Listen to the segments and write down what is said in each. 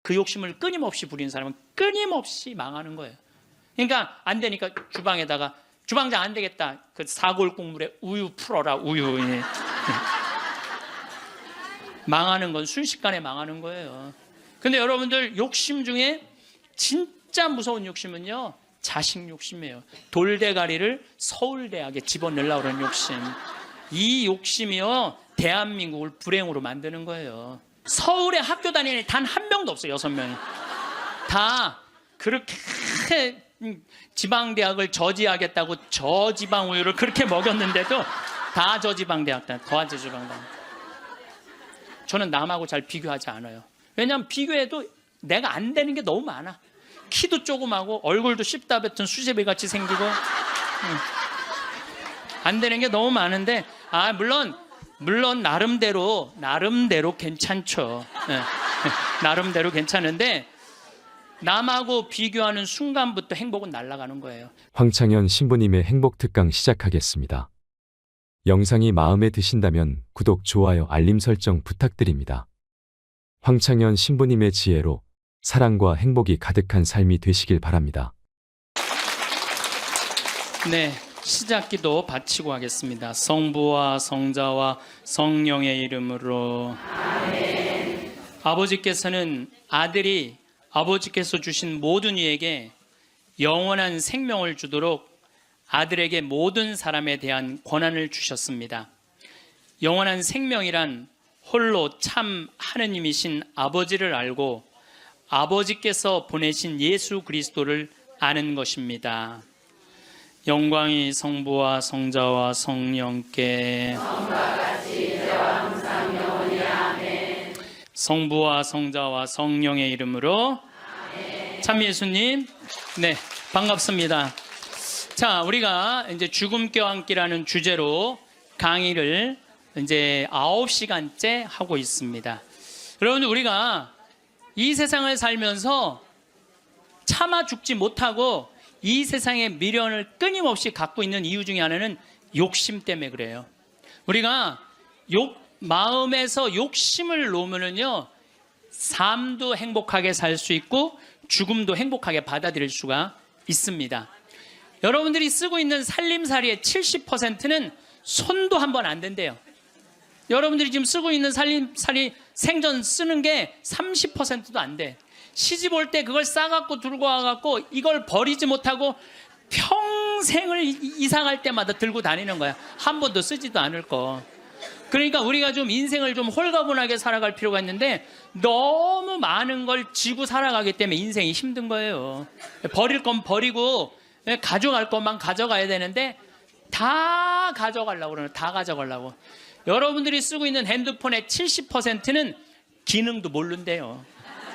그 욕심을 끊임없이 부리는 사람은 끊임없이 망하는 거예요. 그러니까 안 되니까 주방에다가 주방장 안 되겠다. 그 사골 국물에 우유 풀어라, 우유. 망하는 건 순식간에 망하는 거예요. 근데 여러분들 욕심 중에 진짜 무서운 욕심은요, 자식 욕심이에요. 돌대가리를 서울대학에 집어넣으려고 그러는 욕심. 이 욕심이요, 대한민국을 불행으로 만드는 거예요. 서울에 학교 다니는 애 단 한 명도 없어요. 6명이 다 그렇게 지방대학을 저지하겠다고 저지방 우유를 그렇게 먹였는데도 다 저지방대학, 다 저지방대학. 저는 남하고 잘 비교하지 않아요. 왜냐하면 비교해도 내가 안 되는 게 너무 많아. 키도 조그마고 얼굴도 씹다 뱉은 수제비같이 생기고 안 되는 게 너무 많은데, 물론 나름대로 괜찮죠. 네. 나름대로 괜찮은데 남하고 비교하는 순간부터 행복은 날아가는 거예요. 황창현 신부님의 행복 특강 시작하겠습니다. 영상이 마음에 드신다면 구독, 좋아요, 알림 설정 부탁드립니다. 황창현 신부님의 지혜로 사랑과 행복이 가득한 삶이 되시길 바랍니다. 네, 시작기도 바치고 하겠습니다. 성부와 성자와 성령의 이름으로. 아멘. 아버지께서는 아들이 아버지께서 주신 모든 이에게 영원한 생명을 주도록 아들에게 모든 사람에 대한 권한을 주셨습니다. 영원한 생명이란 홀로 참 하느님이신 아버지를 알고 아버지께서 보내신 예수 그리스도를 아는 것입니다. 영광이 성부와 성자와 성령께 성부와 성자와 성령의 이름으로. 참 예수님, 네, 반갑습니다. 자, 우리가 이제 죽음 껴안기라는 주제로 강의를 이제 9시간째 하고 있습니다. 여러분들, 우리가 이 세상을 살면서 차마 죽지 못하고 이 세상의 미련을 끊임없이 갖고 있는 이유 중에 하나는 욕심 때문에 그래요. 우리가 마음에서 욕심을 놓으면요, 삶도 행복하게 살 수 있고 죽음도 행복하게 받아들일 수가 있습니다. 여러분들이 쓰고 있는 살림살이의 70%는 손도 한 번 안 댄대요. 여러분들이 지금 쓰고 있는 살림살이 생전 쓰는 게 30%도 안 돼. 시집 올 때 그걸 싸갖고 들고 와갖고 이걸 버리지 못하고 평생을 이사 갈 때마다 들고 다니는 거야. 한 번도 쓰지도 않을 거. 그러니까 우리가 좀 인생을 좀 홀가분하게 살아갈 필요가 있는데 너무 많은 걸 지고 살아가기 때문에 인생이 힘든 거예요. 버릴 건 버리고 가져갈 것만 가져가야 되는데 다 가져가려고 그러는, 다 가져가려고. 여러분들이 쓰고 있는 핸드폰의 70%는 기능도 모른대요.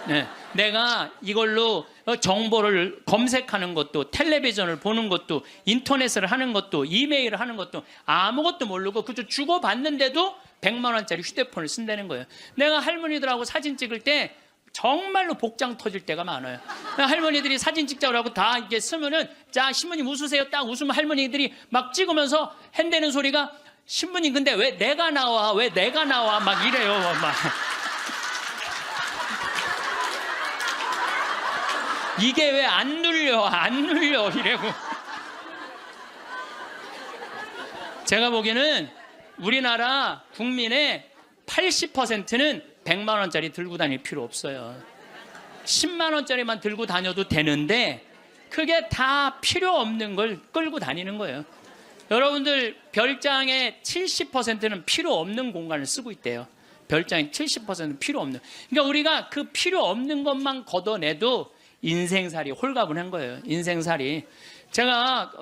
네. 내가 이걸로 정보를 검색하는 것도, 텔레비전을 보는 것도, 인터넷을 하는 것도, 이메일을 하는 것도 아무것도 모르고 그저 주고받는데도 100만 원짜리 휴대폰을 쓴다는 거예요. 내가 할머니들하고 사진 찍을 때 정말로 복장 터질 때가 많아요. 할머니들이 사진 찍자고 하고 다 이게 쓰면은, 자, 신부님 웃으세요. 딱 웃으면 할머니들이 막 찍으면서 핸대는 소리가, 신부님 근데 왜 내가 나와? 왜 내가 나와? 막 이래요. 막. 이게 왜 안 눌려? 안 눌려? 이래고. 제가 보기에는 우리나라 국민의 80%는 100만 원짜리 들고 다닐 필요 없어요. 10만 원짜리만 들고 다녀도 되는데 그게 다 필요 없는 걸 끌고 다니는 거예요. 여러분들, 별장의 70%는 필요 없는 공간을 쓰고 있대요. 별장의 70%는 필요 없는. 그러니까 우리가 그 필요 없는 것만 걷어내도 인생살이 홀가분한 거예요. 인생살이. 제가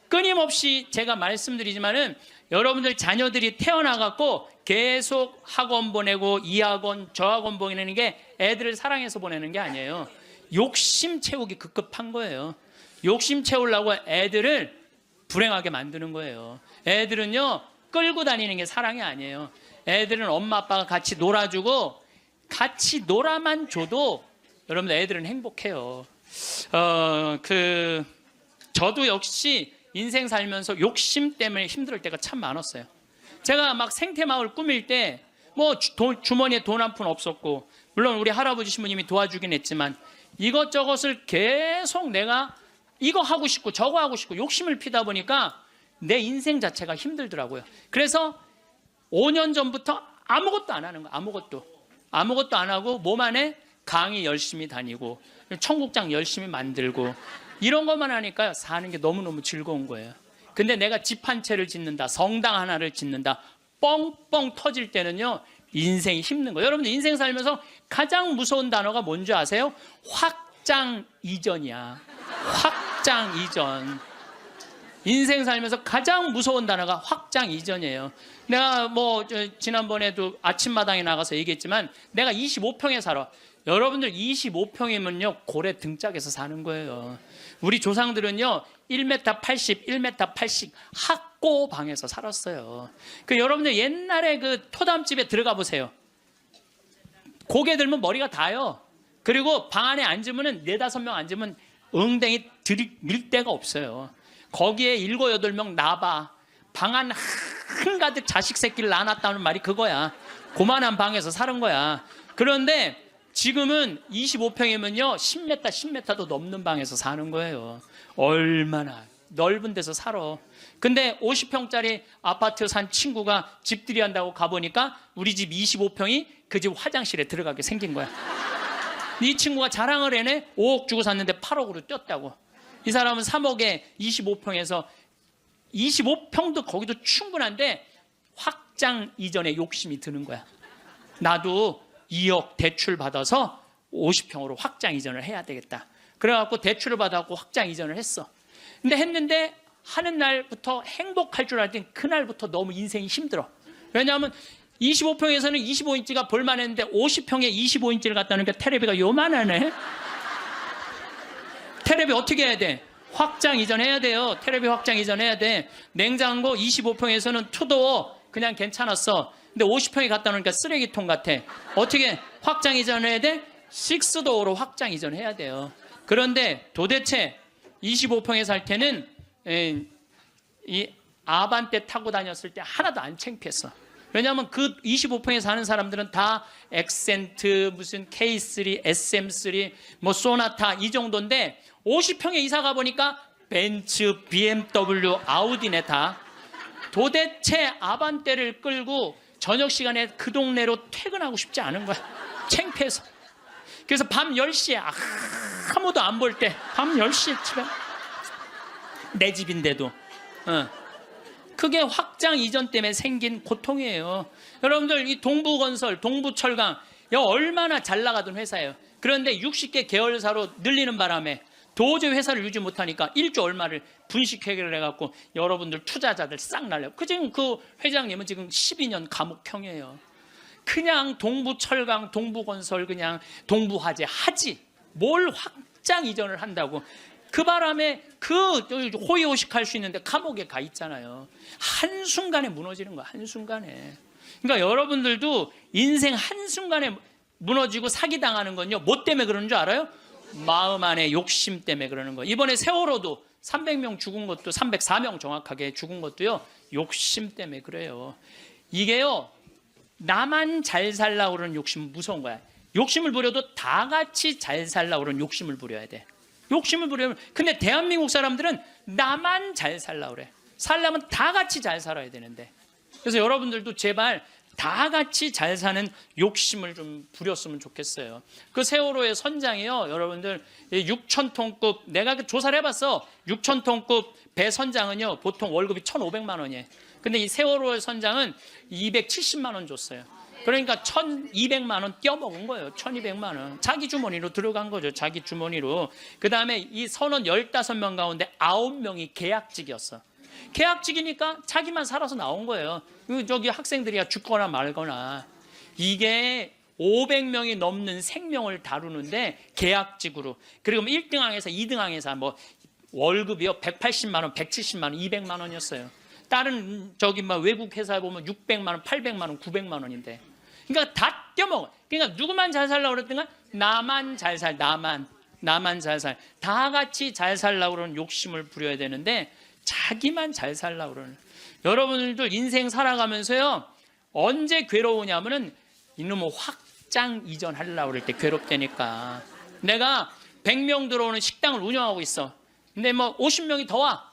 끊임없이 제가 말씀드리지만은 여러분들 자녀들이 태어나갖고 계속 학원 보내고 이 학원 저 학원 보내는 게 애들을 사랑해서 보내는 게 아니에요. 욕심 채우기 급급한 거예요. 욕심 채우려고 애들을 불행하게 만드는 거예요. 애들은요, 끌고 다니는 게 사랑이 아니에요. 애들은 엄마 아빠가 같이 놀아주고 같이 놀아만 줘도 여러분들 애들은 행복해요. 저도 역시 인생 살면서 욕심 때문에 힘들 때가 참 많았어요. 제가 막 생태마을 꾸밀 때 뭐 주머니에 돈 한 푼 없었고 물론 우리 할아버지 신부님이 도와주긴 했지만 이것저것을 계속 내가 이거 하고 싶고 저거 하고 싶고 욕심을 피다 보니까 내 인생 자체가 힘들더라고요. 그래서 5년 전부터 아무것도 안 하는 거야. 아무것도 안 하고 몸 안에 강의 열심히 다니고 청국장 열심히 만들고 이런 것만 하니까요, 사는 게 너무너무 즐거운 거예요. 근데 내가 집 한 채를 짓는다, 성당 하나를 짓는다, 뻥뻥 터질 때는요, 인생이 힘든 거예요. 여러분들 인생 살면서 가장 무서운 단어가 뭔지 아세요? 확장 이전이야. 확장 이전. 인생 살면서 가장 무서운 단어가 확장 이전이에요. 내가 지난번에도 아침마당에 나가서 얘기했지만 내가 25평에 살아. 여러분들 25평이면요 고래 등짝에서 사는 거예요. 우리 조상들은요 1m 80, 1m 80 학고방에서 살았어요. 여러분들 옛날에 그 토담집에 들어가 보세요. 고개 들면 머리가 닿아요. 그리고 방 안에 앉으면 4-5명 앉으면 엉덩이 들밀 데가 없어요. 거기에 7-8명 나봐. 방 안 한가득 자식 새끼를 낳아놨다는 말이 그거야. 고만한 방에서 사는 거야. 그런데 지금은 25평이면요 10m, 10m도 넘는 방에서 사는 거예요. 얼마나 넓은 데서 살아. 근데 50평짜리 아파트 산 친구가 집들이 한다고 가보니까 우리 집 25평이 그 집 화장실에 들어가게 생긴 거야. 이 친구가 자랑을 해내. 5억 주고 샀는데 8억으로 뛰었다고. 이 사람은 3억에 25평에서 25평도 거기도 충분한데 확장 이전에 욕심이 드는 거야. 나도 2억 대출 받아서 50평으로 확장 이전을 해야 되겠다. 그래갖고 대출을 받아갖고 확장 이전을 했어. 근데 했는데 하는 날부터 행복할 줄 알았더니 그날부터 너무 인생이 힘들어. 왜냐하면 25평에서는 25인치가 볼만했는데 50평에 25인치를 갖다 놓으니까 테레비가 요만하네. 테레비 어떻게 해야 돼? 확장 이전해야 돼요. 테레비 확장 이전해야 돼. 냉장고 25평에서는 투도어 그냥 괜찮았어. 근데 50평에 갖다 놓으니까 쓰레기통 같아. 어떻게 확장 이전해야 돼? 6도어로 확장 이전해야 돼요. 그런데 도대체 25평에 살 때는 이 아반떼 타고 다녔을 때 하나도 안 창피했어. 왜냐하면 그 25평에 사는 사람들은 다 엑센트, 무슨 K3, SM3, 소나타 이 정도인데 50평에 이사 가보니까 벤츠, BMW, 아우디네 다. 도대체 아반떼를 끌고 저녁 시간에 그 동네로 퇴근하고 싶지 않은 거야. 창피해서. 그래서 밤 10시에 아무도 안 볼 때 밤 10시에 집에 내 집인데도 그게 확장 이전 때문에 생긴 고통이에요. 여러분들 이 동부건설, 동부철강 얼마나 잘 나가던 회사예요. 그런데 60개 계열사로 늘리는 바람에 도저히 회사를 유지 못하니까 1조 얼마를 분식회계를 해갖고 여러분들 투자자들 싹 날려요. 지금 그 회장님은 지금 12년 감옥형이에요. 그냥 동부철강, 동부건설 그냥 동부화재 하지 뭘 확장 이전을 한다고. 그 바람에 그 호의호식할 수 있는데 감옥에 가 있잖아요. 한순간에 무너지는 거야. 한순간에. 그러니까 여러분들도 인생 한순간에 무너지고 사기당하는 건요 뭐 때문에 그러는 줄 알아요? 마음 안에 욕심 때문에 그러는 거예요. 이번에 세월호도 300명 죽은 것도 304명 정확하게 죽은 것도요 욕심 때문에 그래요. 이게요 나만 잘 살라고 그러는 욕심은 무서운 거야. 욕심을 부려도 다 같이 잘 살라고 그러는 욕심을 부려야 돼. 욕심을 부리면. 근데 대한민국 사람들은 나만 잘 살라고 그래. 살려면 다 같이 잘 살아야 되는데. 그래서 여러분들도 제발 다 같이 잘 사는 욕심을 좀 부렸으면 좋겠어요. 그 세월호의 선장이요 여러분들 6,000톤급 내가 조사를 해봤어. 6,000톤급 배 선장은요 보통 월급이 1,500만 원이에요. 근데 이 세월호의 선장은 270만 원 줬어요. 그러니까 1,200만 원 떼어먹은 거예요. 1,200만 원. 자기 주머니로 들어간 거죠. 자기 주머니로. 그 다음에 이 선원 15명 가운데 9명이 계약직이었어. 계약직이니까 자기만 살아서 나온 거예요. 저기 학생들이야 죽거나 말거나. 이게 500명이 넘는 생명을 다루는데 계약직으로. 그리고 1등항에서 2등항에서 월급이요 180만 원, 170만 원, 200만 원이었어요. 다른 외국 회사에 보면 600만 원, 800만 원, 900만 원인데. 그러니까 다 떼어먹어. 그러니까 누구만 잘 살라고 그랬더니 나만 잘 살, 나만 잘 살. 다 같이 잘 살라고 그러는 욕심을 부려야 되는데 자기만 잘 살라고 그러는. 여러분들도 인생 살아가면서요 언제 괴로우냐면은 이놈의 확장 이전하려고 그럴 때 괴롭다니까. 내가 100명 들어오는 식당을 운영하고 있어. 근데 뭐 50명이 더 와.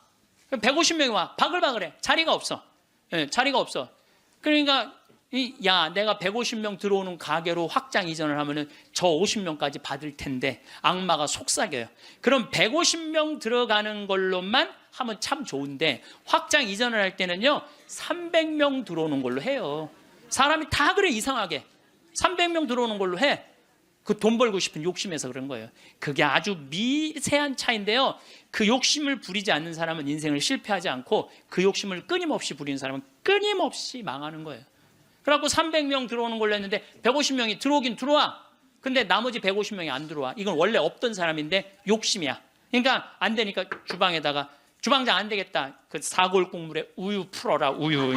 150명이 와. 바글바글해. 자리가 없어. 자리가 없어. 그러니까 야, 내가 150명 들어오는 가게로 확장 이전을 하면은 저 50명까지 받을 텐데 악마가 속삭여요. 그럼 150명 들어가는 걸로만 하면 참 좋은데 확장 이전을 할 때는요 300명 들어오는 걸로 해요. 사람이 다 그래. 이상하게 300명 들어오는 걸로 해. 그 돈 벌고 싶은 욕심에서 그런 거예요. 그게 아주 미세한 차이인데요, 그 욕심을 부리지 않는 사람은 인생을 실패하지 않고 그 욕심을 끊임없이 부리는 사람은 끊임없이 망하는 거예요. 그래갖고 300명 들어오는 걸로 했는데 150명이 들어오긴 들어와. 근데 나머지 150명이 안 들어와. 이건 원래 없던 사람인데 욕심이야. 그러니까 안 되니까 주방에다가 주방장 안 되겠다. 그 사골 국물에 우유 풀어라. 우유.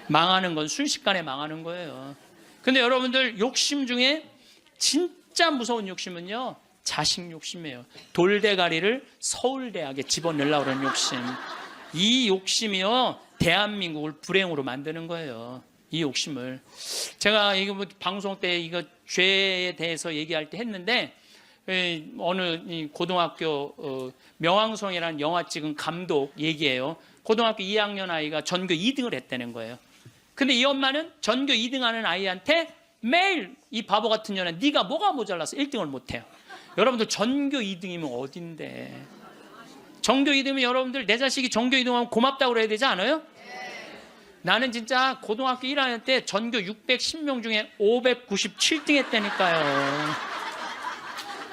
망하는 건 순식간에 망하는 거예요. 근데 여러분들 욕심 중에 진짜 무서운 욕심은요 자식 욕심이에요. 돌대가리를 서울대학에 집어넣으려고 하는 욕심. 이 욕심이요 대한민국을 불행으로 만드는 거예요. 이 욕심을. 제가 이거 뭐 방송 때 이거 죄에 대해서 얘기할 때 했는데 어느 고등학교 명왕성이라는 영화 찍은 감독 얘기예요. 고등학교 2학년 아이가 전교 2등을 했다는 거예요. 근데 이 엄마는 전교 2등하는 아이한테 매일 이 바보 같은 년아 네가 뭐가 모자라서 1등을 못해요. 여러분들 전교 2등이면 어딘데. 전교 2등이면 여러분들 내 자식이 전교 2등하면 고맙다고 그래야 되지 않아요? 나는 진짜 고등학교 1학년 때 전교 610명 중에 597등 했다니까요.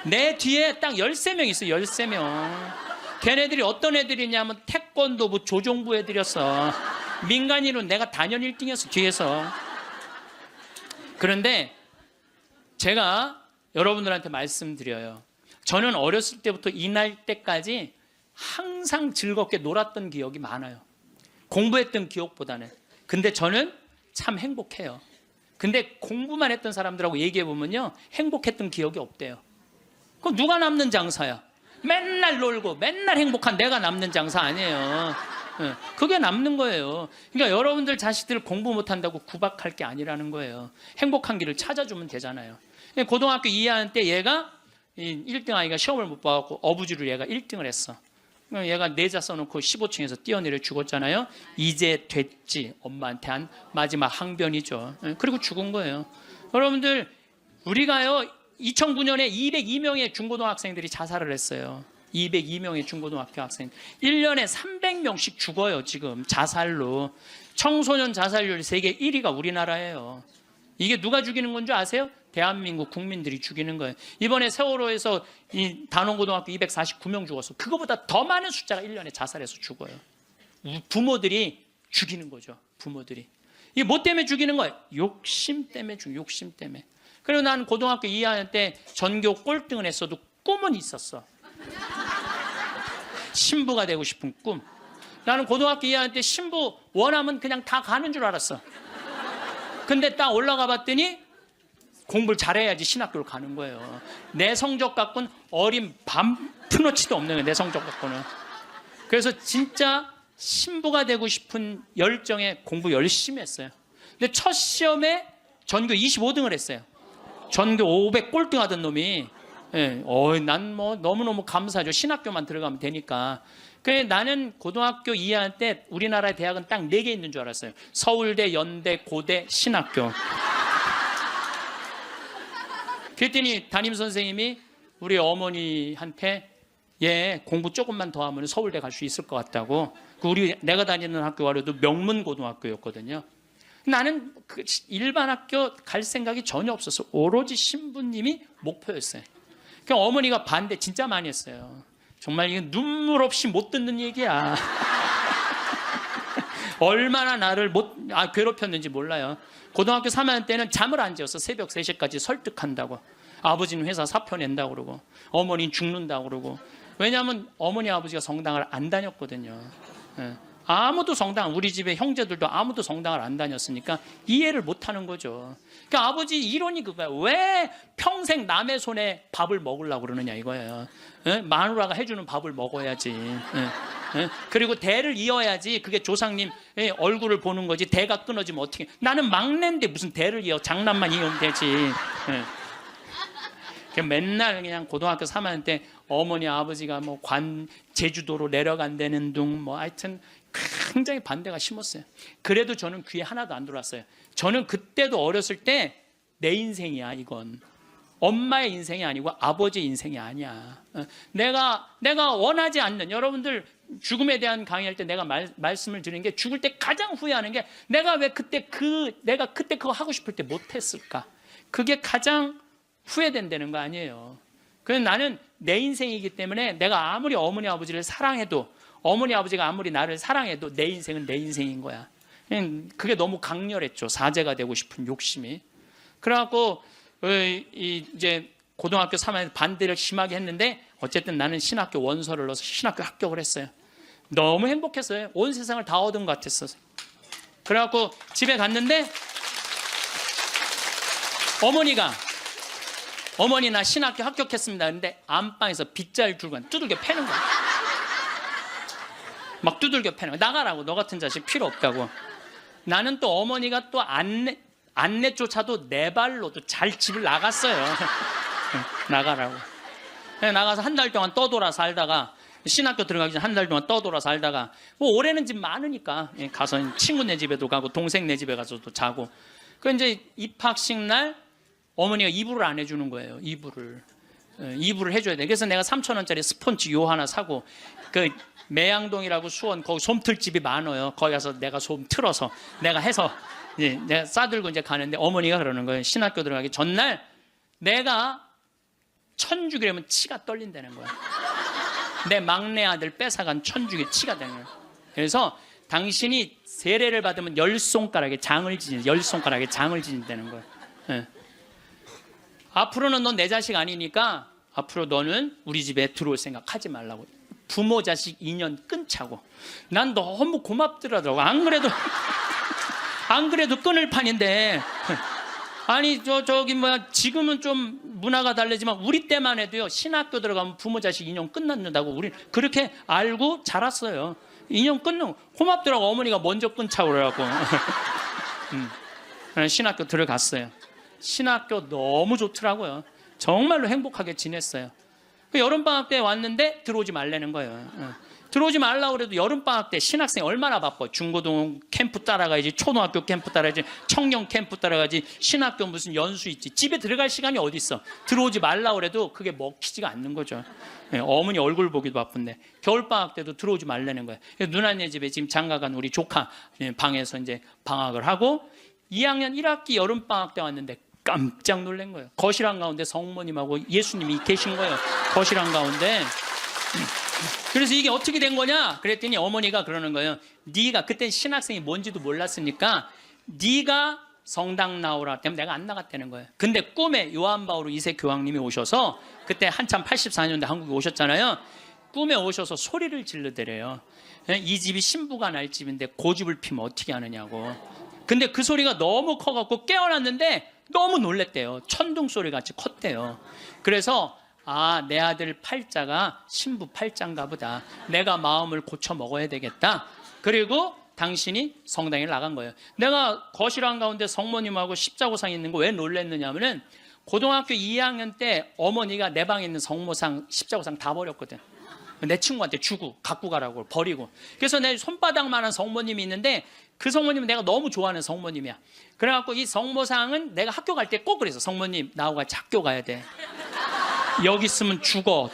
내 뒤에 딱 13명 있어요. 13명. 걔네들이 어떤 애들이냐면 태권도부 조종부 애들이었어. 민간인은 내가 단연 1등이었어. 뒤에서. 그런데 제가 여러분들한테 말씀드려요. 저는 어렸을 때부터 이 날 때까지 항상 즐겁게 놀았던 기억이 많아요. 공부했던 기억보다는. 근데 저는 참 행복해요. 근데 공부만 했던 사람들하고 얘기해 보면요 행복했던 기억이 없대요. 그럼 누가 남는 장사야? 맨날 놀고 맨날 행복한 내가 남는 장사 아니에요. 그게 남는 거예요. 그러니까 여러분들 자식들 공부 못한다고 구박할 게 아니라는 거예요. 행복한 길을 찾아주면 되잖아요. 고등학교 2학년 때 얘가 1등 아이가 시험을 못 봐갖고 어부지로 얘가 1등을 했어. 얘가 내자 써놓고 15층에서 뛰어내려 죽었잖아요. 이제 됐지. 엄마한테 한 마지막 항변이죠. 그리고 죽은 거예요. 여러분들 우리가요 2009년에 202명의 중고등학생들이 자살을 했어요. 202명의 중고등학교 학생. 1년에 300명씩 죽어요. 지금 자살로. 청소년 자살률 세계 1위가 우리나라예요. 이게 누가 죽이는 건 줄 아세요? 대한민국 국민들이 죽이는 거예요. 이번에 세월호에서 이 단원고등학교 249명 죽었어. 그거보다 더 많은 숫자가 1년에 자살해서 죽어요. 부모들이 죽이는 거죠. 부모들이. 이게 뭐 때문에 죽이는 거예요? 욕심 때문에 죽여요. 욕심 때문에. 그리고 난 고등학교 2학년 때 전교 꼴등을 했어도 꿈은 있었어. 신부가 되고 싶은 꿈. 나는 고등학교 2학년 때 신부 원하면 그냥 다 가는 줄 알았어. 근데 딱 올라가 봤더니 공부를 잘해야지 신학교를 가는 거예요. 내 성적 갖고는 어린 푸너치도 없는 거예요. 내 성적 갖고는. 그래서 진짜 신부가 되고 싶은 열정에 공부 열심히 했어요. 근데 첫 시험에 전교 25등을 했어요. 전교 500 꼴등 하던 놈이. 난 뭐 너무너무 감사하죠. 신학교만 들어가면 되니까. 그래 나는 고등학교 2학년 때 우리나라의 대학은 딱 4개 있는 줄 알았어요. 서울대, 연대, 고대, 신학교. 그랬더니 담임선생님이 우리 어머니한테 얘 공부 조금만 더 하면 서울대 갈 수 있을 것 같다고. 내가 다니는 학교가도 명문고등학교였거든요. 나는 일반 학교 갈 생각이 전혀 없었어. 오로지 신부님이 목표였어요. 그러니까 어머니가 반대 진짜 많이 했어요. 정말 이건 눈물 없이 못 듣는 얘기야. 얼마나 나를 괴롭혔는지 몰라요. 고등학교 3학년 때는 잠을 안 재웠어. 새벽 3시까지 설득한다고. 아버지는 회사 사표 낸다고 그러고 어머니는 죽는다고 그러고. 왜냐하면 어머니 아버지가 성당을 안 다녔거든요. 아무도 우리 집에 형제들도 아무도 성당을 안 다녔으니까 이해를 못하는 거죠. 그러니까 아버지 이론이 그거야. 왜 평생 남의 손에 밥을 먹으려고 그러느냐 이거예요. 마누라가 해주는 밥을 먹어야지. 예? 그리고 대를 이어야지 그게 조상님 얼굴을 보는 거지. 대가 끊어지면 어떻게. 나는 막내인데 무슨 대를 이어. 장남만 이으면 되지. 예. 맨날 그냥 고등학교 3학년 때 어머니 아버지가 뭐 제주도로 내려간다는 둥 뭐 하여튼 굉장히 반대가 심했어요. 그래도 저는 귀에 하나도 안 들어왔어요. 저는 그때도 어렸을 때 내 인생이야 이건. 엄마의 인생이 아니고 아버지의 인생이 아니야. 내가 원하지 않는, 여러분들 죽음에 대한 강의할 때 내가 말씀을 드리는 게, 죽을 때 가장 후회하는 게 내가 왜 내가 그때 그거 하고 싶을 때 못했을까. 그게 가장 후회된다는 거 아니에요. 그래서 나는 내 인생이기 때문에 내가 아무리 어머니 아버지를 사랑해도, 어머니 아버지가 아무리 나를 사랑해도 내 인생은 내 인생인 거야. 그게 너무 강렬했죠. 사제가 되고 싶은 욕심이. 그래갖고 이제 고등학교 3학년 반대를 심하게 했는데, 어쨌든 나는 신학교 원서를 넣어서 신학교 합격을 했어요. 너무 행복했어요. 온 세상을 다 얻은 것 같았어요. 그래갖고 집에 갔는데 어머니 나 신학교 합격했습니다. 근데 안방에서 빗자루 들고 두들겨 패는 거야. 막 두들겨 패는 거야. 나가라고. 너 같은 자식 필요 없다고. 나는 또 어머니가 또 안내조차도 내 발로 또 잘 집을 나갔어요. 나가라고. 나가서 한 달 동안 떠돌아 살다가, 신학교 들어가기 전에 한 달 동안 떠돌아 살다가, 뭐 올해는 집 많으니까 가서 친구네 집에도 가고 동생네 집에 가서도 자고. 그 이제 입학식 날 어머니가 이불을 안 해주는 거예요. 이불을 해줘야 돼. 그래서 내가 3,000원짜리 스펀지 요 하나 사고, 그 매양동이라고 수원 거기 솜틀집이 많아요. 거기 가서 내가 솜 틀어서 내가 해서 내가 싸들고 이제 가는데, 어머니가 그러는 거예요. 신학교 들어가기 전날 내가 천주기라면 치가 떨린다는 거야. 내 막내 아들 뺏어간 천주기 치가 되는 거야. 그래서 당신이 세례를 받으면 10손가락에 장을 지진다는 거야. 예. 앞으로는 넌 내 자식 아니니까 앞으로 너는 우리 집에 들어올 생각 하지 말라고. 부모 자식 인연 끊자고. 난 너무 고맙더라고. 안 그래도 끊을 판인데. 아니 저기 뭐야, 지금은 좀 문화가 다르지만 우리 때만 해도요, 신학교 들어가면 부모 자식 인연 끝난다고 우리 그렇게 알고 자랐어요. 인연 끊는 고맙더라고. 어머니가 먼저 끊자고 그래갖고. 신학교 들어갔어요. 신학교 너무 좋더라고요. 정말로 행복하게 지냈어요. 여름방학 때 왔는데 들어오지 말라는 거예요. 들어오지 말라고 그래도 여름방학 때 신학생이 얼마나 바빠. 중고등 캠프 따라가야지, 초등학교 캠프 따라가야지, 청년 캠프 따라가야지, 신학교 무슨 연수 있지. 집에 들어갈 시간이 어디 있어. 들어오지 말라고 그래도 그게 먹히지가 않는 거죠. 어머니 얼굴 보기도 바쁜데 겨울방학 때도 들어오지 말라는 거예요. 누나네 집에 지금 장가간 우리 조카 방에서 이제 방학을 하고, 2학년 1학기 여름방학 때 왔는데 깜짝 놀란 거예요. 거실 한가운데 성모님하고 예수님이 계신 거예요. 거실 한가운데. 그래서 이게 어떻게 된 거냐 그랬더니 어머니가 그러는 거예요. 네가 그때 신학생이 뭔지도 몰랐으니까 네가 성당 나오라 때문에 내가 안 나갔다는 거예요. 근데 꿈에 요한 바오로 2세 교황님이 오셔서, 그때 한참 84년대 한국에 오셨잖아요. 꿈에 오셔서 소리를 질르더래요. 이 집이 신부가 날 집인데 고집을 피면 어떻게 하느냐고. 근데 그 소리가 너무 커갖고 깨어났는데 너무 놀랬대요. 천둥 소리 같이 컸대요. 그래서 내 아들 팔자가 신부 팔자인가 보다. 내가 마음을 고쳐 먹어야 되겠다. 그리고 당신이 성당에 나간 거예요. 내가 거실 한가운데 성모님하고 십자고상 있는 거 왜 놀랬느냐 하면은, 고등학교 2학년 때 어머니가 내 방에 있는 성모상, 십자고상 다 버렸거든. 내 친구한테 주고 갖고 가라고 버리고. 그래서 내 손바닥만한 성모님이 있는데, 그 성모님은 내가 너무 좋아하는 성모님이야. 그래갖고 이 성모상은 내가 학교 갈 때 꼭 그래서, 성모님 나하고 같이 학교 가야 돼. 여기 있으면 죽어.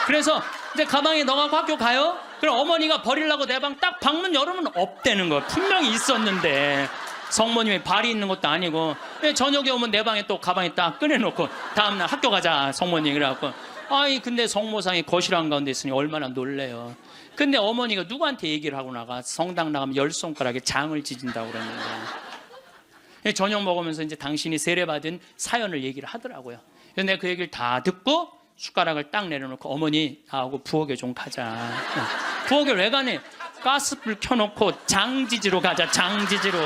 그래서 이제 가방에 넣어갖고 학교 가요. 그럼 어머니가 버리려고 내 방 딱 방문 열으면 없다는 거야. 분명히 있었는데 성모님이 발이 있는 것도 아니고. 저녁에 오면 내 방에 또 가방에 딱 꺼내놓고 다음날 학교 가자 성모님. 그래갖고 근데 성모상이 거실 한가운데 있으니 얼마나 놀래요. 근데 어머니가 누구한테 얘기를 하고 나가? 성당 나가면 10손가락에 장을 지진다고 그랬는데. 저녁 먹으면서 이제 당신이 세례받은 사연을 얘기를 하더라고요. 그래서 내가 그 얘기를 다 듣고 숟가락을 딱 내려놓고, 어머니 나하고 부엌에 좀 가자. 부엌에 왜 가니? 가스불 켜놓고 장지지로 가자. 장지지로.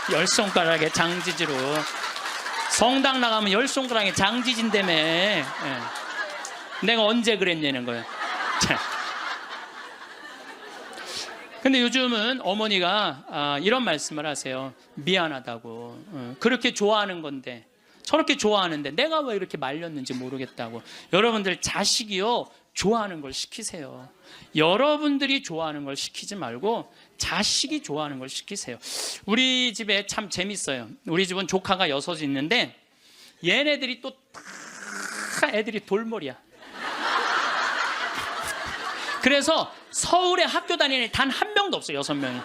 10손가락에 장지지로. 성당 나가면 10손가락에 장지진다며. 내가 언제 그랬냐는 거예요. 자. 근데 요즘은 어머니가 이런 말씀을 하세요. 미안하다고. 그렇게 좋아하는 건데, 저렇게 좋아하는데 내가 왜 이렇게 말렸는지 모르겠다고. 여러분들 자식이요, 좋아하는 걸 시키세요. 여러분들이 좋아하는 걸 시키지 말고 자식이 좋아하는 걸 시키세요. 우리 집에 참 재밌어요. 우리 집은 조카가 6이 있는데 얘네들이 또 다 애들이 돌머리야. 그래서 서울에 학교 다니는 애 단 한 명도 없어요. 6명이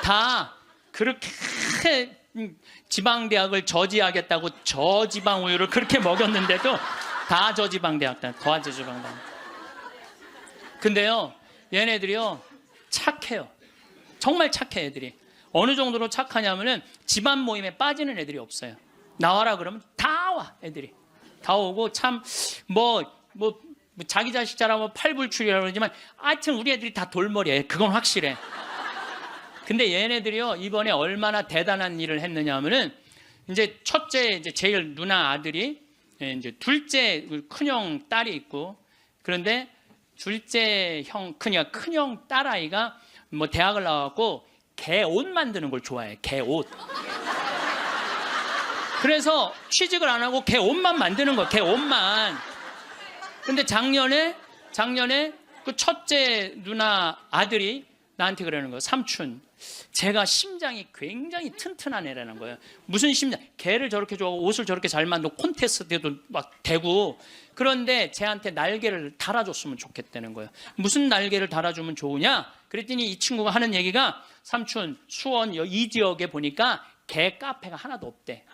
다 그렇게 지방대학을 저지하겠다고 저지방 우유를 그렇게 먹였는데도 다 저지방대학 다 저지방대학. 근데요, 얘네들이요 착해요. 정말 착해. 애들이 어느 정도로 착하냐면은 집안 모임에 빠지는 애들이 없어요. 나와라 그러면 다 와. 애들이 다 오고, 참 뭐 자기 자식 자라면 팔불출이라고 그러지만 하여튼 우리 애들이 다 돌머리예요. 그건 확실해. 근데 얘네들이요 이번에 얼마나 대단한 일을 했느냐 하면은, 이제 첫째 이제 제일 누나 아들이, 이제 둘째 큰형 딸이 있고, 그런데 둘째 형 큰형 딸아이가 뭐 대학을 나와갖고 개 옷 만드는 걸 좋아해. 개 옷. 그래서 취직을 안 하고 개 옷만 만드는 거야. 개 옷만. 근데 작년에 그 첫째 누나 아들이 나한테 그러는 거예요. 삼촌, 제가 심장이 굉장히 튼튼한 애라는 거예요. 무슨 심장? 개를 저렇게 좋아하고 옷을 저렇게 잘 만들고 콘테스트에도 막 되고, 그런데 쟤한테 날개를 달아줬으면 좋겠다는 거예요. 무슨 날개를 달아주면 좋으냐? 그랬더니 이 친구가 하는 얘기가, 삼촌, 수원 이 지역에 보니까 개 카페가 하나도 없대.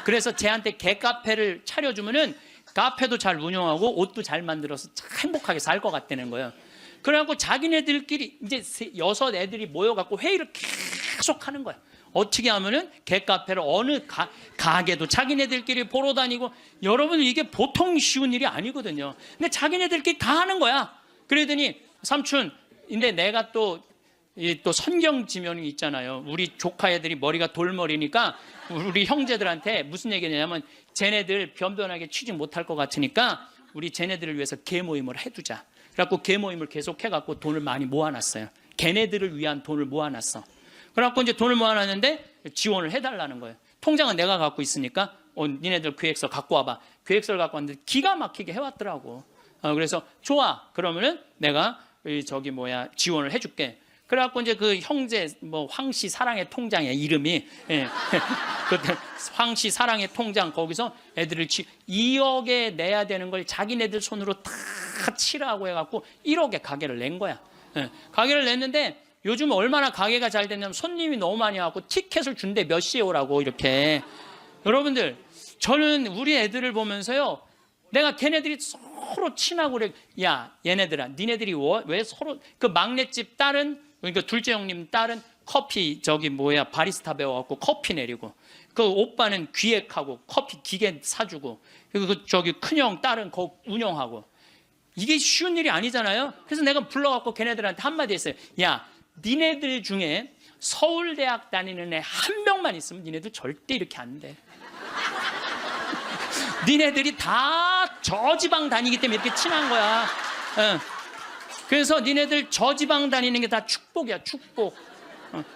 그래서 쟤한테 개 카페를 차려주면은 카페도 잘 운영하고 옷도 잘 만들어서 참 행복하게 살 것 같다는 거예요. 그래갖고 자기네들끼리 이제 6 애들이 모여갖고 회의를 계속 하는 거야. 어떻게 하면은 개카페를 어느 가게도 자기네들끼리 보러 다니고. 여러분, 이게 보통 쉬운 일이 아니거든요. 근데 자기네들끼리 다 하는 거야. 그러더니 삼촌, 근데 내가 또 선경 지면이 있잖아요. 우리 조카 애들이 머리가 돌머리니까 우리 형제들한테 무슨 얘기냐면, 쟤네들 변변하게 취직 못할 것 같으니까 우리 쟤네들을 위해서 개 모임을 해두자. 그래갖고 개 모임을 계속 해갖고 돈을 많이 모아놨어요. 걔네들을 위한 돈을 모아놨어. 그래갖고 이제 돈을 모아놨는데 지원을 해달라는 거예요. 통장은 내가 갖고 있으니까 니네들 계획서 갖고 와봐. 계획서를 갖고 왔는데 기가 막히게 해왔더라고. 그래서 좋아. 그러면은 내가 지원을 해줄게. 그래갖고 이제 그 형제 황씨 사랑의 통장이야 이름이. 예. 그때 황씨 사랑의 통장, 거기서 애들을 2억에 내야 되는 걸 자기네들 손으로 다 치라고 해갖고 1억에 가게를 낸 거야. 예. 가게를 냈는데 요즘 얼마나 가게가 잘 됐냐면 손님이 너무 많이 와갖고 티켓을 준대. 몇 시에 오라고 이렇게. 여러분들, 저는 우리 애들을 보면서요, 내가 걔네들이 서로 친하고 그래. 야, 얘네들아, 니네들이 왜 서로, 그 막내집 딸은, 그러니까 둘째 형님 딸은 커피 바리스타 배워갖고 커피 내리고, 그 오빠는 기획하고 커피 기계 사주고, 그리고 큰형 딸은 거 운영하고. 이게 쉬운 일이 아니잖아요. 그래서 내가 불러갖고 걔네들한테 한마디 했어요. 야, 니네들 중에 서울대학 다니는 애 한 명만 있으면 니네들 절대 이렇게 안 돼. 니네들이 다 저지방 다니기 때문에 이렇게 친한 거야. 그래서 니네들 저지방 다니는 게 다 축복이야.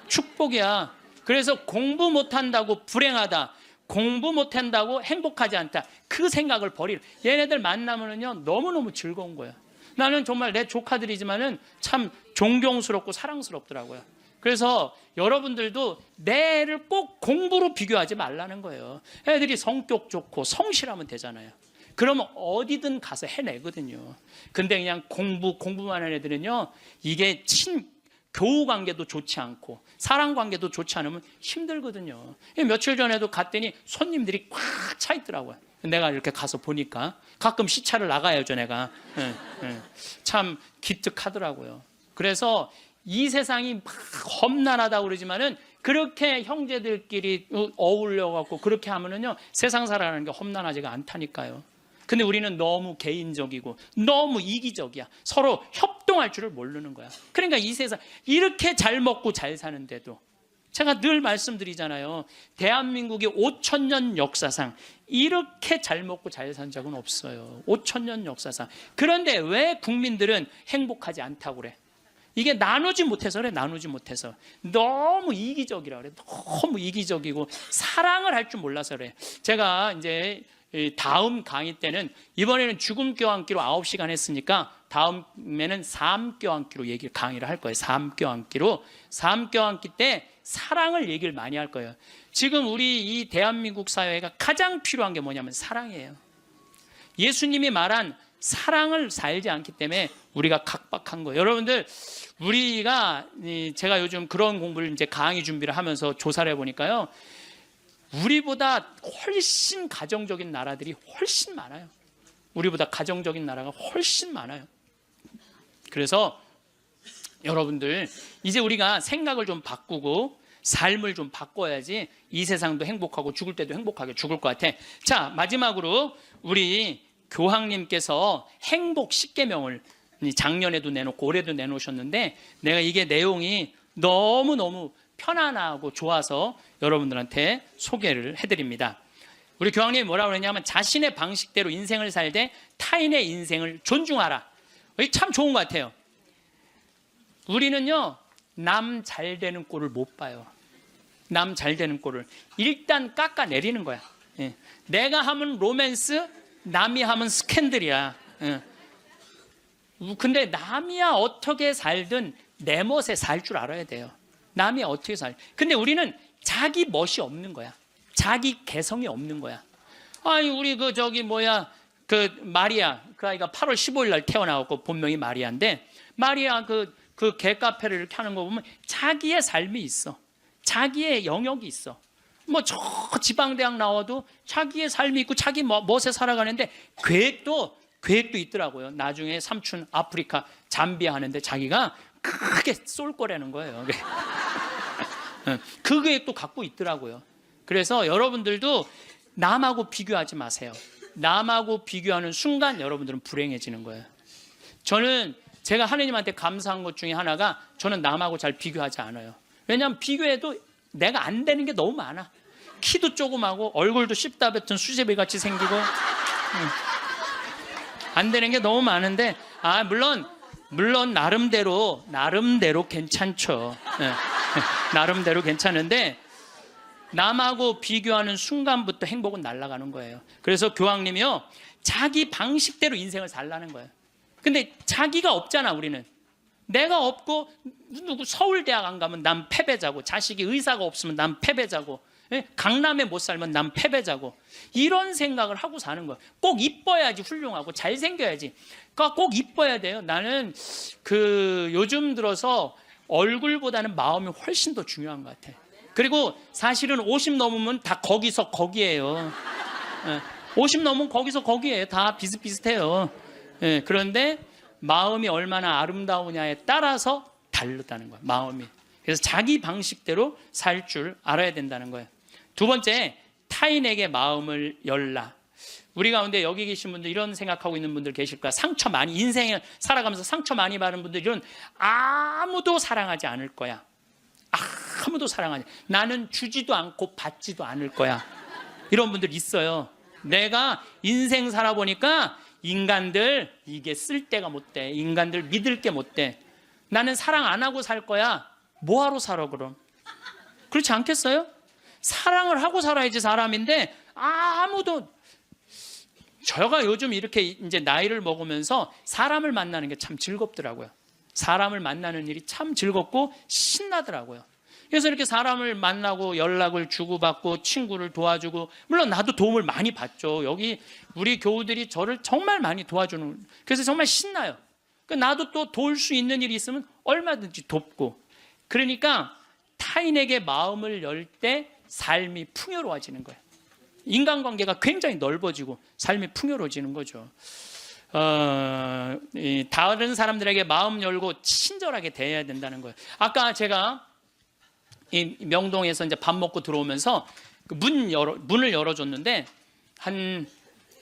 축복이야. 그래서 공부 못한다고 불행하다, 공부 못한다고 행복하지 않다, 그 생각을 버리라. 얘네들 만나면은요 너무너무 즐거운 거야. 나는 정말 내 조카들이지만은 참 존경스럽고 사랑스럽더라고요. 그래서 여러분들도 내 애를 꼭 공부로 비교하지 말라는 거예요. 애들이 성격 좋고 성실하면 되잖아요. 그러면 어디든 가서 해내거든요. 근데 그냥 공부만 하는 애들은요, 이게 교우 관계도 좋지 않고 사랑 관계도 좋지 않으면 힘들거든요. 며칠 전에도 갔더니 손님들이 꽉 차 있더라고요. 내가 이렇게 가서 보니까 가끔 시차를 나가야죠, 내가. 참 기특하더라고요. 그래서 이 세상이 막 험난하다고 그러지만은 그렇게 형제들끼리 어울려갖고 그렇게 하면은요, 세상 살아가는 게 험난하지가 않다니까요. 근데 우리는 너무 개인적이고 너무 이기적이야. 서로 협동할 줄을 모르는 거야. 그러니까 이 세상 이렇게 잘 먹고 잘 사는데도 제가 늘 말씀드리잖아요. 대한민국의 5,000년 역사상 이렇게 잘 먹고 잘 산 적은 없어요. 5,000년 역사상. 그런데 왜 국민들은 행복하지 않다고 그래? 이게 나누지 못해서 그래. 나누지 못해서. 너무 이기적이라 그래. 너무 이기적이고 사랑을 할 줄 몰라서 그래. 제가 이제 다음 강의 때는, 이번에는 죽음 껴안기로 9시간 했으니까 다음에는 삶 껴안기로 강의를 할 거예요. 삶 껴안기로. 삶 껴안기 때 사랑을 얘기를 많이 할 거예요. 지금 우리 이 대한민국 사회가 가장 필요한 게 뭐냐면 사랑이에요. 예수님이 말한 사랑을 살지 않기 때문에 우리가 각박한 거예요. 여러분들, 우리가, 제가 요즘 그런 공부를 이제 강의 준비를 하면서 조사를 해보니까요, 우리보다 훨씬 가정적인 나라들이 훨씬 많아요. 우리보다 가정적인 나라가 훨씬 많아요. 그래서 여러분들, 이제 우리가 생각을 좀 바꾸고 삶을 좀 바꿔야지 이 세상도 행복하고 죽을 때도 행복하게 죽을 것 같아. 자, 마지막으로 우리 교황님께서 행복 10계명을 작년에도 내놓고 올해도 내놓으셨는데, 내가 이게 내용이 너무너무 편안하고 좋아서 여러분들한테 소개를 해드립니다. 우리 교황님이 뭐라고 그러냐면, 자신의 방식대로 인생을 살되 타인의 인생을 존중하라. 이게 참 좋은 것 같아요. 우리는요, 남 잘 되는 꼴을 못 봐요. 남 잘 되는 꼴을 일단 깎아내리는 거야. 예. 내가 하면 로맨스, 남이 하면 스캔들이야. 예. 근데 남이야 어떻게 살든 내 멋에 살 줄 알아야 돼요. 남이 어떻게 살. 근데 우리는 자기 멋이 없는 거야. 자기 개성이 없는 거야. 아니, 우리 그 마리아, 그 아이가 8월 15일 날 태어나고 본명이 마리아인데, 마리아 그 개카페를 이렇게 하는 거 보면 자기의 삶이 있어. 자기의 영역이 있어. 뭐 저 지방대학 나와도 자기의 삶이 있고 자기 멋에 살아가는데 계획도 있더라고요. 나중에 삼촌 아프리카 잠비아 하는데 자기가 크게 쏠 거라는 거예요. 그 계획도 갖고 있더라고요. 그래서 여러분들도 남하고 비교하지 마세요. 남하고 비교하는 순간 여러분들은 불행해지는 거예요. 제가 하느님한테 감사한 것 중에 하나가, 저는 남하고 잘 비교하지 않아요. 왜냐하면 비교해도 내가 안 되는 게 너무 많아. 키도 조그마고 얼굴도 씹다 뱉은 수제비 같이 생기고 안 되는 게 너무 많은데, 물론 나름대로 괜찮죠. 나름대로 괜찮은데, 남하고 비교하는 순간부터 행복은 날아가는 거예요. 그래서 교황님이요, 자기 방식대로 인생을 살라는 거예요. 근데 자기가 없잖아. 우리는 내가 없고, 누구 서울대학 안 가면 난 패배자고, 자식이 의사가 없으면 난 패배자고, 강남에 못 살면 난 패배자고, 이런 생각을 하고 사는 거예요. 꼭 이뻐야지 훌륭하고 잘생겨야지. 그러니까 꼭 이뻐야 돼요. 나는 요즘 들어서 얼굴보다는 마음이 훨씬 더 중요한 것 같아. 그리고 사실은 50 넘으면 다 거기서 거기예요. 50 넘으면 거기서 거기예요. 다 비슷비슷해요. 그런데 마음이 얼마나 아름다우냐에 따라서 다르다는 거예요. 마음이. 그래서 자기 방식대로 살 줄 알아야 된다는 거예요. 두 번째, 타인에게 마음을 열라. 우리 가운데 여기 계신 분들 이런 생각하고 있는 분들 계실 거야. 인생을 살아가면서 상처 많이 받은 분들은 아무도 사랑하지 않을 거야. 아무도 사랑하지. 나는 주지도 않고 받지도 않을 거야. 이런 분들 있어요. 내가 인생 살아보니까 인간들 이게 쓸데가 못 돼. 인간들 믿을 게 못 돼. 나는 사랑 안 하고 살 거야. 뭐하러 살아 그럼? 그렇지 않겠어요? 사랑을 하고 살아야지 사람인데, 제가 요즘 이렇게 이제 나이를 먹으면서 사람을 만나는 게 참 즐겁더라고요. 사람을 만나는 일이 참 즐겁고 신나더라고요. 그래서 이렇게 사람을 만나고 연락을 주고받고 친구를 도와주고, 물론 나도 도움을 많이 받죠. 여기 우리 교우들이 저를 정말 많이 도와주는, 그래서 정말 신나요. 나도 또 도울 수 있는 일이 있으면 얼마든지 돕고. 그러니까 타인에게 마음을 열 때 삶이 풍요로워지는 거예요. 인간관계가 굉장히 넓어지고 삶이 풍요로워지는 거죠. 다른 사람들에게 마음 열고 친절하게 대해야 된다는 거예요. 아까 제가 이 명동에서 이제 밥 먹고 들어오면서 문을 열어줬는데 한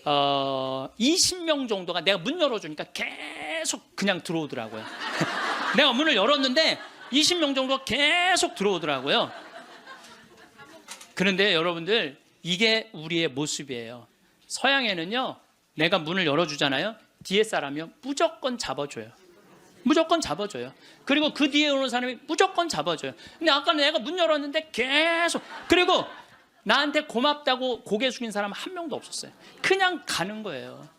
20명 정도가, 내가 문 열어주니까 계속 그냥 들어오더라고요. 내가 문을 열었는데 20명 정도가 계속 들어오더라고요. 그런데 여러분들 이게 우리의 모습이에요. 서양에는요, 내가 문을 열어주잖아요. 뒤에 사람이요 무조건 잡아줘요. 무조건 잡아줘요. 그리고 그 뒤에 오는 사람이 무조건 잡아줘요. 근데 아까 내가 문 열었는데 계속, 그리고 나한테 고맙다고 고개 숙인 사람 한 명도 없었어요. 그냥 가는 거예요.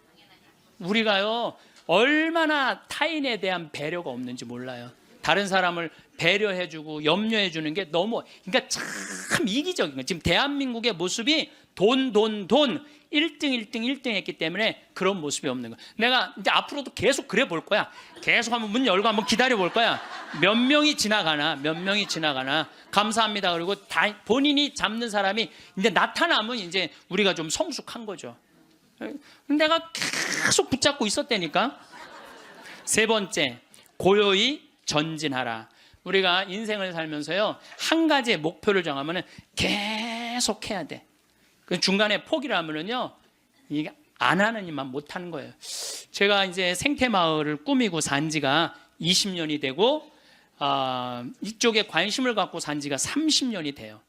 우리가요 얼마나 타인에 대한 배려가 없는지 몰라요. 다른 사람을 배려해주고 염려해주는 게 너무, 그러니까 참 이기적인 거예요. 지금 대한민국의 모습이 돈 1등 했기 때문에 그런 모습이 없는 거야. 내가 이제 앞으로도 계속 그래 볼 거야. 계속 한번 문 열고 한번 기다려 볼 거야. 몇 명이 지나가나 감사합니다. 그리고 다 본인이 잡는 사람이 이제 나타나면 이제 우리가 좀 성숙한 거죠. 내가 계속 붙잡고 있었다니까. 세 번째, 고요히 전진하라. 우리가 인생을 살면서요 한 가지의 목표를 정하면은 계속 해야 돼. 그 중간에 포기를 하면은요 이게 안 하는 일만 못 하는 거예요. 제가 이제 생태마을을 꾸미고 산 지가 20년이 되고 이쪽에 관심을 갖고 산 지가 30년이 돼요.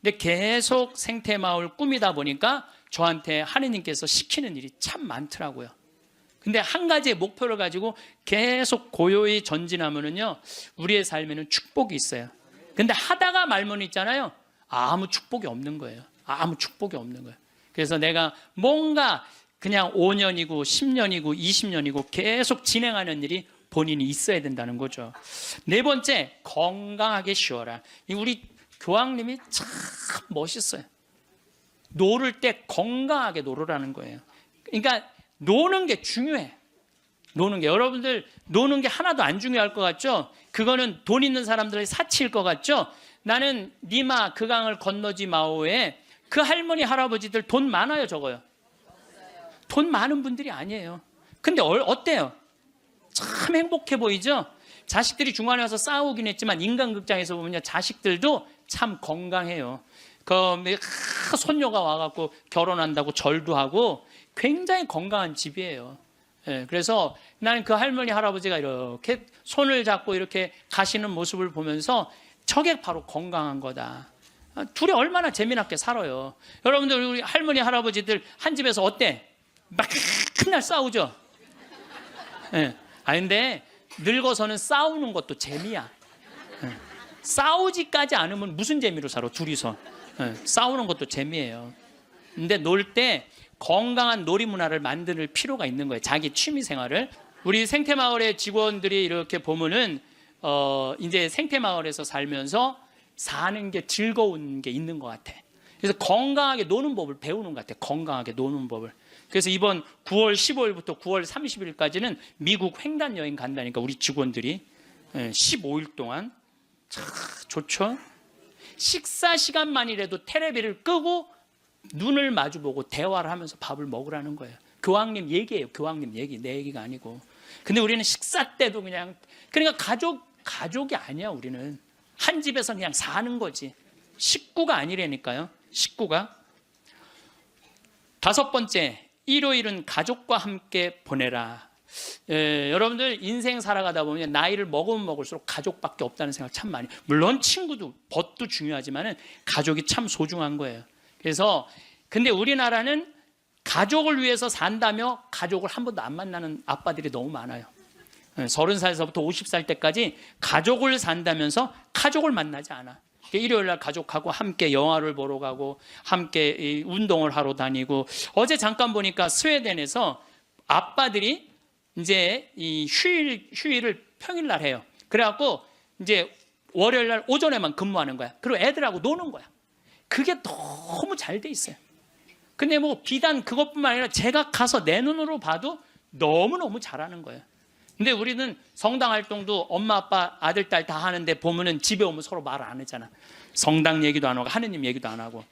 근데 계속 생태마을 꾸미다 보니까 저한테 하느님께서 시키는 일이 참 많더라고요. 근데 한 가지의 목표를 가지고 계속 고요히 전진하면은요 우리의 삶에는 축복이 있어요. 근데 하다가 말면 있잖아요, 아무 축복이 없는 거예요. 아무 축복이 없는 거예요. 그래서 내가 뭔가 그냥 5년이고 10년이고 20년이고 계속 진행하는 일이 본인이 있어야 된다는 거죠. 네 번째, 건강하게 쉬어라. 우리 교황님이 참 멋있어요. 노를 때 건강하게 노르라는 거예요. 그러니까 노는 게 중요해. 노는 게, 여러분들 노는 게 하나도 안 중요할 것 같죠? 그거는 돈 있는 사람들의 사치일 것 같죠? 나는 니마 그 강을 건너지 마오에 그 할머니 할아버지들 돈 많아요, 적어요? 돈 많은 분들이 아니에요. 근데 어때요? 참 행복해 보이죠? 자식들이 중간에 와서 싸우긴 했지만 인간극장에서 보면요 자식들도 참 건강해요. 손녀가 와갖고 결혼한다고 절도 하고 굉장히 건강한 집이에요. 예, 그래서 나는 그 할머니 할아버지가 이렇게 손을 잡고 이렇게 가시는 모습을 보면서 저게 바로 건강한 거다. 둘이 얼마나 재미나게 살아요. 여러분들 우리 할머니 할아버지들 한 집에서 어때? 막 맨날 싸우죠. 예. 근데 늙어서는 싸우는 것도 재미야. 예. 싸우지까지 않으면 무슨 재미로 살아 둘이서. 예. 싸우는 것도 재미예요. 근데 놀 때 건강한 놀이 문화를 만들 필요가 있는 거예요. 자기 취미 생활을. 우리 생태마을의 직원들이 이렇게 보면은 이제 생태마을에서 살면서 사는 게 즐거운 게 있는 것 같아. 그래서 건강하게 노는 법을 배우는 것 같아. 건강하게 노는 법을. 그래서 이번 9월 15일부터 9월 30일까지는 미국 횡단 여행 간다니까 우리 직원들이 15일 동안. 참 좋죠. 식사 시간만이라도 테레비를 끄고 눈을 마주보고 대화를 하면서 밥을 먹으라는 거예요. 교황님 얘기예요. 교황님 얘기, 내 얘기가 아니고. 근데 우리는 식사 때도 그러니까 가족이 아니야. 우리는 한 집에서 그냥 사는 거지. 식구가 아니라니까요. 식구가. 다섯 번째, 일요일은 가족과 함께 보내라. 여러분들 인생 살아가다 보면 나이를 먹으면 먹을수록 가족밖에 없다는 생각 참 많이. 물론 친구도 벗도 중요하지만은 가족이 참 소중한 거예요. 그래서 근데 우리나라는 가족을 위해서 산다며 가족을 한 번도 안 만나는 아빠들이 너무 많아요. 30살에서부터 50살 때까지 가족을 산다면서 가족을 만나지 않아. 일요일 날 가족하고 함께 영화를 보러 가고 함께 운동을 하러 다니고. 어제 잠깐 보니까 스웨덴에서 아빠들이 이제 이 휴일을 평일 날 해요. 그래갖고 이제 월요일 날 오전에만 근무하는 거야. 그리고 애들하고 노는 거야. 그게 너무 잘 돼 있어요. 근데 뭐 비단 그것뿐만 아니라 제가 가서 내 눈으로 봐도 너무너무 잘하는 거예요. 근데 우리는 성당 활동도 엄마 아빠 아들 딸 다 하는데 보면은 집에 오면 서로 말을 안 하잖아. 성당 얘기도 안 하고 하느님 얘기도 안 하고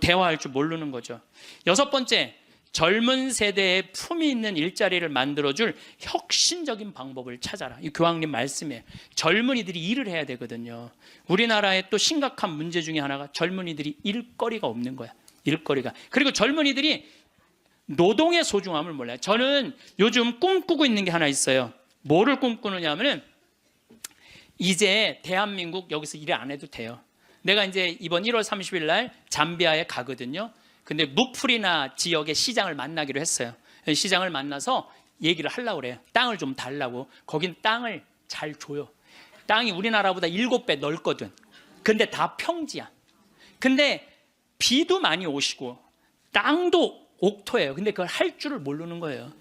대화할 줄 모르는 거죠. 여섯 번째, 젊은 세대에 품위 있는 일자리를 만들어줄 혁신적인 방법을 찾아라. 이 교황님 말씀이에요. 젊은이들이 일을 해야 되거든요. 우리나라의 또 심각한 문제 중에 하나가 젊은이들이 일거리가 없는 거야. 일거리가. 그리고 젊은이들이 노동의 소중함을 몰라요. 저는 요즘 꿈꾸고 있는 게 하나 있어요. 뭐를 꿈꾸느냐 하면은 이제 대한민국 여기서 일 안 해도 돼요. 내가 이제 이번 1월 30일 날 잠비아에 가거든요. 근데 무프리나 지역의 시장을 만나기로 했어요. 시장을 만나서 얘기를 하려고 그래요. 땅을 좀 달라고. 거긴 땅을 잘 줘요. 땅이 우리나라보다 7배 넓거든. 근데 다 평지야. 근데 비도 많이 오시고 땅도 옥토예요. 근데 그걸 할 줄을 모르는 거예요.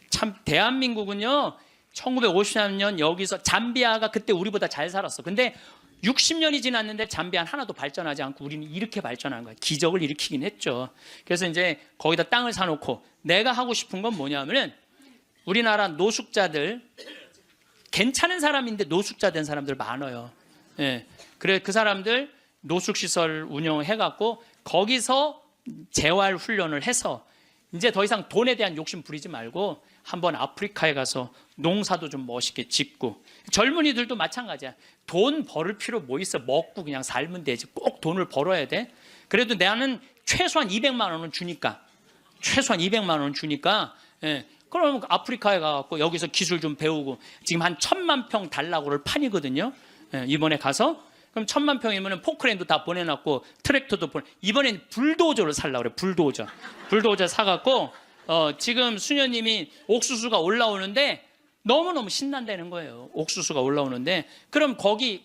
참 대한민국은요 1953년 여기서 잠비아가 그때 우리보다 잘 살았어. 근데 60년이 지났는데 잠비아는 하나도 발전하지 않고 우리는 이렇게 발전한 거야. 기적을 일으키긴 했죠. 그래서 이제 거기다 땅을 사놓고 내가 하고 싶은 건 뭐냐면은 우리나라 노숙자들 괜찮은 사람인데 노숙자 된 사람들 많아요. 예. 그래 그 사람들 노숙시설 운영해갖고 거기서 재활 훈련을 해서 이제 더 이상 돈에 대한 욕심 부리지 말고 한번 아프리카에 가서 농사도 좀 멋있게 짓고 젊은이들도 마찬가지야. 돈 벌을 필요 뭐 있어. 먹고 그냥 살면 되지. 꼭 돈을 벌어야 돼. 그래도 나는 최소한 200만 원은 주니까 최소한 200만 원 주니까 그럼 아프리카에 가서 여기서 기술 좀 배우고 지금 한 1000만 평 달라고를 판이거든요. 이번에 가서 그럼 1000만 평이면 포크레인도 다 보내놨고 트랙터도 이번엔 불도저를 살라고 그래. 불도저 사갖고 지금 수녀님이 옥수수가 올라오는데 너무너무 신난다는 거예요. 옥수수가 올라오는데 그럼 거기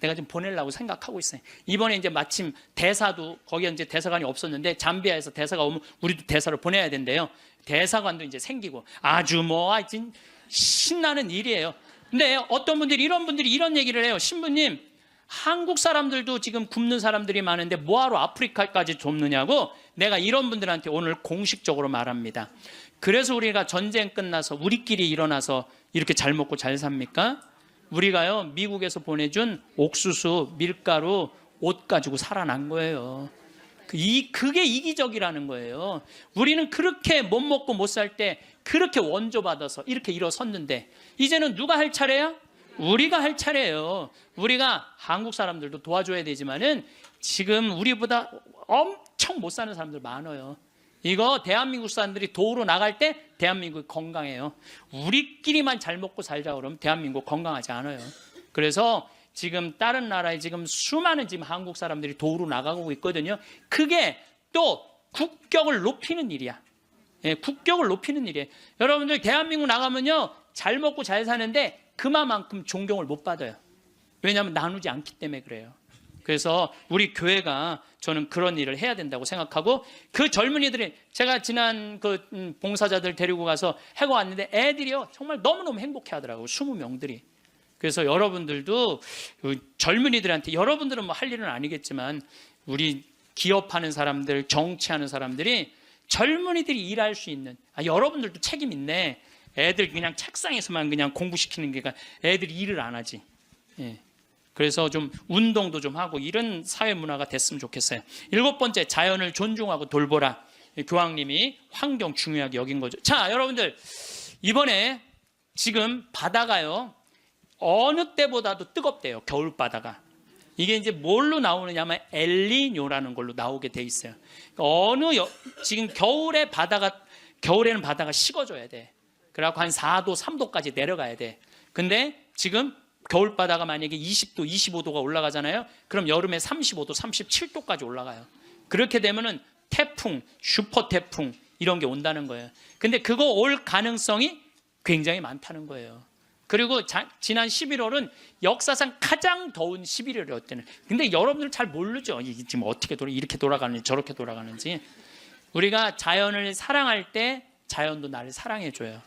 내가 좀 보내려고 생각하고 있어요. 이번에 이제 마침 대사도 거기에 이제 대사관이 없었는데 잠비아에서 대사가 오면 우리도 대사를 보내야 된대요. 대사관도 이제 생기고 아주 신나는 일이에요. 근데 어떤 분들이 이런 얘기를 해요. 신부님, 한국 사람들도 지금 굶는 사람들이 많은데 뭐하러 아프리카까지 돕느냐고 내가 이런 분들한테 오늘 공식적으로 말합니다. 그래서 우리가 전쟁 끝나서 우리끼리 일어나서 이렇게 잘 먹고 잘 삽니까? 우리가요 미국에서 보내준 옥수수, 밀가루, 옷 가지고 살아난 거예요. 그게 이기적이라는 거예요. 우리는 그렇게 못 먹고 못 살 때 그렇게 원조받아서 이렇게 일어섰는데 이제는 누가 할 차례야? 우리가 할 차례예요. 우리가 한국 사람들도 도와줘야 되지만은 지금 우리보다 엄청 못 사는 사람들 많아요. 이거 대한민국 사람들이 도우러 나갈 때 대한민국이 건강해요. 우리끼리만 잘 먹고 살자 그러면 대한민국 건강하지 않아요. 그래서 지금 다른 나라에 지금 수많은 지금 한국 사람들이 도우러 나가고 있거든요. 그게 또 국격을 높이는 일이야. 국격을 높이는 일이에요. 여러분들 대한민국 나가면요 잘 먹고 잘 사는데 그만큼 존경을 못 받아요. 왜냐하면 나누지 않기 때문에 그래요. 그래서 우리 교회가 저는 그런 일을 해야 된다고 생각하고 그 젊은이들이 제가 지난 그 봉사자들 데리고 가서 해고 왔는데 애들이요 정말 너무너무 행복해하더라고요. 20명들이. 그래서 여러분들도 젊은이들한테 여러분들은 뭐 할 일은 아니겠지만 우리 기업하는 사람들, 정치하는 사람들이 젊은이들이 일할 수 있는 여러분들도 책임 있네. 애들 그냥 책상에서만 그냥 공부시키는 게 애들이 일을 안 하지. 그래서 좀 운동도 좀 하고 이런 사회 문화가 됐으면 좋겠어요. 7번째, 자연을 존중하고 돌보라. 교황님이 환경 중요하게 여긴 거죠. 자, 여러분들 이번에 지금 바다가요 어느 때보다도 뜨겁대요. 겨울 바다가. 이게 이제 뭘로 나오느냐면 엘니뇨라는 걸로 나오게 돼 있어요. 지금 겨울에는 바다가 식어져야 돼. 그래갖고 한 4도, 3도까지 내려가야 돼. 근데 지금 겨울바다가 만약에 20도, 25도가 올라가잖아요. 그럼 여름에 35도, 37도까지 올라가요. 그렇게 되면은 태풍, 슈퍼 태풍 이런 게 온다는 거예요. 근데 그거 올 가능성이 굉장히 많다는 거예요. 그리고 지난 11월은 역사상 가장 더운 11월이었대요. 근데 여러분들 잘 모르죠. 이게 지금 어떻게 이렇게 돌아가는지 저렇게 돌아가는지. 우리가 자연을 사랑할 때 자연도 나를 사랑해줘요.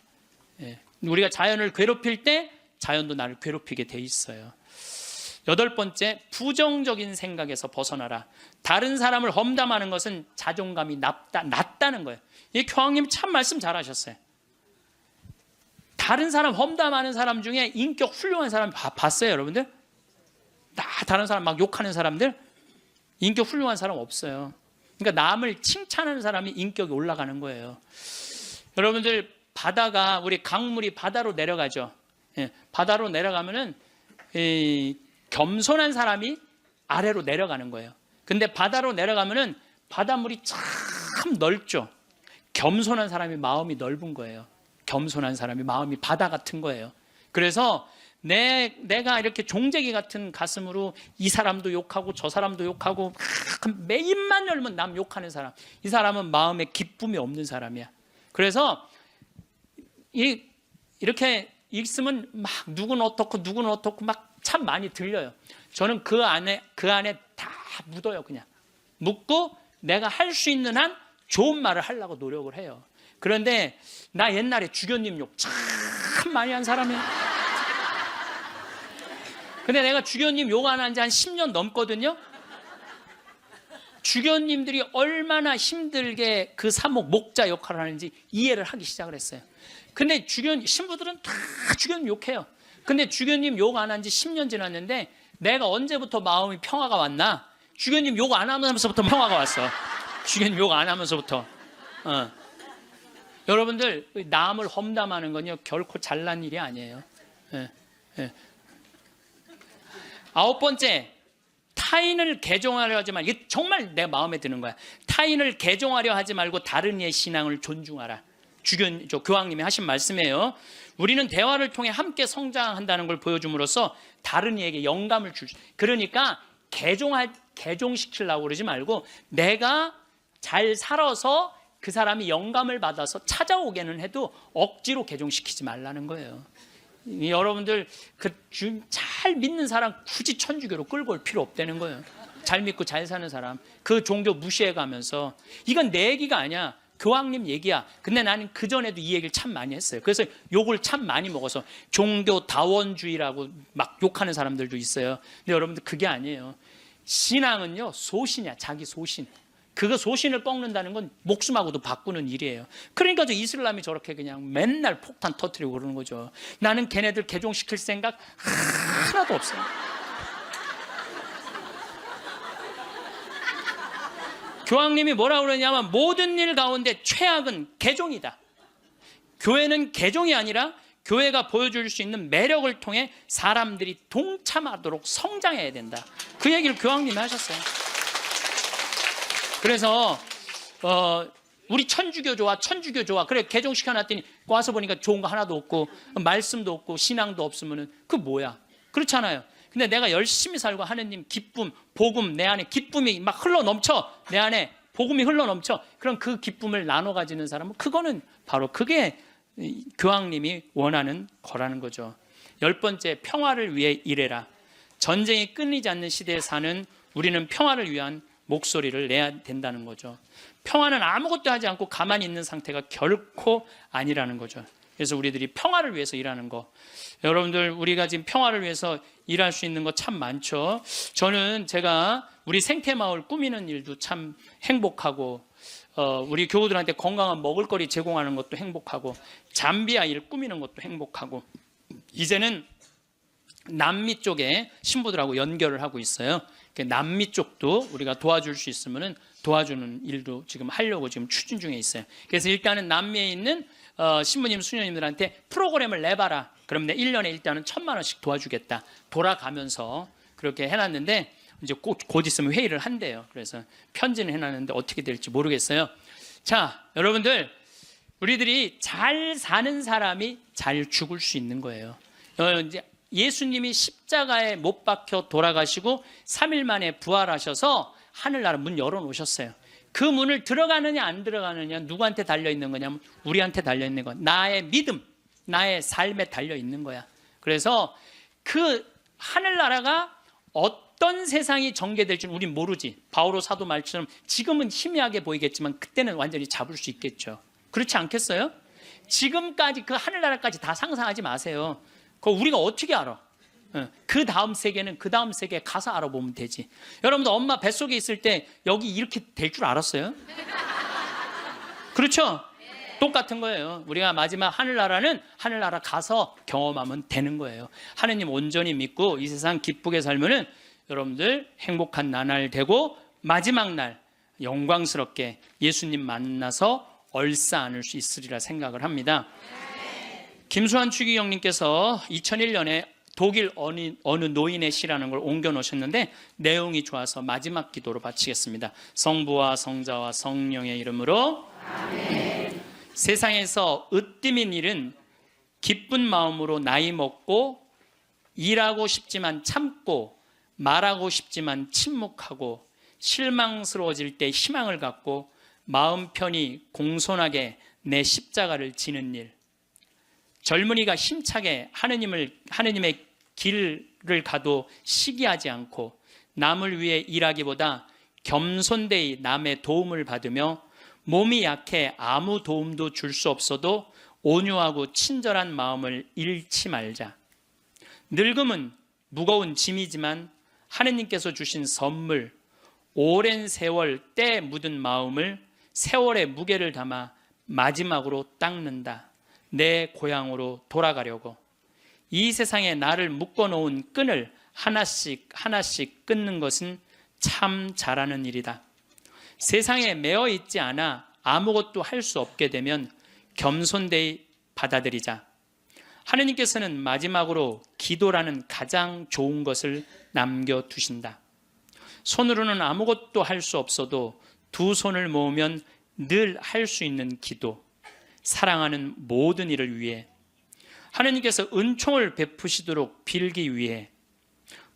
우리가 자연을 괴롭힐 때 자연도 나를 괴롭히게 돼 있어요. 8번째, 부정적인 생각에서 벗어나라. 다른 사람을 험담하는 것은 자존감이 낮다는 거예요. 이 교황님이 참 말씀 잘하셨어요. 다른 사람 험담하는 사람 중에 인격 훌륭한 사람 봤어요, 여러분들? 다른 사람 막 욕하는 사람들 인격 훌륭한 사람 없어요. 그러니까 남을 칭찬하는 사람이 인격이 올라가는 거예요. 여러분들 바다가 우리 강물이 바다로 내려가죠. 바다로 내려가면은 겸손한 사람이 아래로 내려가는 거예요. 근데 바다로 내려가면은 바닷물이 참 넓죠. 겸손한 사람이 마음이 넓은 거예요. 겸손한 사람이 마음이 바다 같은 거예요. 그래서 내가 이렇게 종재기 같은 가슴으로 이 사람도 욕하고 저 사람도 욕하고 매 입만 열면 남 욕하는 사람, 이 사람은 마음에 기쁨이 없는 사람이야. 그래서 이렇게 있으면 막 누구는 어떻고 막 참 많이 들려요. 저는 그 안에 다 묻어요. 그냥 묻고 내가 할 수 있는 한 좋은 말을 하려고 노력을 해요. 그런데 나 옛날에 주교님 욕 참 많이 한 사람이에요. 근데 내가 주교님 욕 안 한 지 한 10년 넘거든요. 주교님들이 얼마나 힘들게 그 사목 목자 역할을 하는지 이해를 하기 시작을 했어요. 근데 신부들은 다 주교님 욕해요. 근데 주교님 욕 안 한 지 10년 지났는데 내가 언제부터 마음이 평화가 왔나? 주교님 욕 안 하면서부터 평화가 왔어. 주교님 욕 안 하면서부터. 여러분들, 남을 험담하는 건요 결코 잘난 일이 아니에요. 아홉 번째, 타인을 개종하려 하지 말고, 이게 정말 내 마음에 드는 거야. 타인을 개종하려 하지 말고 다른 이의 신앙을 존중하라. 교황님이 하신 말씀이에요. 우리는 대화를 통해 함께 성장한다는 걸 보여줌으로써 다른 이에게 영감을 그러니까 개종시키려고 그러지 말고 내가 잘 살아서 그 사람이 영감을 받아서 찾아오게는 해도 억지로 개종시키지 말라는 거예요. 여러분들 잘 믿는 사람 굳이 천주교로 끌고 올 필요 없다는 거예요. 잘 믿고 잘 사는 사람 그 종교 무시해가면서 이건 내 얘기가 아니야. 교황님 얘기야. 근데 나는 그전에도 이 얘기를 참 많이 했어요. 그래서 욕을 참 많이 먹어서 종교 다원주의라고 막 욕하는 사람들도 있어요. 근데 여러분들 그게 아니에요. 신앙은요 소신이야. 자기 소신. 그거 소신을 꺾는다는 건 목숨하고도 바꾸는 일이에요. 그러니까 저 이슬람이 저렇게 그냥 맨날 폭탄 터뜨리고 그러는 거죠. 나는 걔네들 개종시킬 생각 하나도 없어요. 교황님이 뭐라고 그러냐면 모든 일 가운데 최악은 개종이다. 교회는 개종이 아니라 교회가 보여줄 수 있는 매력을 통해 사람들이 동참하도록 성장해야 된다. 그 얘기를 교황님이 하셨어요. 그래서 우리 천주교 좋아 그래 개종시켜놨더니 와서 보니까 좋은 거 하나도 없고 말씀도 없고 신앙도 없으면 그 뭐야. 그렇잖아요. 근데 내가 열심히 살고 하느님 기쁨, 복음, 내 안에 기쁨이 막 흘러넘쳐, 내 안에 복음이 흘러넘쳐. 그럼 그 기쁨을 나눠 가지는 사람은 그거는 바로 그게 교황님이 원하는 거라는 거죠. 10번째, 평화를 위해 일해라. 전쟁이 끊이지 않는 시대에 사는 우리는 평화를 위한 목소리를 내야 된다는 거죠. 평화는 아무것도 하지 않고 가만히 있는 상태가 결코 아니라는 거죠. 그래서 우리들이 평화를 위해서 일하는 거. 여러분들 우리가 지금 평화를 위해서 일할 수 있는 거 참 많죠. 저는 제가 우리 생태마을 꾸미는 일도 참 행복하고 우리 교우들한테 건강한 먹을거리 제공하는 것도 행복하고 잠비아 일 꾸미는 것도 행복하고 이제는 남미 쪽에 신부들하고 연결을 하고 있어요. 남미 쪽도 우리가 도와줄 수 있으면 도와주는 일도 지금 하려고 지금 추진 중에 있어요. 그래서 일단은 남미에 있는 신부님, 수녀님들한테 프로그램을 내봐라. 그럼 내 1년에 일단은 1,000만 원씩 도와주겠다. 돌아가면서 그렇게 해놨는데 이제 곧 있으면 회의를 한대요. 그래서 편지는 해놨는데 어떻게 될지 모르겠어요. 자, 여러분들 우리들이 잘 사는 사람이 잘 죽을 수 있는 거예요. 이제 예수님이 십자가에 못 박혀 돌아가시고 3일 만에 부활하셔서 하늘나라 문 열어놓으셨어요. 그 문을 들어가느냐 안 들어가느냐 누구한테 달려있는 거냐면 우리한테 달려있는 거야. 나의 믿음, 나의 삶에 달려있는 거야. 그래서 그 하늘나라가 어떤 세상이 전개될지는 우린 모르지. 바오로 사도 말처럼 지금은 희미하게 보이겠지만 그때는 완전히 잡을 수 있겠죠. 그렇지 않겠어요? 지금까지 그 하늘나라까지 다 상상하지 마세요. 그거 우리가 어떻게 알아? 그 다음 세계는 그 다음 세계에 가서 알아보면 되지. 여러분들 엄마 뱃속에 있을 때 여기 이렇게 될 줄 알았어요? 그렇죠? 똑같은 거예요. 우리가 마지막 하늘나라는 하늘나라 가서 경험하면 되는 거예요. 하느님 온전히 믿고 이 세상 기쁘게 살면은 여러분들 행복한 나날 되고 마지막 날 영광스럽게 예수님 만나서 얼싸 안을 수 있으리라 생각을 합니다. 김수환 추기경님께서 2001년에 독일 어느 노인의 시라는 걸 옮겨 놓으셨는데 내용이 좋아서 마지막 기도로 바치겠습니다. 성부와 성자와 성령의 이름으로 아멘. 세상에서 으뜸인 일은 기쁜 마음으로 나이 먹고 일하고 싶지만 참고, 말하고 싶지만 침묵하고, 실망스러워질 때 희망을 갖고 마음 편히 공손하게 내 십자가를 지는 일. 젊은이가 힘차게 하느님의 길을 가도 시기하지 않고 남을 위해 일하기보다 겸손되이 남의 도움을 받으며 몸이 약해 아무 도움도 줄 수 없어도 온유하고 친절한 마음을 잃지 말자. 늙음은 무거운 짐이지만 하느님께서 주신 선물, 오랜 세월 때 묻은 마음을 세월의 무게를 담아 마지막으로 닦는다. 내 고향으로 돌아가려고. 이 세상에 나를 묶어놓은 끈을 하나씩 하나씩 끊는 것은 참 잘하는 일이다. 세상에 매어 있지 않아 아무것도 할 수 없게 되면 겸손되이 받아들이자. 하느님께서는 마지막으로 기도라는 가장 좋은 것을 남겨두신다. 손으로는 아무것도 할 수 없어도 두 손을 모으면 늘 할 수 있는 기도, 사랑하는 모든 일을 위해, 하느님께서 은총을 베푸시도록 빌기 위해,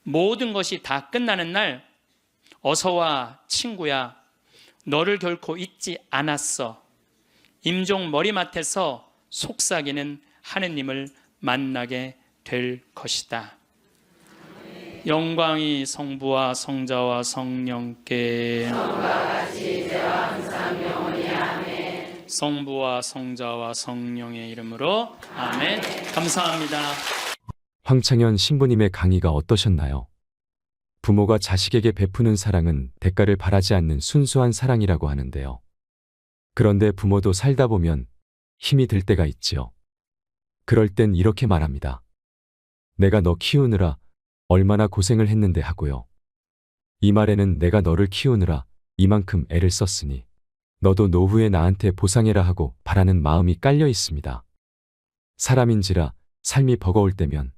모든 것이 다 끝나는 날 어서와 친구야, 너를 결코 잊지 않았어. 임종 머리맡에서 속삭이는 하느님을 만나게 될 것이다. 영광이 성부와 성자와 성령께 성부와 성자와 성령의 이름으로 아멘. 감사합니다. 황창현 신부님의 강의가 어떠셨나요? 부모가 자식에게 베푸는 사랑은 대가를 바라지 않는 순수한 사랑이라고 하는데요. 그런데 부모도 살다 보면 힘이 들 때가 있지요. 그럴 땐 이렇게 말합니다. 내가 너 키우느라 얼마나 고생을 했는데 하고요. 이 말에는 내가 너를 키우느라 이만큼 애를 썼으니 너도 노후에 나한테 보상해라 하고 바라는 마음이 깔려 있습니다. 사람인지라 삶이 버거울 때면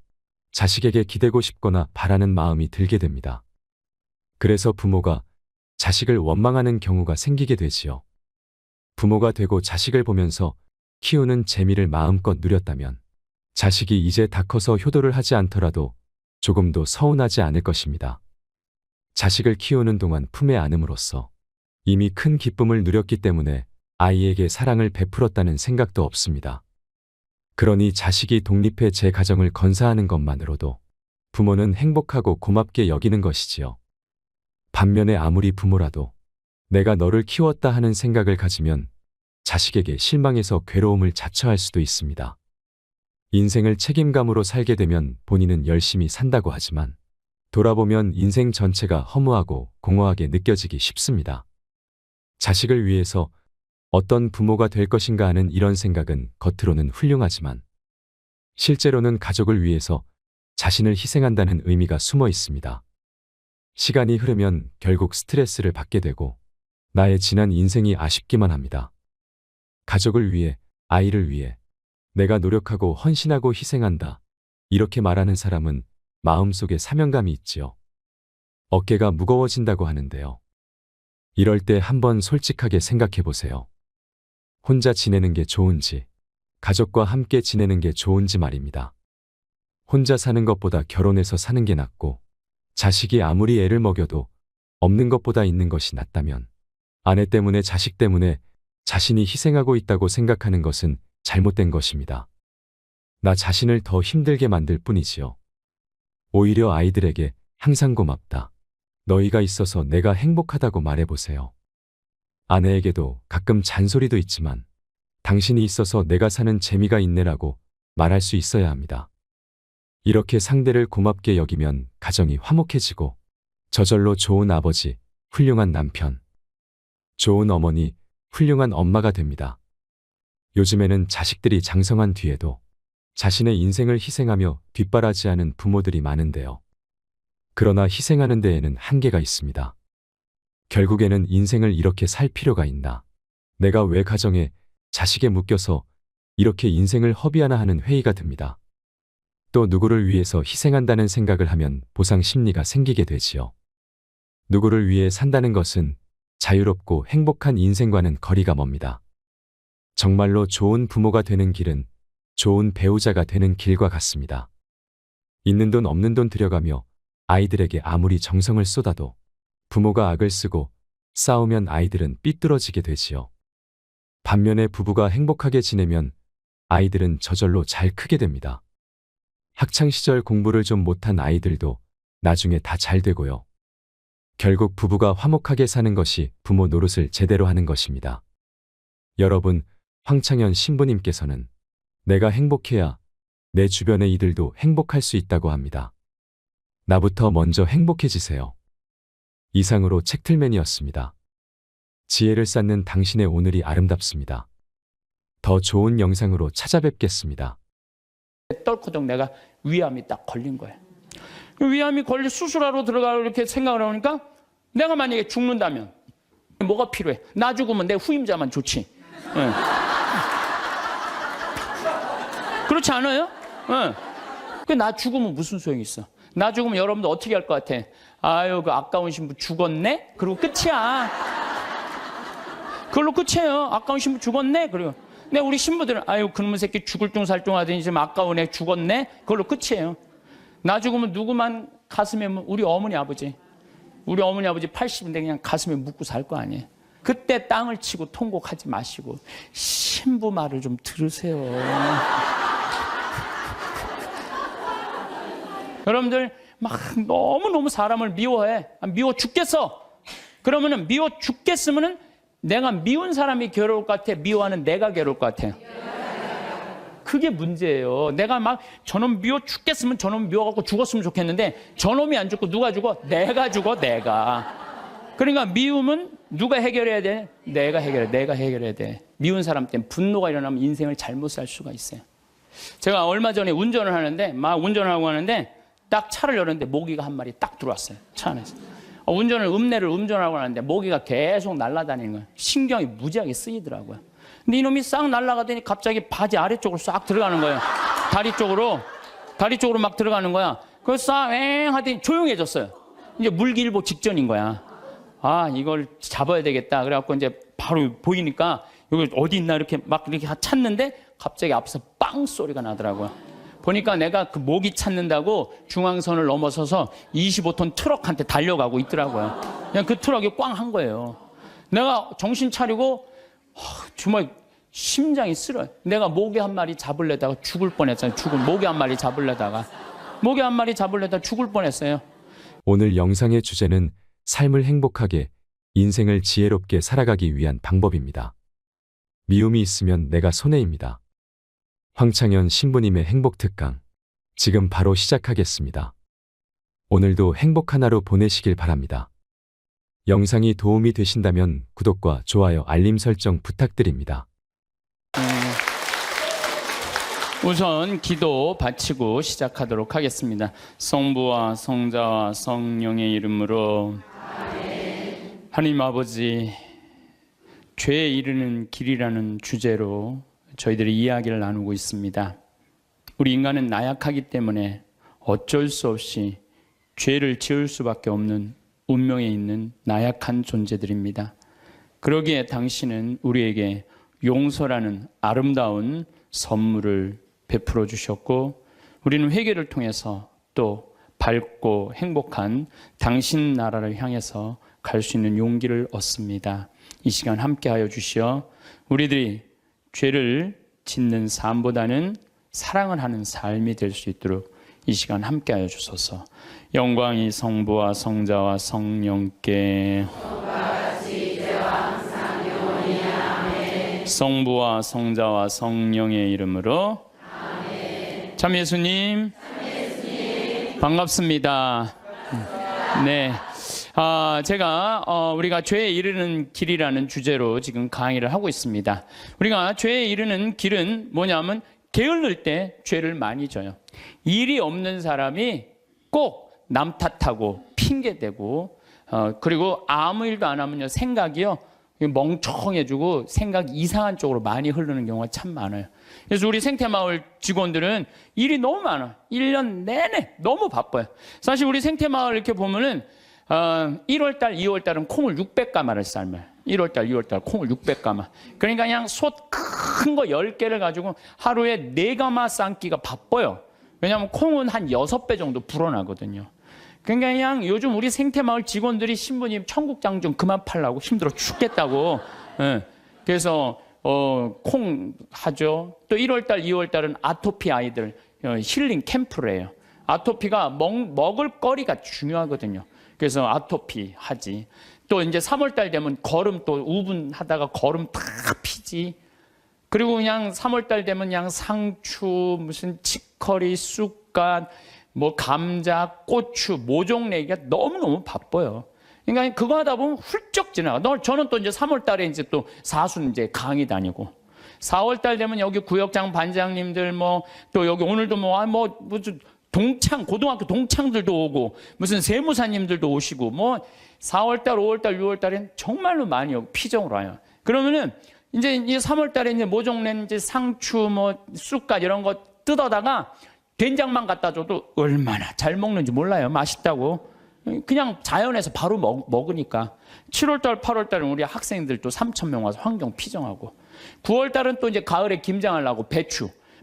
자식에게 기대고 싶거나 바라는 마음이 들게 됩니다. 그래서 부모가 자식을 원망하는 경우가 생기게 되지요. 부모가 되고 자식을 보면서 키우는 재미를 마음껏 누렸다면 자식이 이제 다 커서 효도를 하지 않더라도 조금도 서운하지 않을 것입니다. 자식을 키우는 동안 품에 안음으로써 이미 큰 기쁨을 누렸기 때문에 아이에게 사랑을 베풀었다는 생각도 없습니다. 그러니 자식이 독립해 제 가정을 건사하는 것만으로도 부모는 행복하고 고맙게 여기는 것이지요. 반면에 아무리 부모라도 내가 너를 키웠다 하는 생각을 가지면 자식에게 실망해서 괴로움을 자처할 수도 있습니다. 인생을 책임감으로 살게 되면 본인은 열심히 산다고 하지만 돌아보면 인생 전체가 허무하고 공허하게 느껴지기 쉽습니다. 자식을 위해서 어떤 부모가 될 것인가 하는 이런 생각은 겉으로는 훌륭하지만 실제로는 가족을 위해서 자신을 희생한다는 의미가 숨어 있습니다. 시간이 흐르면 결국 스트레스를 받게 되고 나의 지난 인생이 아쉽기만 합니다. 가족을 위해, 아이를 위해 내가 노력하고 헌신하고 희생한다. 이렇게 말하는 사람은 마음속에 사명감이 있지요. 어깨가 무거워진다고 하는데요. 이럴 때 한번 솔직하게 생각해 보세요. 혼자 지내는 게 좋은지, 가족과 함께 지내는 게 좋은지 말입니다. 혼자 사는 것보다 결혼해서 사는 게 낫고, 자식이 아무리 애를 먹여도 없는 것보다 있는 것이 낫다면, 아내 때문에 자식 때문에 자신이 희생하고 있다고 생각하는 것은 잘못된 것입니다. 나 자신을 더 힘들게 만들 뿐이지요. 오히려 아이들에게 항상 고맙다. 너희가 있어서 내가 행복하다고 말해보세요. 아내에게도 가끔 잔소리도 있지만 당신이 있어서 내가 사는 재미가 있네라고 말할 수 있어야 합니다. 이렇게 상대를 고맙게 여기면 가정이 화목해지고 저절로 좋은 아버지, 훌륭한 남편, 좋은 어머니, 훌륭한 엄마가 됩니다. 요즘에는 자식들이 장성한 뒤에도 자신의 인생을 희생하며 뒷바라지하는 부모들이 많은데요. 그러나 희생하는 데에는 한계가 있습니다. 결국에는 인생을 이렇게 살 필요가 있나? 내가 왜 가정에, 자식에 묶여서 이렇게 인생을 허비하나 하는 회의가 듭니다. 또 누구를 위해서 희생한다는 생각을 하면 보상 심리가 생기게 되지요. 누구를 위해 산다는 것은 자유롭고 행복한 인생과는 거리가 멉니다. 정말로 좋은 부모가 되는 길은 좋은 배우자가 되는 길과 같습니다. 있는 돈 없는 돈 들여가며 아이들에게 아무리 정성을 쏟아도 부모가 악을 쓰고 싸우면 아이들은 삐뚤어지게 되지요. 반면에 부부가 행복하게 지내면 아이들은 저절로 잘 크게 됩니다. 학창시절 공부를 좀 못한 아이들도 나중에 다 잘 되고요. 결국 부부가 화목하게 사는 것이 부모 노릇을 제대로 하는 것입니다. 여러분, 황창현 신부님께서는 내가 행복해야 내 주변의 이들도 행복할 수 있다고 합니다. 나부터 먼저 행복해지세요. 이상으로 책틀맨이었습니다. 지혜를 쌓는 당신의 오늘이 아름답습니다. 더 좋은 영상으로 찾아뵙겠습니다. 떨커덕 내가 위암이 딱 걸린 거예요. 위암이 걸려 수술하러 들어가고 이렇게 생각을 하니까 내가 만약에 죽는다면 뭐가 필요해? 나 죽으면 내 후임자만 좋지. 네. 그렇지 않아요? 네. 나 죽으면 무슨 소용이 있어? 나 죽으면 여러분들 어떻게 할 것 같아? 아유, 그 아까운 신부 죽었네? 그리고 끝이야. 그걸로 끝이에요. 아까운 신부 죽었네? 그리고 근데 우리 신부들은 아유, 그놈의 새끼 죽을 둥 살 둥 하더니 지금 아까운 애 죽었네? 그걸로 끝이에요. 나 죽으면 누구만 가슴에, 우리 어머니 아버지 80인데 그냥 가슴에 묻고 살 거 아니에요. 그때 땅을 치고 통곡하지 마시고 신부 말을 좀 들으세요. 여러분들 막 너무너무 사람을 미워해. 미워 죽겠어. 그러면은 미워 죽겠으면은 내가 미운 사람이 괴로울 것 같아? 미워하는 내가 괴로울 것 같아요? 그게 문제예요. 내가 막 저놈 미워 죽겠으면 저놈 미워갖고 죽었으면 좋겠는데 저놈이 안 죽고 누가 죽어? 내가 죽어, 내가. 그러니까 미움은 누가 해결해야 돼? 내가 해결해야 돼. 미운 사람 때문에 분노가 일어나면 인생을 잘못 살 수가 있어요. 제가 얼마 전에 운전을 하는데 막 운전하고 하는데 딱 차를 열었는데 모기가 한 마리 딱 들어왔어요. 차 안에서. 음내를 운전하고 하는데 모기가 계속 날아다니는 거예요. 신경이 무지하게 쓰이더라고요. 근데 이놈이 싹 날아가더니 갑자기 바지 아래쪽으로 싹 들어가는 거예요. 다리 쪽으로 막 들어가는 거야. 그래서 싹 엥 하더니 조용해졌어요. 이제 물기일보 직전인 거야. 아, 이걸 잡아야 되겠다. 그래갖고 이제 바로 보이니까 여기 어디 있나 이렇게 막 이렇게 찾는데 갑자기 앞에서 빵 소리가 나더라고요. 보니까 내가 그 모기 찾는다고 중앙선을 넘어서서 25톤 트럭한테 달려가고 있더라고요. 그냥 그 트럭이 꽝 한 거예요. 내가 정신 차리고 정말 심장이 쓰러요. 내가 모기 한 마리 잡으려다가 죽을 뻔했어요. 모기 한 마리 잡으려다가 죽을 뻔했어요. 오늘 영상의 주제는 삶을 행복하게, 인생을 지혜롭게 살아가기 위한 방법입니다. 미움이 있으면 내가 손해입니다. 황창현 신부님의 행복특강, 지금 바로 시작하겠습니다. 오늘도 행복한 하루 보내시길 바랍니다. 영상이 도움이 되신다면 구독과 좋아요, 알림 설정 부탁드립니다. 우선 기도 바치고 시작하도록 하겠습니다. 성부와 성자와 성령의 이름으로 아멘. 하나님 아버지, 죄에 이르는 길이라는 주제로 저희들이 이야기를 나누고 있습니다. 우리 인간은 나약하기 때문에 어쩔 수 없이 죄를 지을 수밖에 없는 운명에 있는 나약한 존재들입니다. 그러기에 당신은 우리에게 용서라는 아름다운 선물을 베풀어 주셨고, 우리는 회개를 통해서 또 밝고 행복한 당신 나라를 향해서 갈 수 있는 용기를 얻습니다. 이 시간 함께하여 주시어 우리들이 죄를 짓는 삶보다는 사랑을 하는 삶이 될 수 있도록 이 시간 함께하여 주소서. 영광이 성부와 성자와 성령께 성부와 성자와 성령의 이름으로 아멘. 참 예수님 반갑습니다. 네. 제가 우리가 죄에 이르는 길이라는 주제로 지금 강의를 하고 있습니다. 우리가 죄에 이르는 길은 뭐냐면 게을를 때 죄를 많이 져요. 일이 없는 사람이 꼭 남 탓하고 핑계대고 그리고 아무 일도 안 하면요 생각이요 멍청해지고 생각이 이상한 쪽으로 많이 흐르는 경우가 참 많아요. 그래서 우리 생태마을 직원들은 일이 너무 많아요. 1년 내내 너무 바빠요. 사실 우리 생태마을 이렇게 보면은 1월달, 2월달은 콩을 600가마를 삶아요. 1월달, 2월달 콩을 600가마. 그러니까 그냥 솥 큰 거 10개를 가지고 하루에 4가마 삶기가 바빠요. 왜냐하면 콩은 한 6배 정도 불어나거든요. 그러니까 그냥 요즘 우리 생태마을 직원들이 신부님 청국장 좀 그만 팔라고 힘들어 죽겠다고. 예. 그래서 콩 하죠. 또 1월달, 2월달은 아토피 아이들 힐링 캠프를 해요. 아토피가 먹을 거리가 중요하거든요. 그래서 아토피 하지. 또 이제 3월달 되면 거름 또 우분하다가 거름 다 피지. 그리고 그냥 3월달 되면 그냥 상추, 무슨 치커리, 쑥갓, 뭐 감자, 고추, 모종 내기가 너무너무 바빠요. 그러니까 그거 하다 보면 훌쩍 지나가. 저는 또 이제 3월달에 이제 또 사순 이제 강의 다니고, 4월달 되면 여기 구역장 반장님들 뭐 또 여기 오늘도 무슨 동창 고등학교 동창들도 오고 무슨 세무사님들도 오시고 뭐 4월달, 5월달, 6월달엔 정말로 많이 피정으로 와요. 그러면은 이제 3월달에 이제 모종낸 이제 상추 뭐 쑥갓 이런 거 뜯어다가 된장만 갖다 줘도 얼마나 잘 먹는지 몰라요. 맛있다고. 그냥 자연에서 바로 먹으니까. 7월달, 8월달은 우리 학생들 또 3,000명 와서 환경 피정하고. 9월달은 또 이제 가을에 김장하려고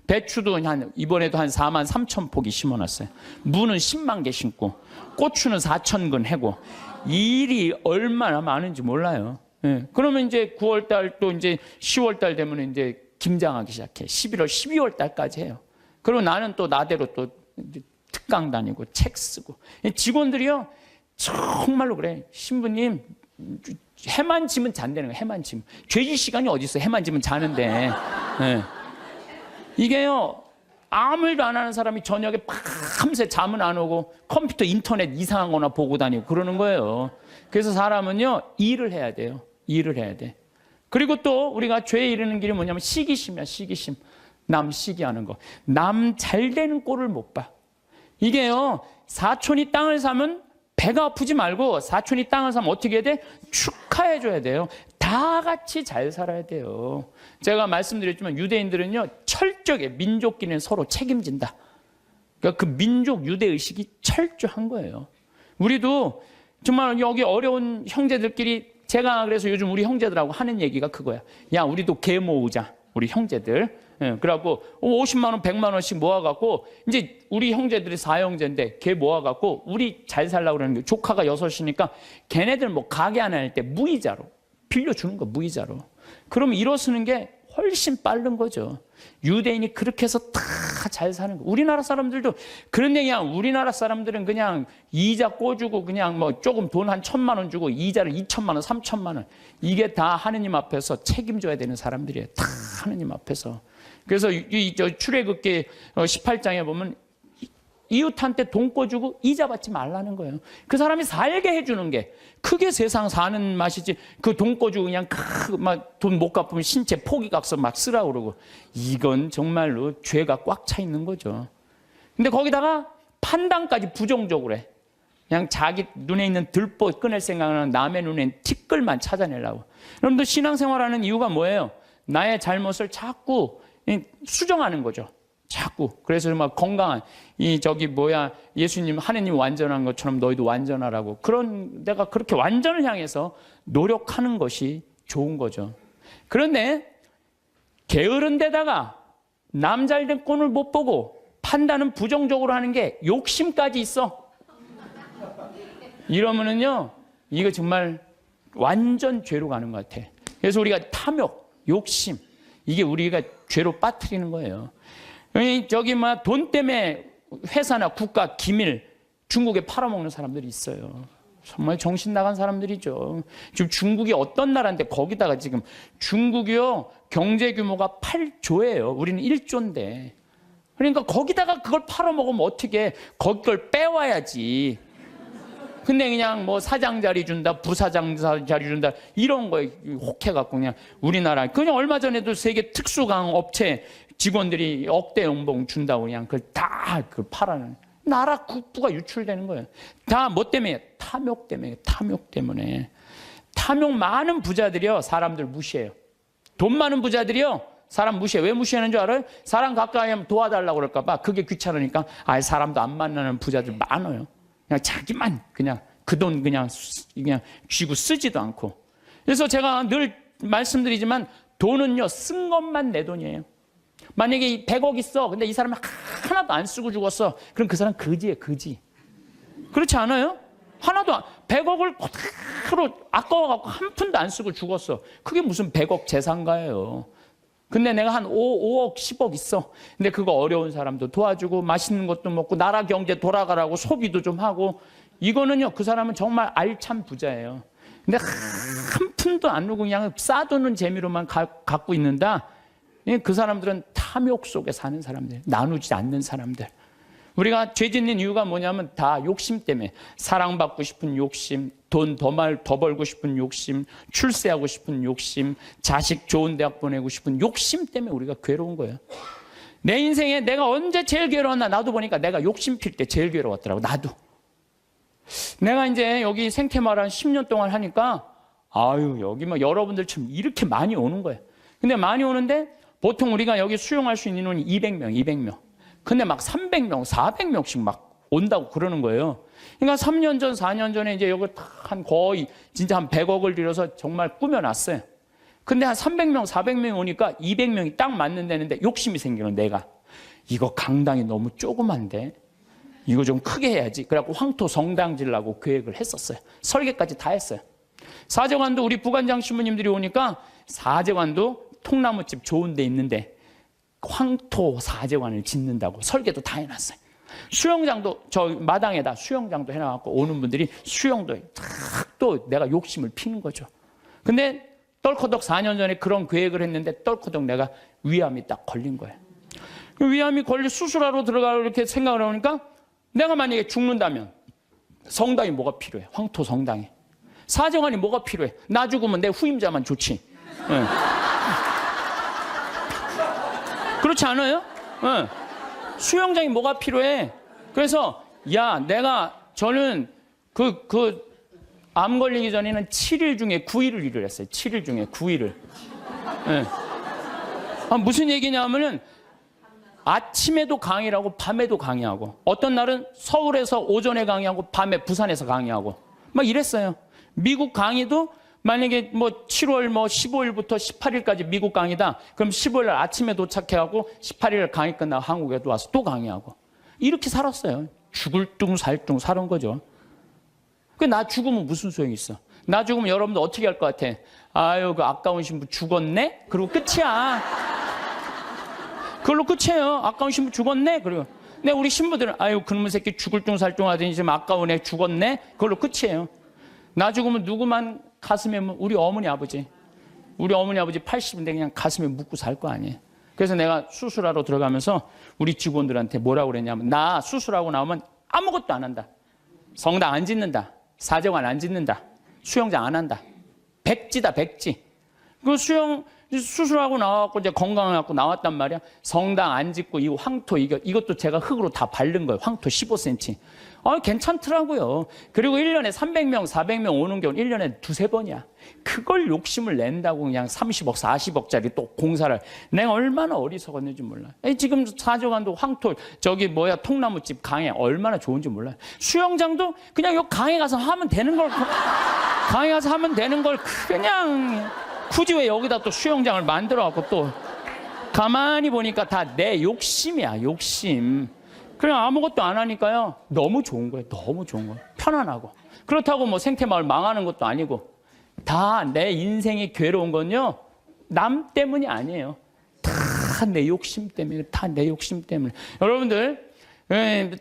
배추도 이번에도 한 4만 3천 포기 심어놨어요. 무는 10만 개 심고, 고추는 4천 근 해고. 일이 얼마나 많은지 몰라요. 예. 그러면 이제 9월달 또 이제 10월달 되면 이제 김장하기 시작해. 11월, 12월달까지 해요. 그리고 나는 또 나대로 또 특강 다니고 책 쓰고. 직원들이요, 정말로 그래. 신부님, 해만 지면 잔다는 거예요. 해만 지면. 죄질 시간이 어디 있어? 해만 지면 자는데. 예. 이게요, 아무 일도 안 하는 사람이 저녁에 밤새 잠은 안 오고 컴퓨터 인터넷 이상한 거나 보고 다니고 그러는 거예요. 그래서 사람은요, 일을 해야 돼요. 일을 해야 돼. 그리고 또 우리가 죄에 이르는 길이 뭐냐면 시기심이야. 시기심. 남 시기하는 거. 남 잘 되는 꼴을 못 봐. 이게요, 사촌이 땅을 사면 배가 아프지 말고 사촌이 땅을 사면 어떻게 해야 돼? 축하해 줘야 돼요. 다 같이 잘 살아야 돼요. 제가 말씀드렸지만 유대인들은요, 철저하게 민족끼리는 서로 책임진다. 그러니까 그 민족 유대의식이 철저한 거예요. 우리도 정말 여기 어려운 형제들끼리, 제가 그래서 요즘 우리 형제들하고 하는 얘기가 그거야. 야, 우리도 개 모으자. 우리 형제들. 예, 그래갖고 50만 원, 100만 원씩 모아갖고 이제 우리 형제들이 4형제인데 걔 모아갖고 우리 잘 살라고 그러는 게, 조카가 6이니까 걔네들 뭐 가게 하나 할 때 무이자로 빌려주는 거, 무이자로. 그러면 일어서는 게 훨씬 빠른 거죠. 유대인이 그렇게 해서 다 잘 사는 거. 우리나라 사람들도 그런 얘기야. 우리나라 사람들은 그냥 이자 꿔주고 그냥 뭐 조금 돈 한 1,000만 원 주고 이자를 2,000만 원, 3,000만 원. 이게 다 하느님 앞에서 책임져야 되는 사람들이에요. 다 하느님 앞에서. 그래서 저 출애굽기 18장에 보면 이웃한테 돈 꿔주고 이자 받지 말라는 거예요. 그 사람이 살게 해주는 게 그게 세상 사는 맛이지. 그 돈 꿔주고 그냥 막 돈 못 갚으면 신체 포기각서 막 쓰라고 그러고, 이건 정말로 죄가 꽉 차 있는 거죠. 근데 거기다가 판단까지 부정적으로 해. 그냥 자기 눈에 있는 들보 꺼낼 생각은 남의 눈엔 티끌만 찾아내려고. 여러분들 신앙생활하는 이유가 뭐예요? 나의 잘못을 자꾸 수정하는 거죠. 자꾸. 그래서 막 건강한 예수님 하느님 완전한 것처럼 너희도 완전하라고, 그런 내가 그렇게 완전을 향해서 노력하는 것이 좋은 거죠. 그런데 게으른 데다가 남 잘된 꼴을 못 보고 판단은 부정적으로 하는 게 욕심까지 있어. 이러면은요, 이거 정말 완전 죄로 가는 것 같아. 그래서 우리가 탐욕, 욕심, 이게 우리가 죄로 빠뜨리는 거예요. 저기 돈 때문에 회사나 국가 기밀 중국에 팔아먹는 사람들이 있어요. 정말 정신 나간 사람들이죠. 지금 중국이 어떤 나라인데 거기다가 지금 중국이요, 경제 규모가 8조예요. 우리는 1조인데. 그러니까 거기다가 그걸 팔아먹으면 어떻게, 거기 걸 빼와야지. 근데 그냥 뭐 사장 자리 준다, 부사장 자리 준다, 이런 거에 혹해갖고 그냥 우리나라, 그냥 얼마 전에도 세계 특수강 업체 직원들이 억대 연봉 준다고 그냥 그걸 다 팔아는, 나라 국부가 유출되는 거예요. 다 뭐 때문에? 탐욕 때문에. 탐욕 때문에. 탐욕 많은 부자들이요, 사람들 무시해요. 돈 많은 부자들이요, 사람 무시해. 왜 무시하는 줄 알아요? 사람 가까이 하면 도와달라고 그럴까 봐. 그게 귀찮으니까 사람도 안 만나는 부자들 많아요. 그냥 자기만 그냥 그 돈 그냥 쥐고 쓰지도 않고. 그래서 제가 늘 말씀드리지만 돈은요, 쓴 것만 내 돈이에요. 만약에 이 100억 있어. 근데 이 사람이 하나도 안 쓰고 죽었어. 그럼 그 사람 거지예요, 거지. 그렇지 않아요? 하나도 100억을 그대로 아까워갖고 한 푼도 안 쓰고 죽었어. 그게 무슨 100억 재산가예요. 근데 내가 한 5억, 10억 있어. 근데 그거 어려운 사람도 도와주고 맛있는 것도 먹고 나라 경제 돌아가라고 소비도 좀 하고 이거는요, 그 사람은 정말 알찬 부자예요. 근데 한 푼도 안 누고 그냥 싸두는 재미로만 갖고 있는다. 그 사람들은 탐욕 속에 사는 사람들, 나누지 않는 사람들. 우리가 죄 짓는 이유가 뭐냐면 다 욕심 때문에. 사랑받고 싶은 욕심, 돈 더 벌고 싶은 욕심, 출세하고 싶은 욕심, 자식 좋은 대학 보내고 싶은 욕심 때문에 우리가 괴로운 거예요. 내 인생에 내가 언제 제일 괴로웠나 나도 보니까 내가 욕심 필 때 제일 괴로웠더라고. 나도. 내가 이제 여기 생태마을 한 10년 동안 하니까 아유 여기 뭐 여러분들처럼 이렇게 많이 오는 거예요. 근데 많이 오는데 보통 우리가 여기 수용할 수 있는 인원이 200명. 근데 막 300명, 400명씩 막 온다고 그러는 거예요. 그러니까 3년 전, 4년 전에 이제 여기 한 거의 진짜 한 100억을 들여서 정말 꾸며놨어요. 근데 한 300명, 400명 오니까 200명이 딱 맞는다는데 욕심이 생기는 내가. 이거 강당이 너무 조그만데 이거 좀 크게 해야지. 그래갖고 황토 성당 지으려고 계획을 했었어요. 설계까지 다 했어요. 사제관도 우리 부관장 신부님들이 오니까 사제관도 통나무집 좋은 데 있는데 황토 사제관을 짓는다고 설계도 다 해놨어요. 수영장도 저 마당에다 수영장도 해놔갖고 오는 분들이 수영도 또 내가 욕심을 피는 거죠. 근데 떨커덕 4년 전에 그런 계획을 했는데 떨커덕 내가 위암이 딱 걸린 거예요. 위암이 걸려 수술하러 들어가려고 이렇게 생각을 하니까 내가 만약에 죽는다면 성당이 뭐가 필요해? 황토 성당이. 사제관이 뭐가 필요해? 나 죽으면 내 후임자만 좋지. 네. 그렇지 않아요? 네. 수영장이 뭐가 필요해? 그래서 저는 암 걸리기 전에는 7일 중에 9일을 일을 했어요. 7일 중에 9일을. 네. 무슨 얘기냐면은 아침에도 강의하고 밤에도 강의하고 어떤 날은 서울에서 오전에 강의하고 밤에 부산에서 강의하고 막 이랬어요. 미국 강의도 만약에 뭐 7월 15일부터 18일까지 미국 강의다. 그럼 15일 날 아침에 도착해하고 18일 강의 끝나고 한국에도 와서 또 강의하고 이렇게 살았어요. 죽을 둥 살 둥 사는 거죠. 나 죽으면 무슨 소용이 있어? 나 죽으면 여러분들 어떻게 할 것 같아? 아유 그 아까운 신부 죽었네? 그리고 끝이야. 그걸로 끝이에요. 아까운 신부 죽었네? 그리고 근데 우리 신부들은 아유 그놈의 새끼 죽을 둥 살 둥 하더니 지금 아까운 애 죽었네? 그걸로 끝이에요. 나 죽으면 누구만 가슴에 우리 어머니 아버지 80인데 그냥 가슴에 묻고 살 거 아니에요. 그래서 내가 수술하러 들어가면서 우리 직원들한테 뭐라고 그랬냐면 나 수술하고 나오면 아무것도 안 한다. 성당 안 짓는다. 사제관 안 짓는다. 수영장 안 한다. 백지다 백지. 그 수술하고 나와갖고 이제 건강해갖고 나왔단 말이야. 성당 안 짓고 이 황토 이것도 제가 흙으로 다 바른 거예요. 황토 15cm. 괜찮더라고요. 그리고 1년에 300명, 400명 오는 경우 1년에 두세 번이야. 그걸 욕심을 낸다고 그냥 30억, 40억짜리 또 공사를. 내가 얼마나 어리석었는지 몰라. 지금 사제관도 황토, 통나무집 강에 얼마나 좋은지 몰라요. 수영장도 그냥 요 강에 가서 하면 되는 걸, 강에 가서 하면 되는 걸 그냥 굳이 왜 여기다 또 수영장을 만들어갖고 또 가만히 보니까 다 내 욕심이야, 욕심. 그냥 아무것도 안 하니까요. 너무 좋은 거예요. 너무 좋은 거예요. 편안하고. 그렇다고 뭐 생태마을 망하는 것도 아니고 다 내 인생이 괴로운 건요. 남 때문이 아니에요. 다 내 욕심 때문에. 다 내 욕심 때문에. 여러분들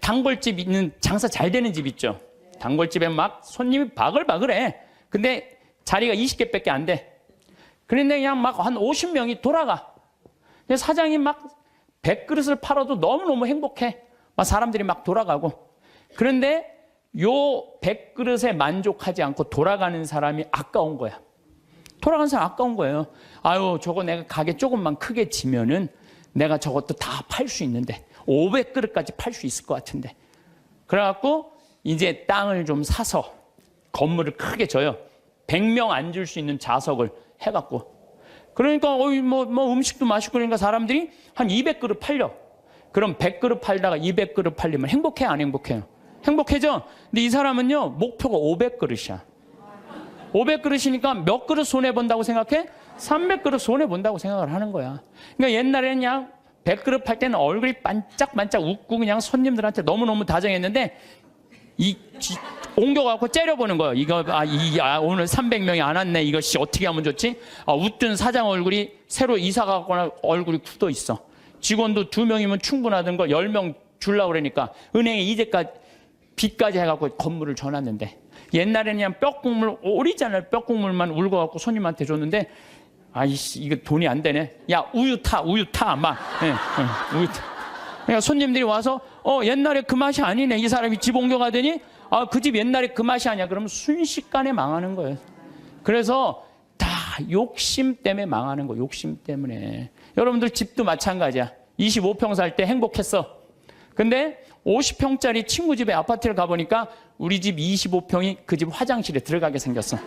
단골집 있는 장사 잘 되는 집 있죠. 단골집에 막 손님이 바글바글해. 근데 자리가 20개밖에 안 돼. 그런데 그냥 막 한 50명이 돌아가. 사장이 막 100그릇을 팔아도 너무너무 행복해. 막 사람들이 막 돌아가고. 그런데 요 100그릇에 만족하지 않고 돌아가는 사람이 아까운 거야. 돌아가는 사람 아까운 거예요. 아유, 저거 내가 가게 조금만 크게 지면은 내가 저것도 다 팔 수 있는데 500그릇까지 팔 수 있을 것 같은데. 그래갖고 이제 땅을 좀 사서 건물을 크게 져요. 100명 앉을 수 있는 좌석을 해갖고. 그러니까 음식도 맛있고 그러니까 사람들이 한 200그릇 팔려. 그럼 100그릇 팔다가 200그릇 팔리면 행복해 안 행복해요? 행복해져. 근데 이 사람은요 목표가 500그릇이야. 500그릇이니까 몇 그릇 손해본다고 생각해? 300그릇 손해본다고 생각을 하는 거야. 그러니까 옛날에는 그냥 백그릇 할 때는 얼굴이 반짝반짝 웃고 그냥 손님들한테 너무너무 다정했는데 옮겨갖고 째려보는 거예요. 이거 오늘 300명이 안 왔네. 이거 어떻게 하면 좋지? 웃던 사장 얼굴이 새로 이사 가거나 얼굴이 굳어 있어. 직원도 2명이면 충분하던 거 10명 주려고 그러니까 은행에 이제까지 빚까지 해갖고 건물을 줘놨는데, 옛날에는 그냥 뼈국물, 오리지널 뼈국물만 울고갖고 손님한테 줬는데, 아이씨 이거 돈이 안 되네. 야 우유 타 막. 우유 타. 그러니까 손님들이 와서 옛날에 그 맛이 아니네. 이 사람이 집 옮겨가더니 그 집 옛날에 그 맛이 아니야. 그러면 순식간에 망하는 거예요. 그래서 다 욕심 때문에 망하는 거. 욕심 때문에. 여러분들 집도 마찬가지야. 25평 살 때 행복했어. 근데 50평짜리 친구 집에 아파트를 가보니까 우리 집 25평이 그 집 화장실에 들어가게 생겼어.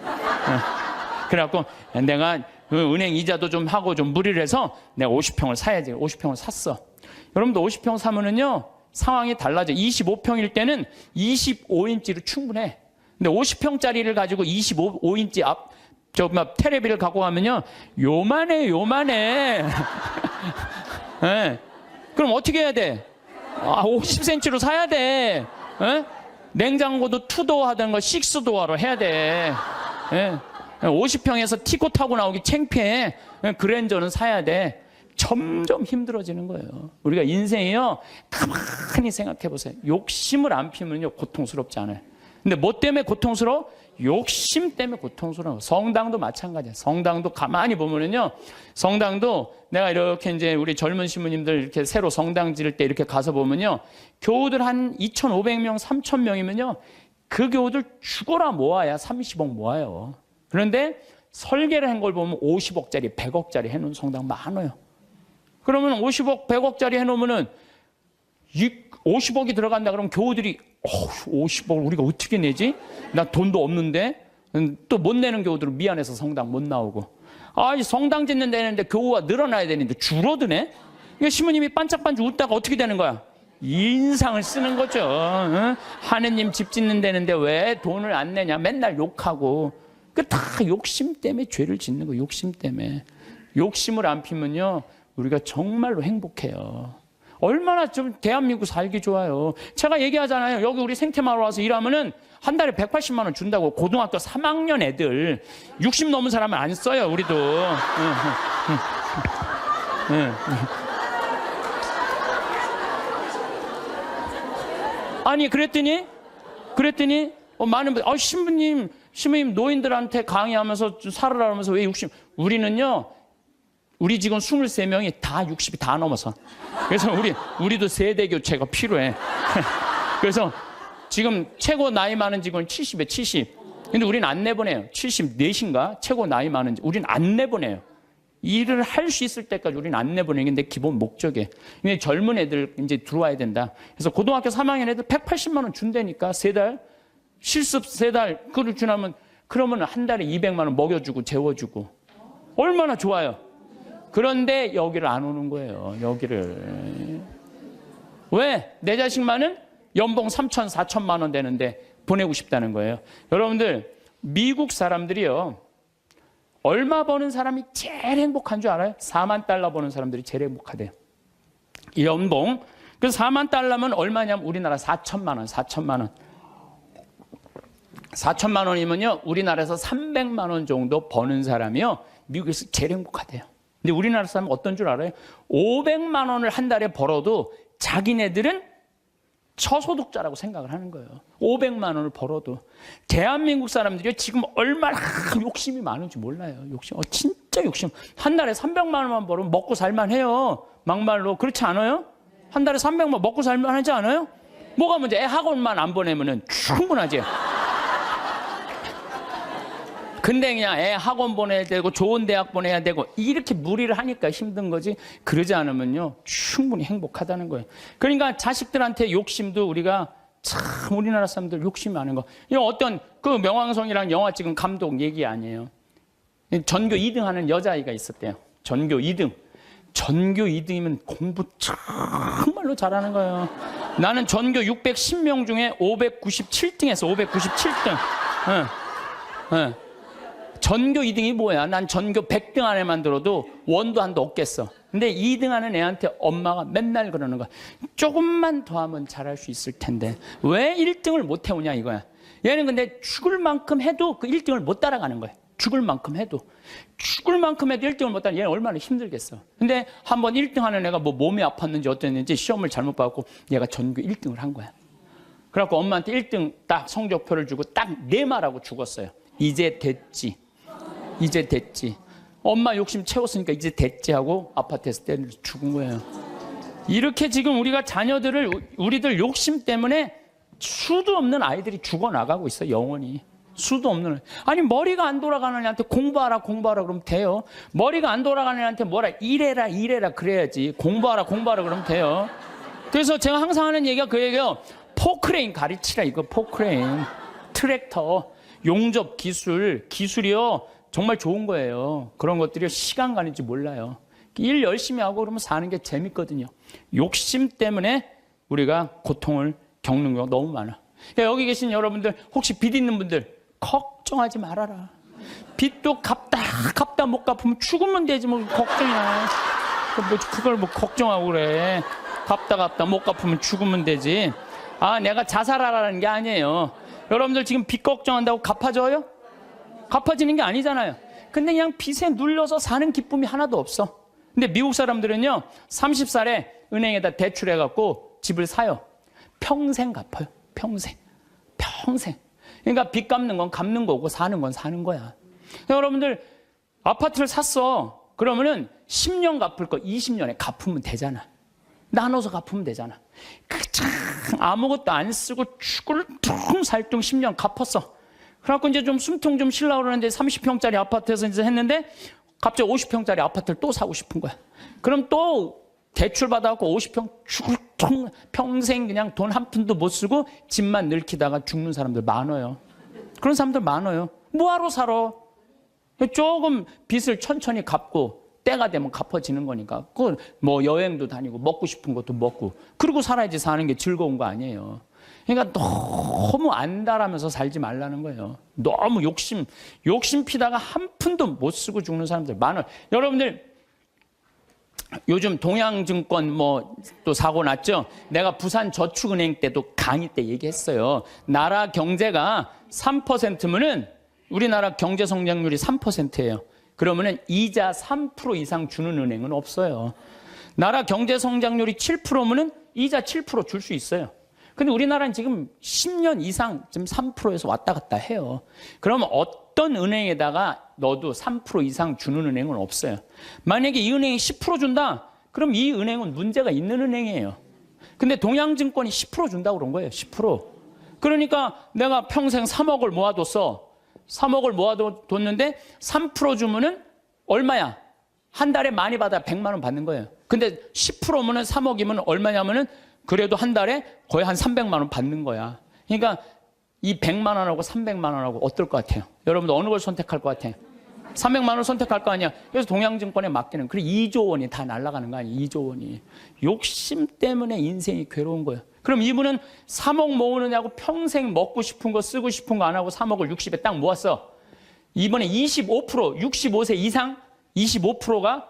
그래갖고 내가 은행 이자도 좀 하고 좀 무리를 해서 내가 50평을 사야지. 50평을 샀어. 여러분도 50평 사면은요, 상황이 달라져. 25평일 때는 25인치로 충분해. 근데 50평짜리를 가지고 25인치 테레비를 갖고 가면요, 요만해. 네. 그럼 어떻게 해야 돼? 50cm로 사야 돼. 네? 냉장고도 2도어 하던 거 6도어로 해야 돼. 네. 50평에서 티코 타고 나오기 창피해. 그랜저는 사야 돼. 점점 힘들어지는 거예요. 우리가 인생이요, 가만히 생각해 보세요. 욕심을 안 피면요 고통스럽지 않아요. 근데 뭐 때문에 고통스러워? 욕심 때문에 고통스러워. 성당도 마찬가지야. 성당도 가만히 보면은요, 성당도 내가 이렇게 이제 우리 젊은 신부님들 이렇게 새로 성당 지을 때 이렇게 가서 보면요, 교우들 한 2,500명, 3,000명이면요, 그 교우들 죽어라 모아야 30억 모아요. 그런데 설계를 한 걸 보면 50억짜리, 100억짜리 해놓은 성당 많아요. 그러면 50억, 100억짜리 해놓으면은 50억이 들어간다 그러면 교우들이 50억을 우리가 어떻게 내지? 나 돈도 없는데. 또 못 내는 교우들은 미안해서 성당 못 나오고. 이 성당 짓는 데는데 교우가 늘어나야 되는데 줄어드네? 그러니까 신부님이 반짝반짝 웃다가 어떻게 되는 거야? 인상을 쓰는 거죠. 하느님 집 짓는 데는데 왜 돈을 안 내냐? 맨날 욕하고. 그 다 욕심 때문에 죄를 짓는 거예요. 욕심 때문에. 욕심을 안 피면요, 우리가 정말로 행복해요. 얼마나 좀 대한민국 살기 좋아요. 제가 얘기하잖아요. 여기 우리 생태마을 와서 일하면은 한 달에 180만 원 준다고. 고등학교 3학년 애들 60 넘은 사람은 안 써요. 우리도. 아니 그랬더니 많은 분들 신부님 노인들한테 강의하면서 살으라면서 왜 60? 우리는요, 우리 직원 23명이 다 60이 다 넘어서. 그래서 우리도 세대 교체가 필요해. 그래서 지금 최고 나이 많은 직원이 70에 70. 근데 우리는 안 내보내요. 74인가? 최고 나이 많은 우리는 안 내보내요. 일을 할 수 있을 때까지 우리는 안 내보내는 게 기본 목적이에요. 근데 젊은 애들 이제 들어와야 된다. 그래서 고등학교 3학년 애들 180만 원 준다니까, 3달. 실습 3달 그걸 주나면, 그러면 한 달에 200만 원 먹여주고 재워주고. 얼마나 좋아요. 그런데 여기를 안 오는 거예요. 여기를. 왜? 내 자식만은 연봉 3천, 4천만 원 되는데 보내고 싶다는 거예요. 여러분들, 미국 사람들이요, 얼마 버는 사람이 제일 행복한 줄 알아요? 4만 달러 버는 사람들이 제일 행복하대요. 이 연봉. 그래서 4만 달러면 얼마냐면 우리나라 4천만 원, 4천만 원. 4천만 원이면요, 우리나라에서 300만 원 정도 버는 사람이요, 미국에서 제일 행복하대요. 근데 우리나라 사람은 어떤 줄 알아요? 500만 원을 한 달에 벌어도 자기네들은 저소득자라고 생각을 하는 거예요. 500만 원을 벌어도. 대한민국 사람들이 지금 얼마나 욕심이 많은지 몰라요. 욕심. 진짜 욕심. 한 달에 300만 원만 벌으면 먹고 살만해요. 막말로. 그렇지 않아요? 한 달에 300만 먹고 살만하지 않아요? 뭐가 문제? 애 학원만 안 보내면은 충분하지. 근데 그냥 애 학원 보내야 되고 좋은 대학 보내야 되고 이렇게 무리를 하니까 힘든 거지, 그러지 않으면요 충분히 행복하다는 거예요. 그러니까 자식들한테 욕심도 우리가 참, 우리나라 사람들 욕심이 많은 거. 이거 어떤 그 명왕성이랑 영화 찍은 감독 얘기 아니에요. 전교 2등 하는 여자아이가 있었대요. 전교 2등. 전교 2등이면 공부 정말로 잘하는 거예요. 나는 전교 610명 중에 597등 했어. 597등. 전교 2등이 뭐야? 난 전교 100등 안에만 들어도 원도 한도 없겠어. 근데 2등 하는 애한테 엄마가 맨날 그러는 거야. 조금만 더 하면 잘할 수 있을 텐데 왜 1등을 못 해오냐 이거야. 얘는 근데 죽을 만큼 해도 그 1등을 못 따라가는 거야. 죽을 만큼 해도 1등을 못 따라. 얘는 얼마나 힘들겠어. 근데 한번 1등 하는 애가 뭐 몸이 아팠는지 어땠는지 시험을 잘못 봐갖고 얘가 전교 1등을 한 거야. 그래갖고 엄마한테 1등 딱 성적표를 주고 딱 네 말하고 죽었어요. 이제 됐지. 이제 됐지. 엄마 욕심 채웠으니까 이제 됐지 하고 아파트에서 때려서 죽은 거예요. 이렇게 지금 우리가 자녀들을 우리들 욕심 때문에 수도 없는 아이들이 죽어나가고 있어. 영원히. 수도 없는. 아니 머리가 안 돌아가는 애한테 공부하라 그러면 돼요. 머리가 안 돌아가는 애한테 뭐라 이래라 그래야지. 공부하라 그러면 돼요. 그래서 제가 항상 하는 얘기가 그 얘기예요. 포크레인 가르치라 이거. 포크레인, 트랙터, 용접 기술이요 정말 좋은 거예요. 그런 것들이 시간 가는지 몰라요. 일 열심히 하고 그러면 사는 게 재밌거든요. 욕심 때문에 우리가 고통을 겪는 경우가 너무 많아. 그러니까 여기 계신 여러분들 혹시 빚 있는 분들 걱정하지 말아라. 빚도 갚다 못 갚으면 죽으면 되지 뭐 걱정이야. 그걸 뭐 걱정하고 그래. 갚다 못 갚으면 죽으면 되지. 아, 내가 자살하라는 게 아니에요. 여러분들 지금 빚 걱정한다고 갚아져요? 갚아지는 게 아니잖아요. 근데 그냥 빚에 눌려서 사는 기쁨이 하나도 없어. 근데 미국 사람들은요 30살에 은행에다 대출해갖고 집을 사요. 평생 갚아요. 평생. 그러니까 빚 갚는 건 갚는 거고 사는 건 사는 거야. 여러분들 아파트를 샀어. 그러면은 10년 갚을 거 20년에 갚으면 되잖아. 나눠서 갚으면 되잖아. 그참 아무것도 안 쓰고 죽을 둥살둥 10년 갚았어. 그래갖고 이제 좀 숨통 좀 쉬려고 그러는데 30평짜리 아파트에서 이제 했는데 갑자기 50평짜리 아파트를 또 사고 싶은 거야. 그럼 또 대출 받아갖고 50평 죽을 통 평생 그냥 돈 한 푼도 못 쓰고 집만 늙히다가 죽는 사람들 많아요. 그런 사람들 많아요. 뭐하러 살아? 조금 빚을 천천히 갚고 때가 되면 갚아지는 거니까. 그 뭐 여행도 다니고 먹고 싶은 것도 먹고 그러고 살아야지 사는 게 즐거운 거 아니에요. 그러니까 너무 안달하면서 살지 말라는 거예요. 너무 욕심 피다가 한 푼도 못 쓰고 죽는 사람들 많아요. 여러분들 요즘 동양증권 뭐 또 사고 났죠. 내가 부산저축은행 때도 강의 때 얘기했어요. 나라 경제가 3%면은 우리나라 경제 성장률이 3%예요. 그러면은 이자 3% 이상 주는 은행은 없어요. 나라 경제 성장률이 7%면은 이자 7% 줄 수 있어요. 근데 우리나라는 지금 10년 이상 지금 3%에서 왔다 갔다 해요. 그러면 어떤 은행에다가 넣어도 3% 이상 주는 은행은 없어요. 만약에 이 은행이 10% 준다? 그럼 이 은행은 문제가 있는 은행이에요. 근데 동양증권이 10% 준다고 그런 거예요. 10%. 그러니까 내가 평생 3억을 모아뒀어. 3억을 모아뒀는데 3% 주면은 얼마야? 한 달에 많이 받아 100만 원 받는 거예요. 근데 10%면은 3억이면 얼마냐면은 그래도 한 달에 거의 한 300만 원 받는 거야. 그러니까 이 100만 원하고 300만 원하고 어떨 것 같아요? 여러분들 어느 걸 선택할 것 같아요? 300만 원 선택할 거 아니야. 그래서 동양증권에 맡기는 그래 2조 원이 다 날아가는 거 아니에요. 2조 원이. 욕심 때문에 인생이 괴로운 거예요. 그럼 이분은 3억 모으느냐고 평생 먹고 싶은 거 쓰고 싶은 거 안 하고 3억을 60에 딱 모았어. 이번에 25% 65세 이상 25%가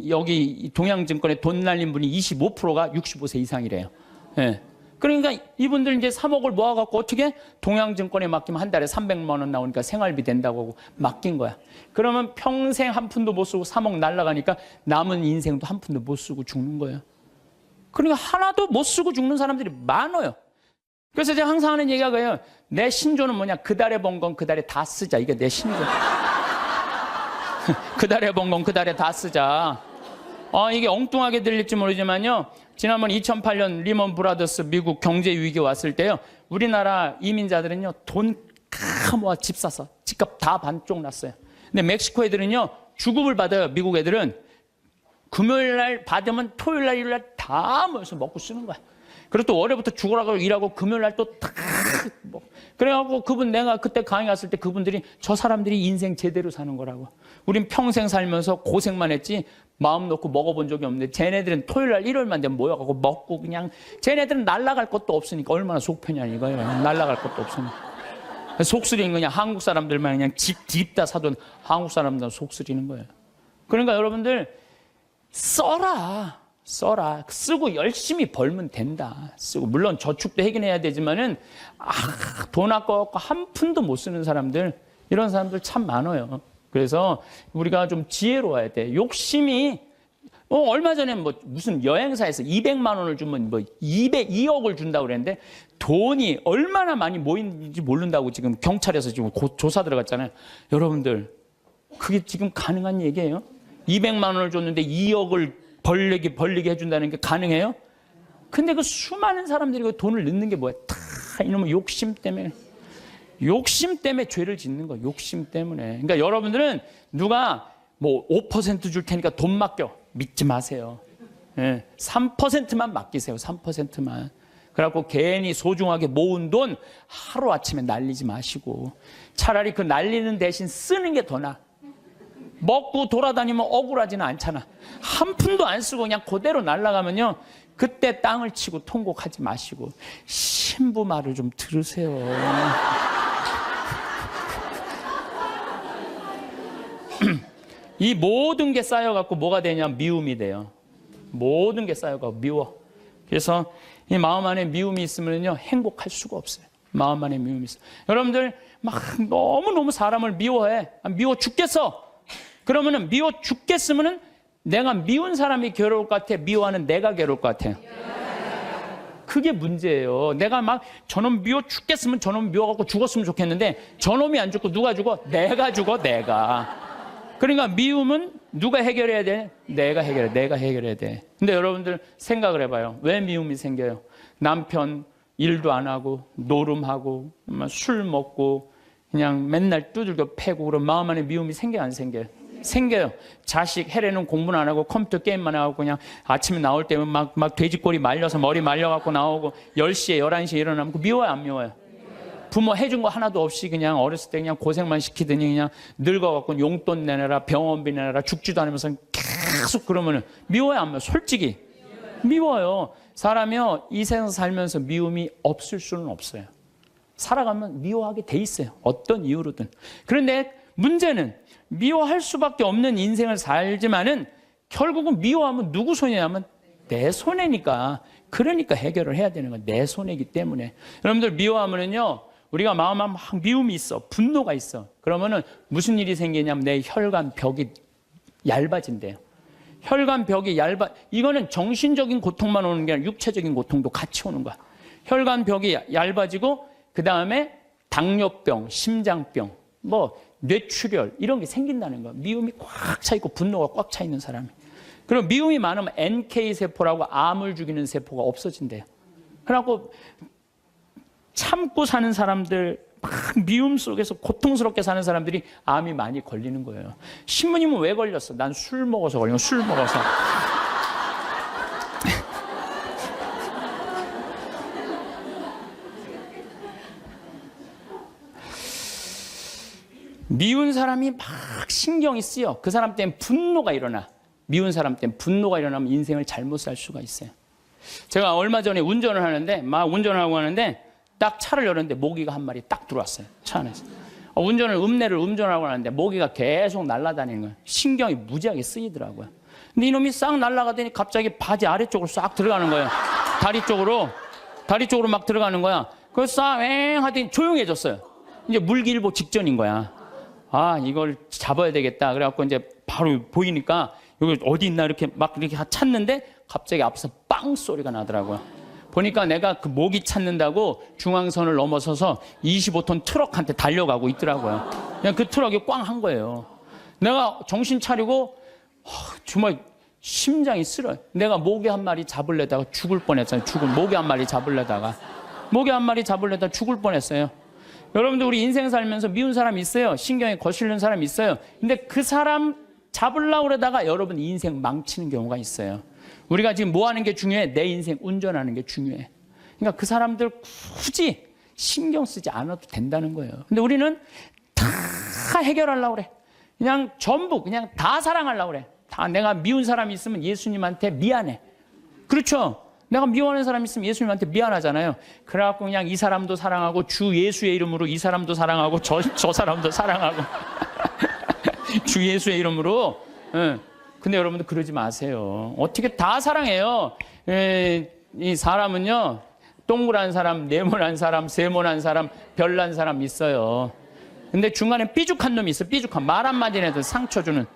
여기 동양증권에 돈 날린 분이 25%가 65세 이상이래요. 예. 그러니까 이분들 이제 3억을 모아갖고 어떻게 동양증권에 맡기면 한 달에 300만 원 나오니까 생활비 된다고 하고 맡긴 거야. 그러면 평생 한 푼도 못 쓰고 3억 날라가니까 남은 인생도 한 푼도 못 쓰고 죽는 거예요. 그러니까 하나도 못 쓰고 죽는 사람들이 많아요. 그래서 제가 항상 하는 얘기가 그래요. 내 신조는 뭐냐? 그 달에 번 건 그 달에 다 쓰자. 이게 내 신조. 그 달에 번 건 그 달에 다 쓰자. 이게 엉뚱하게 들릴지 모르지만요. 지난번 2008년 리먼 브라더스 미국 경제 위기 왔을 때요. 우리나라 이민자들은요. 돈 다 모아 집 샀어. 집값 다 반쪽 났어요. 근데 멕시코 애들은요. 주급을 받아요. 미국 애들은. 금요일 날 받으면 토요일 날 일요일 날 다 모여서 먹고 쓰는 거야. 그리고 또 월요일부터 죽으라고 일하고 금요일 날 또 다 뭐. 그래갖고 내가 그때 강의 갔을 때 그분들이 저 사람들이 인생 제대로 사는 거라고. 우린 평생 살면서 고생만 했지 마음 놓고 먹어본 적이 없는데 쟤네들은 토요일 날 일요일만 되면 모여갖고 먹고 그냥 쟤네들은 날라갈 것도 없으니까 얼마나 속 편냐 이거예요. 날라갈 것도 없으니까. 속쓰리는 그냥 한국 사람들만 그냥 집 뒤집다 사돈 한국 사람들 속쓰리는 거예요. 그러니까 여러분들 써라. 쓰고 열심히 벌면 된다. 쓰고 물론 저축도 하긴 해야 되지만은 돈 아까워갖고 한 푼도 못 쓰는 사람들, 이런 사람들 참 많아요. 그래서 우리가 좀 지혜로워야 돼. 욕심이 얼마 전에 무슨 여행사에서 200만 원을 주면 2억을 준다고 그랬는데 돈이 얼마나 많이 모이는지 모른다고 지금 경찰에서 지금 조사 들어갔잖아요. 여러분들, 그게 지금 가능한 얘기예요? 200만 원을 줬는데 2억을 벌리게 해준다는 게 가능해요? 근데 그 수많은 사람들이 그 돈을 넣는 게 뭐야? 다 이놈의 욕심 때문에 죄를 짓는 거야. 욕심 때문에. 그러니까 여러분들은 누가 5% 줄 테니까 돈 맡겨. 믿지 마세요. 3%만 맡기세요. 3%만. 그래갖고 괜히 소중하게 모은 돈 하루아침에 날리지 마시고 차라리 그 날리는 대신 쓰는 게 더 나아. 먹고 돌아다니면 억울하지는 않잖아. 한 푼도 안 쓰고 그냥 그대로 날아가면요, 그때 땅을 치고 통곡하지 마시고 신부 말을 좀 들으세요. 이 모든 게 쌓여갖고 뭐가 되냐면 미움이 돼요. 모든 게 쌓여갖고 미워. 그래서 이 마음 안에 미움이 있으면요, 행복할 수가 없어요. 마음 안에 미움이 있어요. 여러분들 막 너무너무 사람을 미워해. 미워 죽겠어. 그러면은 미워 죽겠으면은 내가 미운 사람이 괴로울 것 같아? 미워하는 내가 괴로울 것 같아요? 그게 문제예요. 내가 막 저놈 미워 죽겠으면 저놈 미워갖고 죽었으면 좋겠는데 저놈이 안 죽고 누가 죽어? 내가 죽어, 내가. 그러니까 미움은 누가 해결해야 돼? 내가 해결해야 돼. 근데 여러분들 생각을 해봐요. 왜 미움이 생겨요? 남편 일도 안 하고 노름하고 술 먹고 그냥 맨날 두들겨 패고 그런 마음 안에 미움이 생겨요, 안 생겨요? 생겨요. 자식 해례는 공부는 안 하고 컴퓨터 게임만 하고 그냥 아침에 나올 때면 막 돼지꼬리 말려서 머리 말려갖고 나오고 10시에 11시에 일어나면 미워요, 안 미워요? 부모 해준 거 하나도 없이 그냥 어렸을 때 그냥 고생만 시키더니 그냥 늙어갖고 용돈 내놔라, 병원비 내놔라, 죽지도 않으면서 계속 그러면은 미워요, 안 미워요? 솔직히 미워요. 사람이요, 이 세상 살면서 미움이 없을 수는 없어요. 살아가면 미워하게 돼 있어요. 어떤 이유로든. 그런데 문제는 미워할 수밖에 없는 인생을 살지만은 결국은 미워하면 누구 손이냐면 내 손해니까. 그러니까 해결을 해야 되는 거야. 내 손해이기 때문에. 여러분들 미워하면은요, 우리가 마음에 막 미움이 있어, 분노가 있어. 그러면은 무슨 일이 생기냐면 내 혈관 벽이 얇아진대요. 혈관 벽이 이거는 정신적인 고통만 오는 게 아니라 육체적인 고통도 같이 오는 거야. 혈관 벽이 얇아지고 그 다음에 당뇨병, 심장병, 뇌출혈 이런 게 생긴다는 거야. 미움이 꽉 차 있고 분노가 꽉 차 있는 사람이. 그리고 미움이 많으면 NK세포라고 암을 죽이는 세포가 없어진대요. 그래갖고 참고 사는 사람들, 막 미움 속에서 고통스럽게 사는 사람들이 암이 많이 걸리는 거예요. 신부님은 왜 걸렸어? 난 술 먹어서 걸린 거야. 술 먹어서. 미운 사람이 막 신경이 쓰여. 그 사람 때문에 분노가 일어나. 미운 사람 때문에 분노가 일어나면 인생을 잘못 살 수가 있어요. 제가 얼마 전에 운전을 하는데 막 운전하고 하는데 딱 차를 열었는데 모기가 한 마리 딱 들어왔어요. 차 안에서. 음내를 운전하고 하는데 모기가 계속 날아다니는 거예요. 신경이 무지하게 쓰이더라고요. 근데 이놈이 싹 날아가더니 갑자기 바지 아래쪽으로 싹 들어가는 거예요. 다리 쪽으로 막 들어가는 거야. 그래서 싹 하더니 조용해졌어요. 이제 물기일보 직전인 거야. 아, 이걸 잡아야 되겠다. 그래갖고 이제 바로 보이니까 여기 어디 있나 이렇게 찾는데 갑자기 앞에서 빵 소리가 나더라고요. 보니까 내가 그 모기 찾는다고 중앙선을 넘어서서 25톤 트럭한테 달려가고 있더라고요. 그냥 그 트럭이 꽝 한 거예요. 내가 정신 차리고 정말 심장이 쓰려요. 내가 모기 한 마리 잡으려다가 죽을 뻔했잖아요. 모기 한 마리 잡으려다가 죽을 뻔했어요. 여러분들 우리 인생 살면서 미운 사람 있어요. 신경이 거슬리는 사람 있어요. 근데 그 사람 잡으려고 그러다가 여러분 인생 망치는 경우가 있어요. 우리가 지금 뭐 하는 게 중요해? 내 인생 운전하는 게 중요해. 그러니까 그 사람들 굳이 신경 쓰지 않아도 된다는 거예요. 근데 우리는 다 해결하려고 그래. 그냥 전부 그냥 다 사랑하려고 그래. 다 내가 미운 사람이 있으면 예수님한테 미안해. 그렇죠? 내가 미워하는 사람이 있으면 예수님한테 미안하잖아요. 그래갖고 그냥 이 사람도 사랑하고 주 예수의 이름으로 이 사람도 사랑하고 저 사람도 사랑하고 주 예수의 이름으로 근데 여러분들 그러지 마세요. 어떻게 다 사랑해요. 이 사람은요, 동그란 사람, 네모난 사람, 세모난 사람, 별난 사람 있어요. 근데 중간에 삐죽한 놈이 있어. 삐죽한 말 한마디 해도 상처 주는,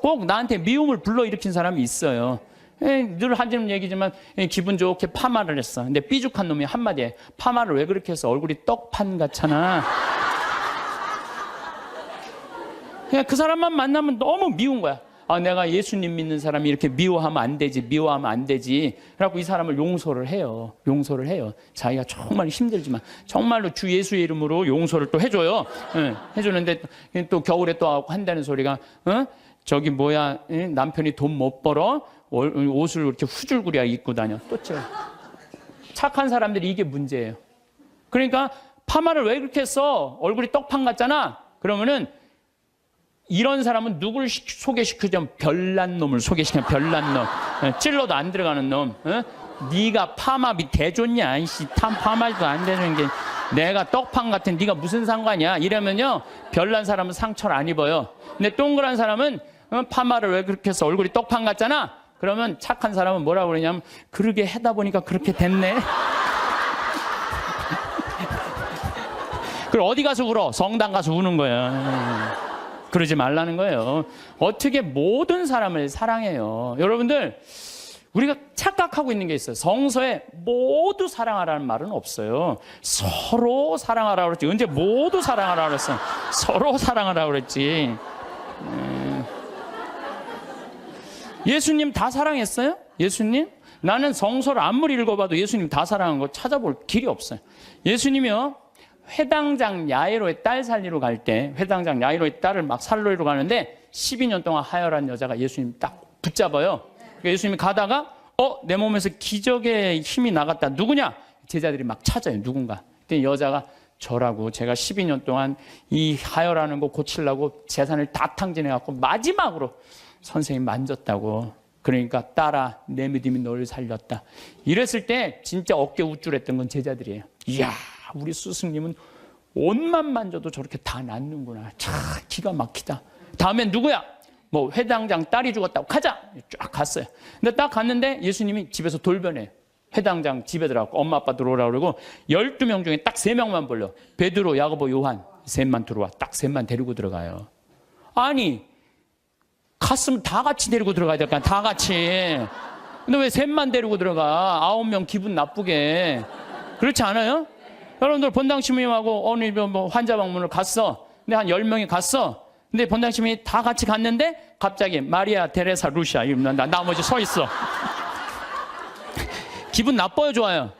꼭 나한테 미움을 불러일으킨 사람이 있어요. 늘 하는 얘기지만 기분 좋게 파마를 했어. 근데 삐죽한 놈이 한마디에 파마를 왜 그렇게 해서 얼굴이 떡판 같잖아. 그냥 그 사람만 만나면 너무 미운 거야. 아, 내가 예수님 믿는 사람이 이렇게 미워하면 안 되지, 미워하면 안 되지. 그래갖고 이 사람을 용서를 해요. 용서를 해요. 자기가 정말 힘들지만 정말로 주 예수의 이름으로 용서를 또 해줘요. 해주는데 또 겨울에 또 한다는 소리가, 저기 뭐야, 남편이 돈 못 벌어 옷을 이렇게 후줄구리하게 입고 다녀. 또 착한 사람들이 이게 문제예요. 그러니까 파마를 왜 그렇게 했어? 얼굴이 떡판 같잖아. 그러면은 이런 사람은 누구를 소개시키자면 별난 놈을 소개시키면 별난 놈. 찔러도 안 들어가는 놈. 네가 파마비 대줬냐? 이씨, 파마도 안 되는 게 내가 떡판 같은 네가 무슨 상관이야? 이러면요, 별난 사람은 상처를 안 입어요. 근데 동그란 사람은 파마를 왜 그렇게 해서 얼굴이 떡판 같잖아. 그러면 착한 사람은 뭐라고 그러냐면, 그러게 하다 보니까 그렇게 됐네. 그리고 어디 가서 울어? 성당 가서 우는 거야. 그러지 말라는 거예요. 어떻게 모든 사람을 사랑해요. 여러분들, 우리가 착각하고 있는 게 있어요. 성서에 모두 사랑하라는 말은 없어요. 서로 사랑하라고 그랬지. 언제 모두 사랑하라고 그랬어? 서로 사랑하라고 그랬지. 예수님 다 사랑했어요? 예수님? 나는 성서를 아무리 읽어봐도 예수님 다 사랑한 거 찾아볼 길이 없어요. 예수님이요, 회당장 야이로의 딸 살리러 갈 때, 회당장 야이로의 딸을 막 살리러 가는데 12년 동안 하혈한 여자가 예수님 딱 붙잡아요. 그러니까 예수님이 가다가 내 몸에서 기적의 힘이 나갔다. 누구냐? 제자들이 막 찾아요. 누군가. 그때 여자가 저라고, 제가 12년 동안 이 하혈하는 거 고치려고 재산을 다 탕진해갖고 마지막으로 선생님 만졌다고. 그러니까 딸아, 내 믿음이 너를 살렸다. 이랬을 때 진짜 어깨 우쭐했던 건 제자들이에요. 이야, 우리 스승님은 옷만 만져도 저렇게 다 낫는구나. 참 기가 막히다. 다음엔 누구야? 뭐 회당장 딸이 죽었다고. 가자. 쫙 갔어요. 근데 딱 갔는데 예수님이 집에서 돌변해요. 회당장 집에 들어가고 엄마 아빠 들어오라고 그러고 12명 중에 딱 3명만 불러. 베드로, 야고보, 요한 셋만 들어와. 딱 셋만 데리고 들어가요. 아니, 갔으면 다 같이 데리고 들어가야 될까? 다 같이. 근데 왜 셋만 데리고 들어가? 9명 기분 나쁘게. 그렇지 않아요? 여러분들, 본당 신부님하고 오늘 뭐 환자 방문을 갔어. 근데 한 10명이 갔어. 근데 본당 신부님이 다 같이 갔는데 갑자기 마리아, 테레사, 루시아 이러면 나머지 서 있어. 기분 나빠요, 좋아요?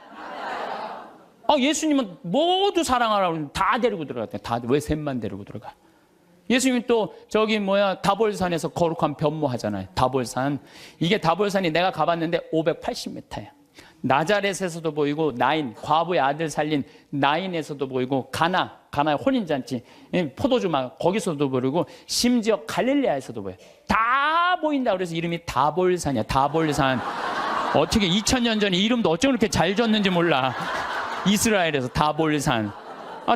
예수님은 모두 사랑하라고 다 데리고 들어갔대. 다. 왜 셋만 데리고 들어가? 예수님이 또 저기 다볼산에서 거룩한 변모하잖아요. 다볼산. 이게 다볼산이 내가 가봤는데 580m예요. 나자렛에서도 보이고 나인, 과부의 아들 살린 나인에서도 보이고 가나의 혼인잔치, 포도주막 거기서도 보이고 심지어 갈릴레아에서도 보여요. 다 보인다. 그래서 이름이 다볼산이야. 다볼산. 어떻게 2000년 전에 이름도 어쩜 그렇게 잘 졌는지 몰라. 이스라엘에서 다볼산.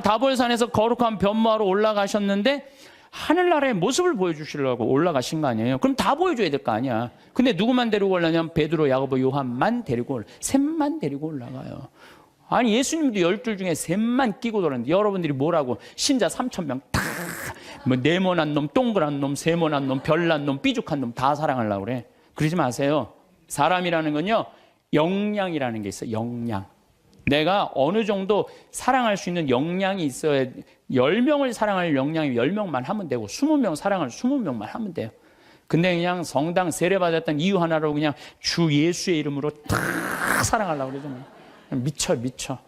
다볼산에서 거룩한 변모하러 올라가셨는데 하늘나라의 모습을 보여주시려고 올라가신 거 아니에요? 그럼 다 보여줘야 될 거 아니야. 근데 누구만 데리고 올라냐면 베드로, 야고보, 요한만 데리고 셋만 데리고 올라가요. 아니, 예수님도 12 중에 셋만 끼고 돌았는데 여러분들이 뭐라고? 신자 3000명 다 뭐 네모난 놈, 동그란 놈, 세모난 놈, 별난 놈, 삐죽한 놈 다 사랑하려고 그래. 그러지 마세요. 사람이라는 건요, 역량이라는 게 있어요. 역량. 내가 어느 정도 사랑할 수 있는 역량이 있어야, 10명을 사랑할 역량이 10명만 하면 되고 20명 사랑할 20명만 하면 돼요. 근데 그냥 성당 세례받았던 이유 하나로 그냥 주 예수의 이름으로 다 사랑하려고 그러잖아요. 미쳐.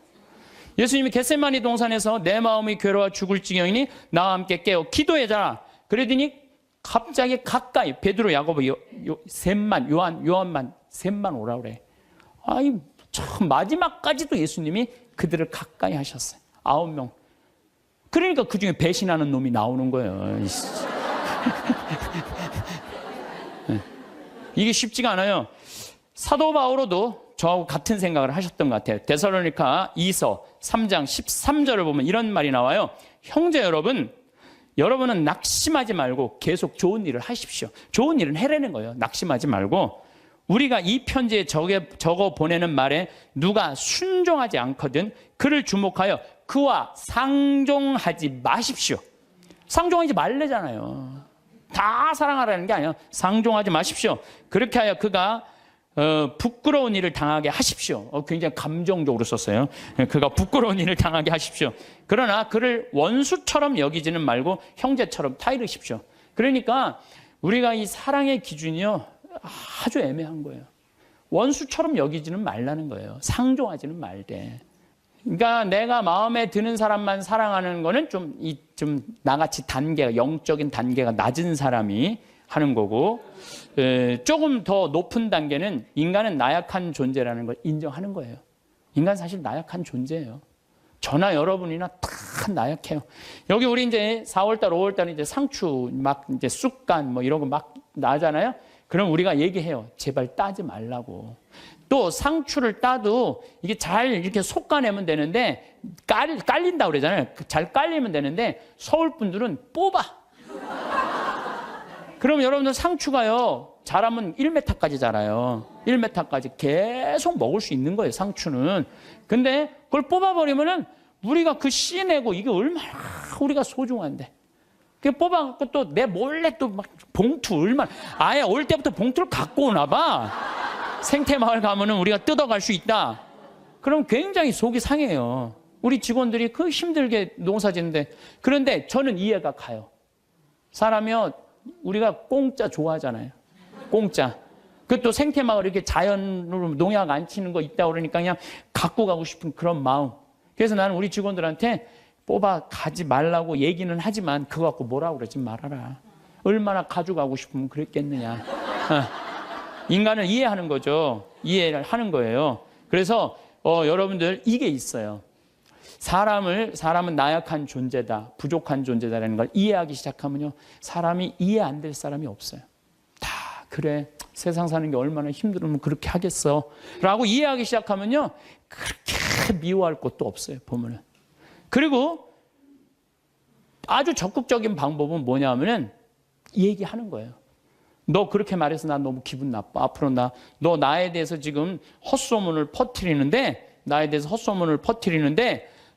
예수님이 겟세마니 동산에서 내 마음이 괴로워 죽을 지경이니 나와 함께 깨어 기도해라. 그러더니 갑자기 가까이 베드로, 야고보, 셋만, 요한만 셋만 오라고 그래. 참 마지막까지도 예수님이 그들을 가까이 하셨어요. 9명. 그러니까 그 중에 배신하는 놈이 나오는 거예요. 이게 쉽지가 않아요. 사도 바오로도 저하고 같은 생각을 하셨던 것 같아요. 데살로니가 2서 3장 13절을 보면 이런 말이 나와요. 형제 여러분, 여러분은 낙심하지 말고 계속 좋은 일을 하십시오. 좋은 일은 해내는 거예요. 낙심하지 말고. 우리가 이 편지에 적어 보내는 말에 누가 순종하지 않거든 그를 주목하여 그와 상종하지 마십시오. 상종하지 말래잖아요. 다 사랑하라는 게 아니에요. 상종하지 마십시오. 그렇게 하여 그가 부끄러운 일을 당하게 하십시오. 굉장히 감정적으로 썼어요. 그가 부끄러운 일을 당하게 하십시오. 그러나 그를 원수처럼 여기지는 말고 형제처럼 타이르십시오. 그러니까 우리가 이 사랑의 기준이요 아주 애매한 거예요. 원수처럼 여기지는 말라는 거예요. 상종하지는 말되. 그러니까 내가 마음에 드는 사람만 사랑하는 거는 좀 나같이 단계가, 영적인 단계가 낮은 사람이 하는 거고, 조금 더 높은 단계는 인간은 나약한 존재라는 걸 인정하는 거예요. 인간 사실 나약한 존재예요. 저나 여러분이나 다 나약해요. 여기 우리 이제 4월달, 5월달 이제 상추 막 이제 쑥간 뭐 이런 거 막 나잖아요. 그럼 우리가 얘기해요. 제발 따지 말라고. 또 상추를 따도 이게 잘 이렇게 솎아내면 되는데 깔린다고 그러잖아요. 잘 깔리면 되는데 서울 분들은 뽑아. 그럼 여러분들 상추가요. 자라면 1m까지 자라요. 1m까지 계속 먹을 수 있는 거예요. 상추는. 근데 그걸 뽑아버리면은 우리가 그 씨 내고 이게 얼마나 우리가 소중한데. 그 뽑아갖고 또 내 몰래 또 막 봉투 얼마나 아예 올 때부터 봉투를 갖고 오나 봐. 생태마을 가면은 우리가 뜯어갈 수 있다. 그럼 굉장히 속이 상해요. 우리 직원들이 그 힘들게 농사 짓는데. 그런데 저는 이해가 가요. 사람이요, 우리가 공짜 좋아하잖아요. 공짜. 그것도 생태마을 이렇게 자연으로 농약 안 치는 거 있다 그러니까 그냥 갖고 가고 싶은 그런 마음. 그래서 나는 우리 직원들한테 뽑아 가지 말라고 얘기는 하지만 그거 갖고 뭐라고 그러지 말아라. 얼마나 가져가고 싶으면 그랬겠느냐. 인간을 이해하는 거죠. 이해를 하는 거예요. 그래서 여러분들 이게 있어요. 사람은 나약한 존재다, 부족한 존재다라는 걸 이해하기 시작하면요, 사람이 이해 안 될 사람이 없어요. 다 그래, 세상 사는 게 얼마나 힘들으면 그렇게 하겠어 라고 이해하기 시작하면요, 그렇게 미워할 것도 없어요. 보면은. 그리고 아주 적극적인 방법은 뭐냐면은 얘기하는 거예요. 너 그렇게 말해서 나 너무 기분 나빠. 앞으로 너 나에 대해서 지금 헛소문을 퍼뜨리는데,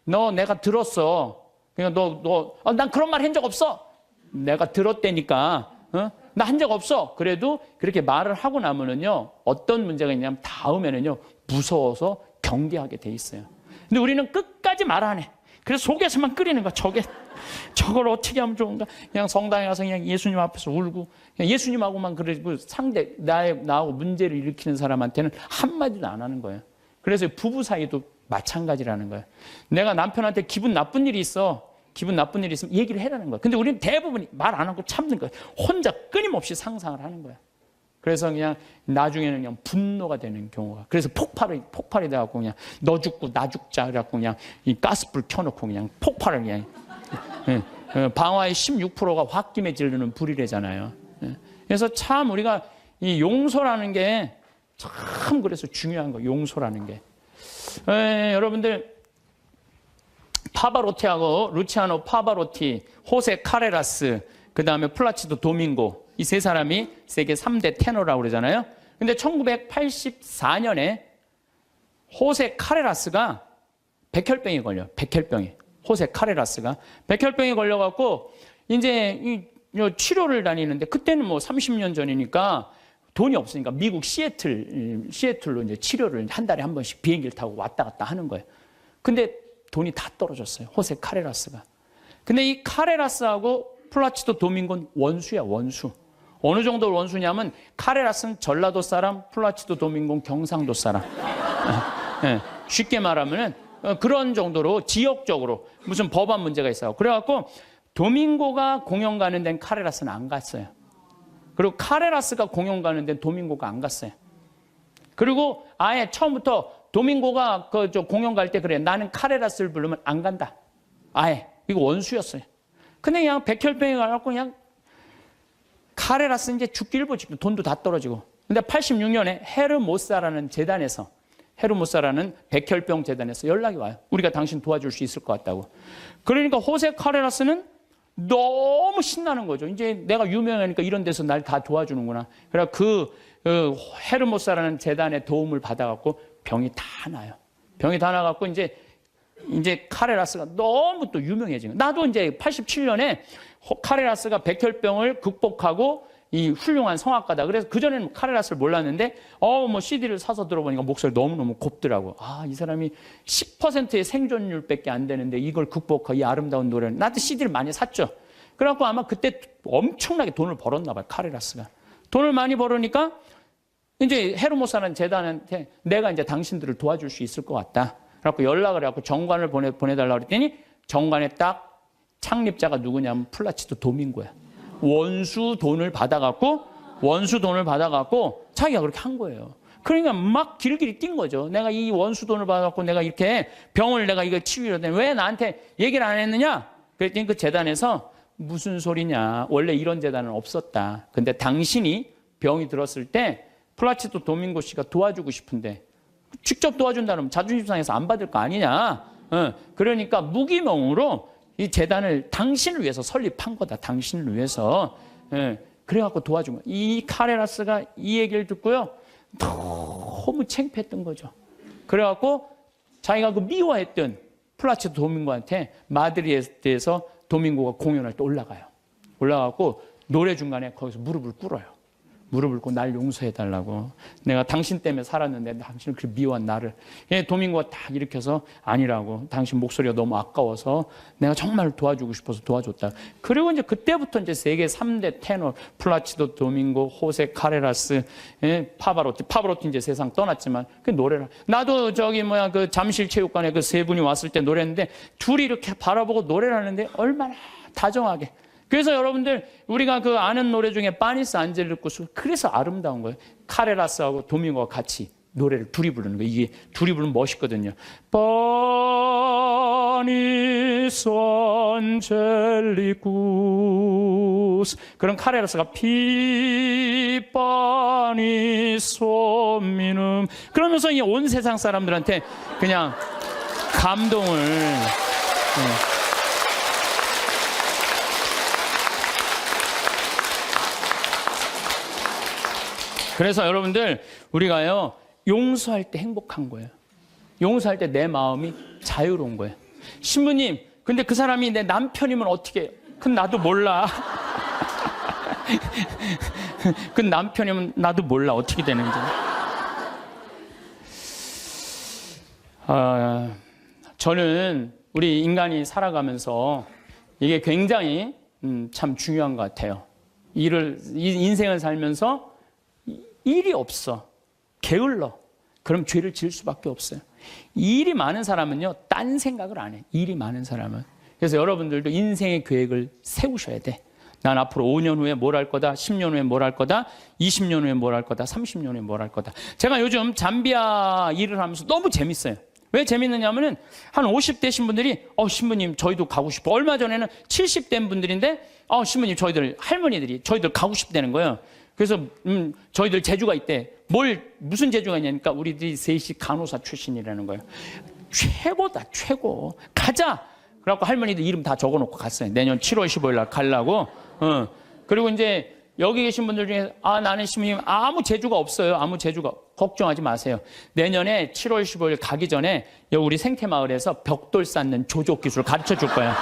너 내가 들었어. 그러니까 난 그런 말 한 적 없어. 내가 들었다니까. 나 한 적 없어. 그래도 그렇게 말을 하고 나면은요, 어떤 문제가 있냐면 다음에는요, 무서워서 경계하게 돼 있어요. 근데 우리는 끝까지 말 안 해. 그래서 속에서만 끓이는 거야. 저걸 어떻게 하면 좋은가? 그냥 성당에 가서 그냥 예수님 앞에서 울고, 그냥 예수님하고만 그러고 나하고 문제를 일으키는 사람한테는 한마디도 안 하는 거예요. 그래서 부부 사이도 마찬가지라는 거예요. 내가 남편한테 기분 나쁜 일이 있으면 얘기를 해라는 거예요. 근데 우리는 대부분이 말 안 하고 참는 거예요. 혼자 끊임없이 상상을 하는 거예요. 그래서 그냥 나중에는 그냥 분노가 되는 경우가. 그래서 폭발이 돼갖고 그냥 너 죽고 나 죽자. 그래갖고 그냥 이 가스불 켜놓고 그냥 폭발을 그냥. 방화의 16%가 홧김에 지르는 불이래잖아요. 그래서 참 우리가 이 용서라는 게 참 그래서 중요한 거예요. 용서라는 게. 여러분들 파바로티하고 루치아노 파바로티, 호세 카레라스, 그 다음에 플라치도 도밍고, 이 세 사람이 세계 3대 테너라고 그러잖아요. 근데 1984년에 호세 카레라스가 백혈병에 걸려요. 백혈병에. 호세 카레라스가 백혈병에 걸려갖고 이제 치료를 다니는데, 그때는 뭐 30년 전이니까 돈이 없으니까 미국 시애틀로 이제 치료를 한 달에 한 번씩 비행기를 타고 왔다 갔다 하는 거예요. 근데 돈이 다 떨어졌어요. 호세 카레라스가. 근데 이 카레라스하고 플라치도 도밍고는 원수야, 원수. 어느 정도 원수냐면 카레라스는 전라도 사람, 플라치도 도밍고는 경상도 사람. 쉽게 말하면은 그런 정도로 지역적으로 무슨 법안 문제가 있어요. 그래갖고 도밍고가 공연 가는 데는 카레라스는 안 갔어요. 그리고 카레라스가 공연 가는 데는 도밍고가 안 갔어요. 그리고 아예 처음부터 도밍고가 공연 갈 때 그래, 나는 카레라스를 부르면 안 간다. 아예. 이거 원수였어요. 근데 그냥 백혈병에 가갖고 그냥 카레라스 이제 죽기 일보 직전, 돈도 다 떨어지고. 근데 86년에 헤르모사라는 재단에서, 헤르모사라는 백혈병 재단에서 연락이 와요. 우리가 당신 도와줄 수 있을 것 같다고. 그러니까 호세 카레라스는 너무 신나는 거죠. 이제 내가 유명하니까 이런 데서 날 다 도와주는구나. 그래 그 헤르모스라는 재단의 도움을 받아갖고 병이 다 나요. 병이 다 나갖고 이제 카레라스가 너무 또 유명해지는. 나도 이제 87년에 카레라스가 백혈병을 극복하고 이 훌륭한 성악가다. 그래서 그전에는 카레라스를 몰랐는데, 뭐 CD를 사서 들어보니까 목소리 너무너무 곱더라고. 아, 이 사람이 10%의 생존율밖에 안 되는데 이걸 극복하고 이 아름다운 노래를. 나도 CD를 많이 샀죠. 그래갖고 아마 그때 엄청나게 돈을 벌었나 봐요, 카레라스가. 돈을 많이 벌으니까 이제 헤르모스라는 재단한테 내가 이제 당신들을 도와줄 수 있을 것 같다. 그래갖고 연락을 해갖고 정관을 보내달라고 그랬더니 정관에 딱 창립자가 누구냐면 플라치도 도밍고야. 원수 돈을 받아갖고 자기가 그렇게 한 거예요. 그러니까 막 길길이 뛴 거죠. 내가 이 원수 돈을 받아갖고 내가 이렇게 병을 내가 이거 치유를 했더니 왜 나한테 얘기를 안 했느냐? 그랬더니 그 재단에서 무슨 소리냐. 원래 이런 재단은 없었다. 근데 당신이 병이 들었을 때 플라치도 도밍고 씨가 도와주고 싶은데 직접 도와준다면 자존심 상해서 안 받을 거 아니냐. 그러니까 무기명으로 이 재단을 당신을 위해서 설립한 거다. 당신을 위해서. 그래갖고 도와준 거야. 이 카레라스가 이 얘기를 듣고요. 너무 창피했던 거죠. 그래갖고 자기가 그 미워했던 플라치도 도밍고한테 마드리드에서 도밍고가 공연할 때 올라가고 노래 중간에 거기서 무릎을 꿇어요. 무릎을 꿇고 날 용서해달라고. 내가 당신 때문에 살았는데 당신을 그렇게 미워한 나를. 도밍고가 딱 일으켜서 아니라고. 당신 목소리가 너무 아까워서 내가 정말 도와주고 싶어서 도와줬다. 그리고 이제 그때부터 이제 세계 3대 테너 플라치도 도밍고, 호세 카레라스, 파바로티 이제 세상 떠났지만 그 노래를. 나도 그 잠실체육관에 그 세 분이 왔을 때 노래했는데 둘이 이렇게 바라보고 노래를 하는데 얼마나 다정하게. 그래서 여러분들 우리가 그 아는 노래 중에 파니스 안젤리쿠스, 그래서 아름다운 거예요. 카레라스하고 도밍고가 같이 노래를 둘이 부르는 거예요. 이게 둘이 부르면 멋있거든요. 파니스 안젤리쿠스. 그럼 카레라스가 파니스 미눔. 그러면서 이 온 세상 사람들한테 그냥 감동을. 그래서 여러분들 우리가요 용서할 때 행복한 거예요. 용서할 때 내 마음이 자유로운 거예요. 신부님, 근데 그 사람이 내 남편이면 어떻게 해요? 그건 나도 몰라. 그 남편이면 나도 몰라 어떻게 되는지. 저는 우리 인간이 살아가면서 이게 굉장히 참 중요한 것 같아요. 인생을 살면서 일이 없어. 게을러. 그럼 죄를 지을 수밖에 없어요. 일이 많은 사람은요, 딴 생각을 안 해. 일이 많은 사람은. 그래서 여러분들도 인생의 계획을 세우셔야 돼. 난 앞으로 5년 후에 뭘 할 거다, 10년 후에 뭘 할 거다, 20년 후에 뭘 할 거다, 30년 후에 뭘 할 거다. 제가 요즘 잠비아 일을 하면서 너무 재밌어요. 왜 재밌느냐면은 한 50대신 분들이 신부님 저희도 가고 싶어. 얼마 전에는 70대 분들인데 신부님 할머니들이 저희들 가고 싶다는 거예요. 그래서 저희들 재주가 있대. 무슨 재주가 있냐니까 우리들이 셋이 간호사 출신이라는 거예요. 최고다, 최고. 가자. 그래갖고 할머니들 이름 다 적어놓고 갔어요. 내년 7월 15일 날 가려고. 그리고 이제 여기 계신 분들 중에 나는 신부님 아무 재주가 없어요. 아무 재주가. 걱정하지 마세요. 내년에 7월 15일 가기 전에 우리 생태마을에서 벽돌 쌓는 조족 기술 가르쳐 줄 거야.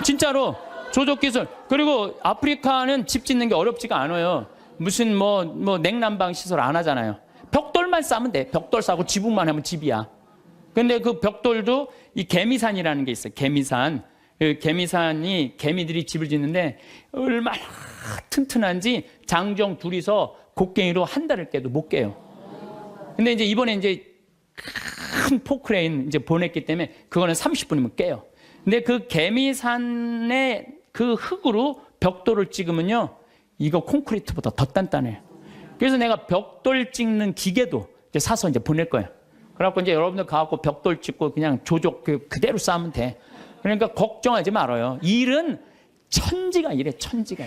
진짜로. 조족 기술. 그리고 아프리카는 집 짓는 게 어렵지가 않아요. 무슨 냉난방 시설 안 하잖아요. 벽돌만 싸면 돼. 벽돌 싸고 지붕만 하면 집이야. 근데 그 벽돌도 이 개미산이라는 게 있어요. 개미산. 그 개미산이 개미들이 집을 짓는데 얼마나 튼튼한지 장정 둘이서 곡괭이로 한 달을 깨도 못 깨요. 근데 이제 이번에 이제 큰 포크레인 이제 보냈기 때문에 그거는 30분이면 깨요. 근데 그 개미산의 그 흙으로 벽돌을 찍으면요, 이거 콘크리트보다 더 단단해요. 그래서 내가 벽돌 찍는 기계도 이제 사서 이제 보낼 거예요. 그래갖고 이제 여러분들 가갖고 벽돌 찍고 그냥 조족 그대로 쌓으면 돼. 그러니까 걱정하지 말아요. 일은 천지가 이래, 천지가.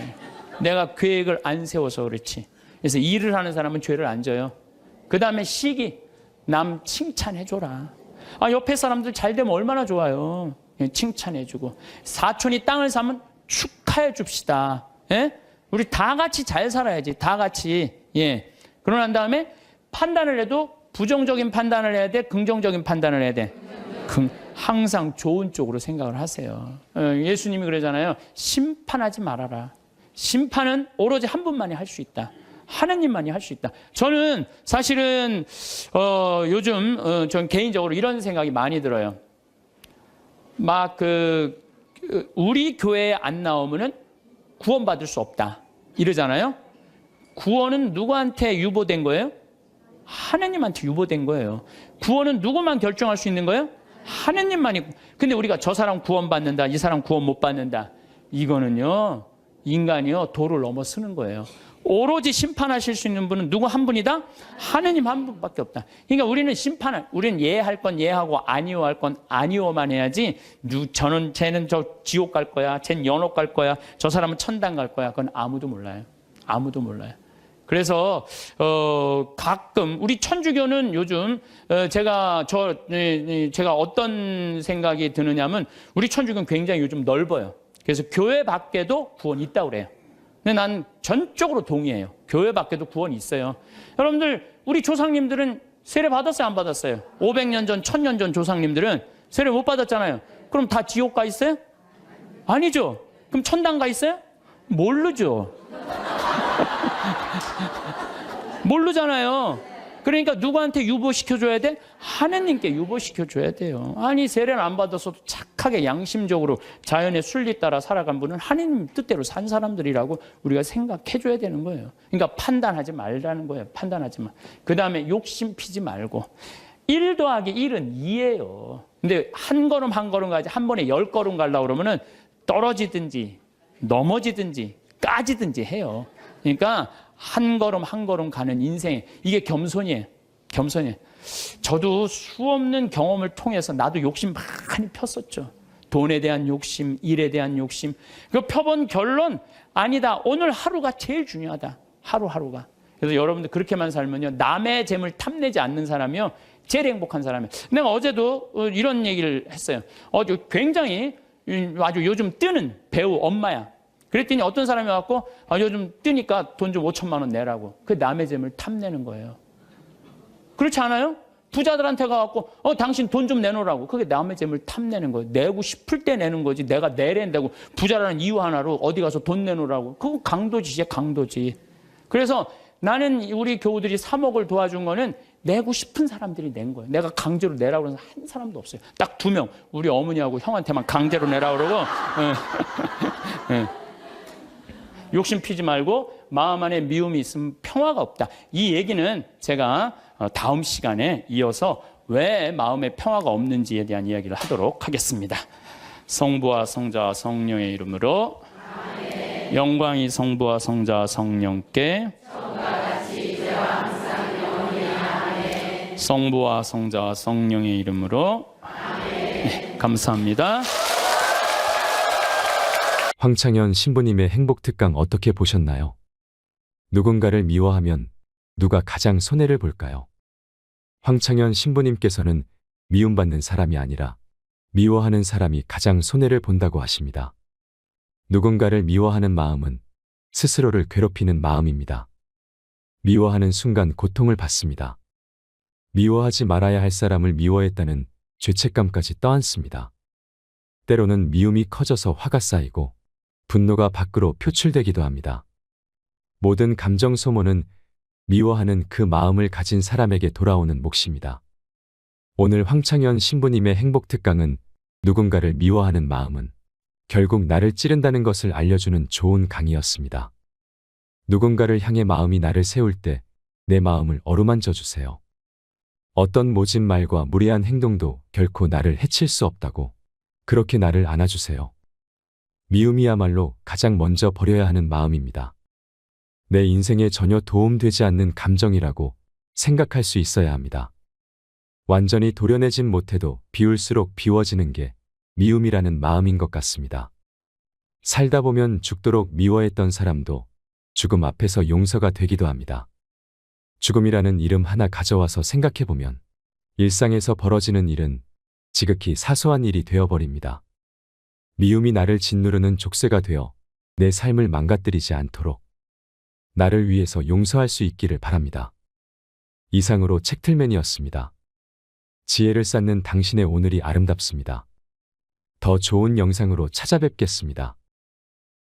내가 계획을 안 세워서 그렇지. 그래서 일을 하는 사람은 죄를 안 져요. 그 다음에 시기, 남 칭찬해줘라. 옆에 사람들 잘 되면 얼마나 좋아요. 칭찬해주고, 사촌이 땅을 사면 축하해 줍시다. 예? 우리 다 같이 잘 살아야지. 다 같이. 예. 그러고 난 다음에 판단을 해도 부정적인 판단을 해야 돼? 긍정적인 판단을 해야 돼? 항상 좋은 쪽으로 생각을 하세요. 예수님이 그러잖아요. 심판하지 말아라. 심판은 오로지 한 분만이 할 수 있다. 하나님만이 할 수 있다. 저는 사실은 요즘 전 개인적으로 이런 생각이 많이 들어요. 막 우리 교회에 안 나오면은 구원받을 수 없다 이러잖아요. 구원은 누구한테 유보된 거예요? 하나님한테 유보된 거예요. 구원은 누구만 결정할 수 있는 거예요? 하나님만이. 근데 우리가 저 사람 구원받는다, 이 사람 구원 못 받는다, 이거는요 인간이요 도를 넘어서는 거예요. 오로지 심판하실 수 있는 분은 누구 한 분이다? 하나님 한 분밖에 없다. 그러니까 우리는 우리는 예할 건 예하고 아니오할 건 아니오만 해야지, 쟤는 저 지옥 갈 거야, 쟤는 연옥 갈 거야, 저 사람은 천당 갈 거야, 그건 아무도 몰라요. 아무도 몰라요. 그래서 가끔 우리 천주교는 요즘 제가 어떤 생각이 드느냐면, 우리 천주교는 굉장히 요즘 넓어요. 그래서 교회 밖에도 구원이 있다고 그래요. 근데 난 전적으로 동의해요. 교회 밖에도 구원이 있어요. 여러분들, 우리 조상님들은 세례 받았어요, 안 받았어요? 500년 전, 1000년 전 조상님들은 세례 못 받았잖아요. 그럼 다 지옥 가 있어요? 아니죠. 그럼 천당 가 있어요? 모르죠. 모르잖아요. 그러니까 누구한테 유보시켜줘야 돼? 하나님께 유보시켜줘야 돼요. 아니, 세례를 안 받아서도 착하게 양심적으로 자연의 순리 따라 살아간 분은 하나님 뜻대로 산 사람들이라고 우리가 생각해줘야 되는 거예요. 그러니까 판단하지 말라는 거예요. 판단하지 마. 그 다음에 욕심 피지 말고. 1 더하기 1은 2예요. 근데 한 걸음 한 걸음 가지, 한 번에 10걸음 가려고 그러면은 떨어지든지 넘어지든지 까지든지 해요. 그러니까 한 걸음 한 걸음 가는 인생, 이게 겸손이에요. 겸손이에요. 저도 수없는 경험을 통해서 나도 욕심 많이 폈었죠. 돈에 대한 욕심, 일에 대한 욕심. 그 펴본 결론, 아니다, 오늘 하루가 제일 중요하다. 하루하루가. 그래서 여러분들 그렇게만 살면요, 남의 재물 탐내지 않는 사람이요 제일 행복한 사람이에요. 내가 어제도 이런 얘기를 했어요. 굉장히 아주 요즘 뜨는 배우 엄마야. 그랬더니 어떤 사람이 와서 요즘 뜨니까 돈 좀 5천만 원 내라고. 그 남의 재물 탐내는 거예요. 그렇지 않아요? 부자들한테 가갖고 당신 돈 좀 내놓으라고. 그게 남의 재물 탐내는 거예요. 내고 싶을 때 내는 거지, 내가 내랜다고 부자라는 이유 하나로 어디 가서 돈 내놓으라고. 그거 강도짓이야, 강도짓. 그래서 나는 우리 교우들이 3억을 도와준 거는 내고 싶은 사람들이 낸 거예요. 내가 강제로 내라고 해서 한 사람도 없어요. 딱 2명. 우리 어머니하고 형한테만 강제로 내라고 그러고. 욕심 피지 말고 마음 안에 미움이 있으면 평화가 없다. 이 얘기는 제가 다음 시간에 이어서 왜 마음에 평화가 없는지에 대한 이야기를 하도록 하겠습니다. 성부와 성자와 성령의 이름으로 아멘. 영광이 성부와 성자와 성령께 성부와 성자와 성령의 이름으로 네, 감사합니다. 황창현 신부님의 행복특강 어떻게 보셨나요? 누군가를 미워하면 누가 가장 손해를 볼까요? 황창현 신부님께서는 미움받는 사람이 아니라 미워하는 사람이 가장 손해를 본다고 하십니다. 누군가를 미워하는 마음은 스스로를 괴롭히는 마음입니다. 미워하는 순간 고통을 받습니다. 미워하지 말아야 할 사람을 미워했다는 죄책감까지 떠안습니다. 때로는 미움이 커져서 화가 쌓이고 분노가 밖으로 표출되기도 합니다. 모든 감정 소모는 미워하는 그 마음을 가진 사람에게 돌아오는 몫입니다. 오늘 황창현 신부님의 행복특강은 누군가를 미워하는 마음은 결국 나를 찌른다는 것을 알려주는 좋은 강의였습니다. 누군가를 향해 마음이 나를 세울 때 내 마음을 어루만져 주세요. 어떤 모진 말과 무례한 행동도 결코 나를 해칠 수 없다고 그렇게 나를 안아주세요. 미움이야말로 가장 먼저 버려야 하는 마음입니다. 내 인생에 전혀 도움되지 않는 감정이라고 생각할 수 있어야 합니다. 완전히 도려내진 못해도 비울수록 비워지는 게 미움이라는 마음인 것 같습니다. 살다 보면 죽도록 미워했던 사람도 죽음 앞에서 용서가 되기도 합니다. 죽음이라는 이름 하나 가져와서 생각해보면 일상에서 벌어지는 일은 지극히 사소한 일이 되어버립니다. 미움이 나를 짓누르는 족쇄가 되어 내 삶을 망가뜨리지 않도록 나를 위해서 용서할 수 있기를 바랍니다. 이상으로 책틀맨이었습니다. 지혜를 쌓는 당신의 오늘이 아름답습니다. 더 좋은 영상으로 찾아뵙겠습니다.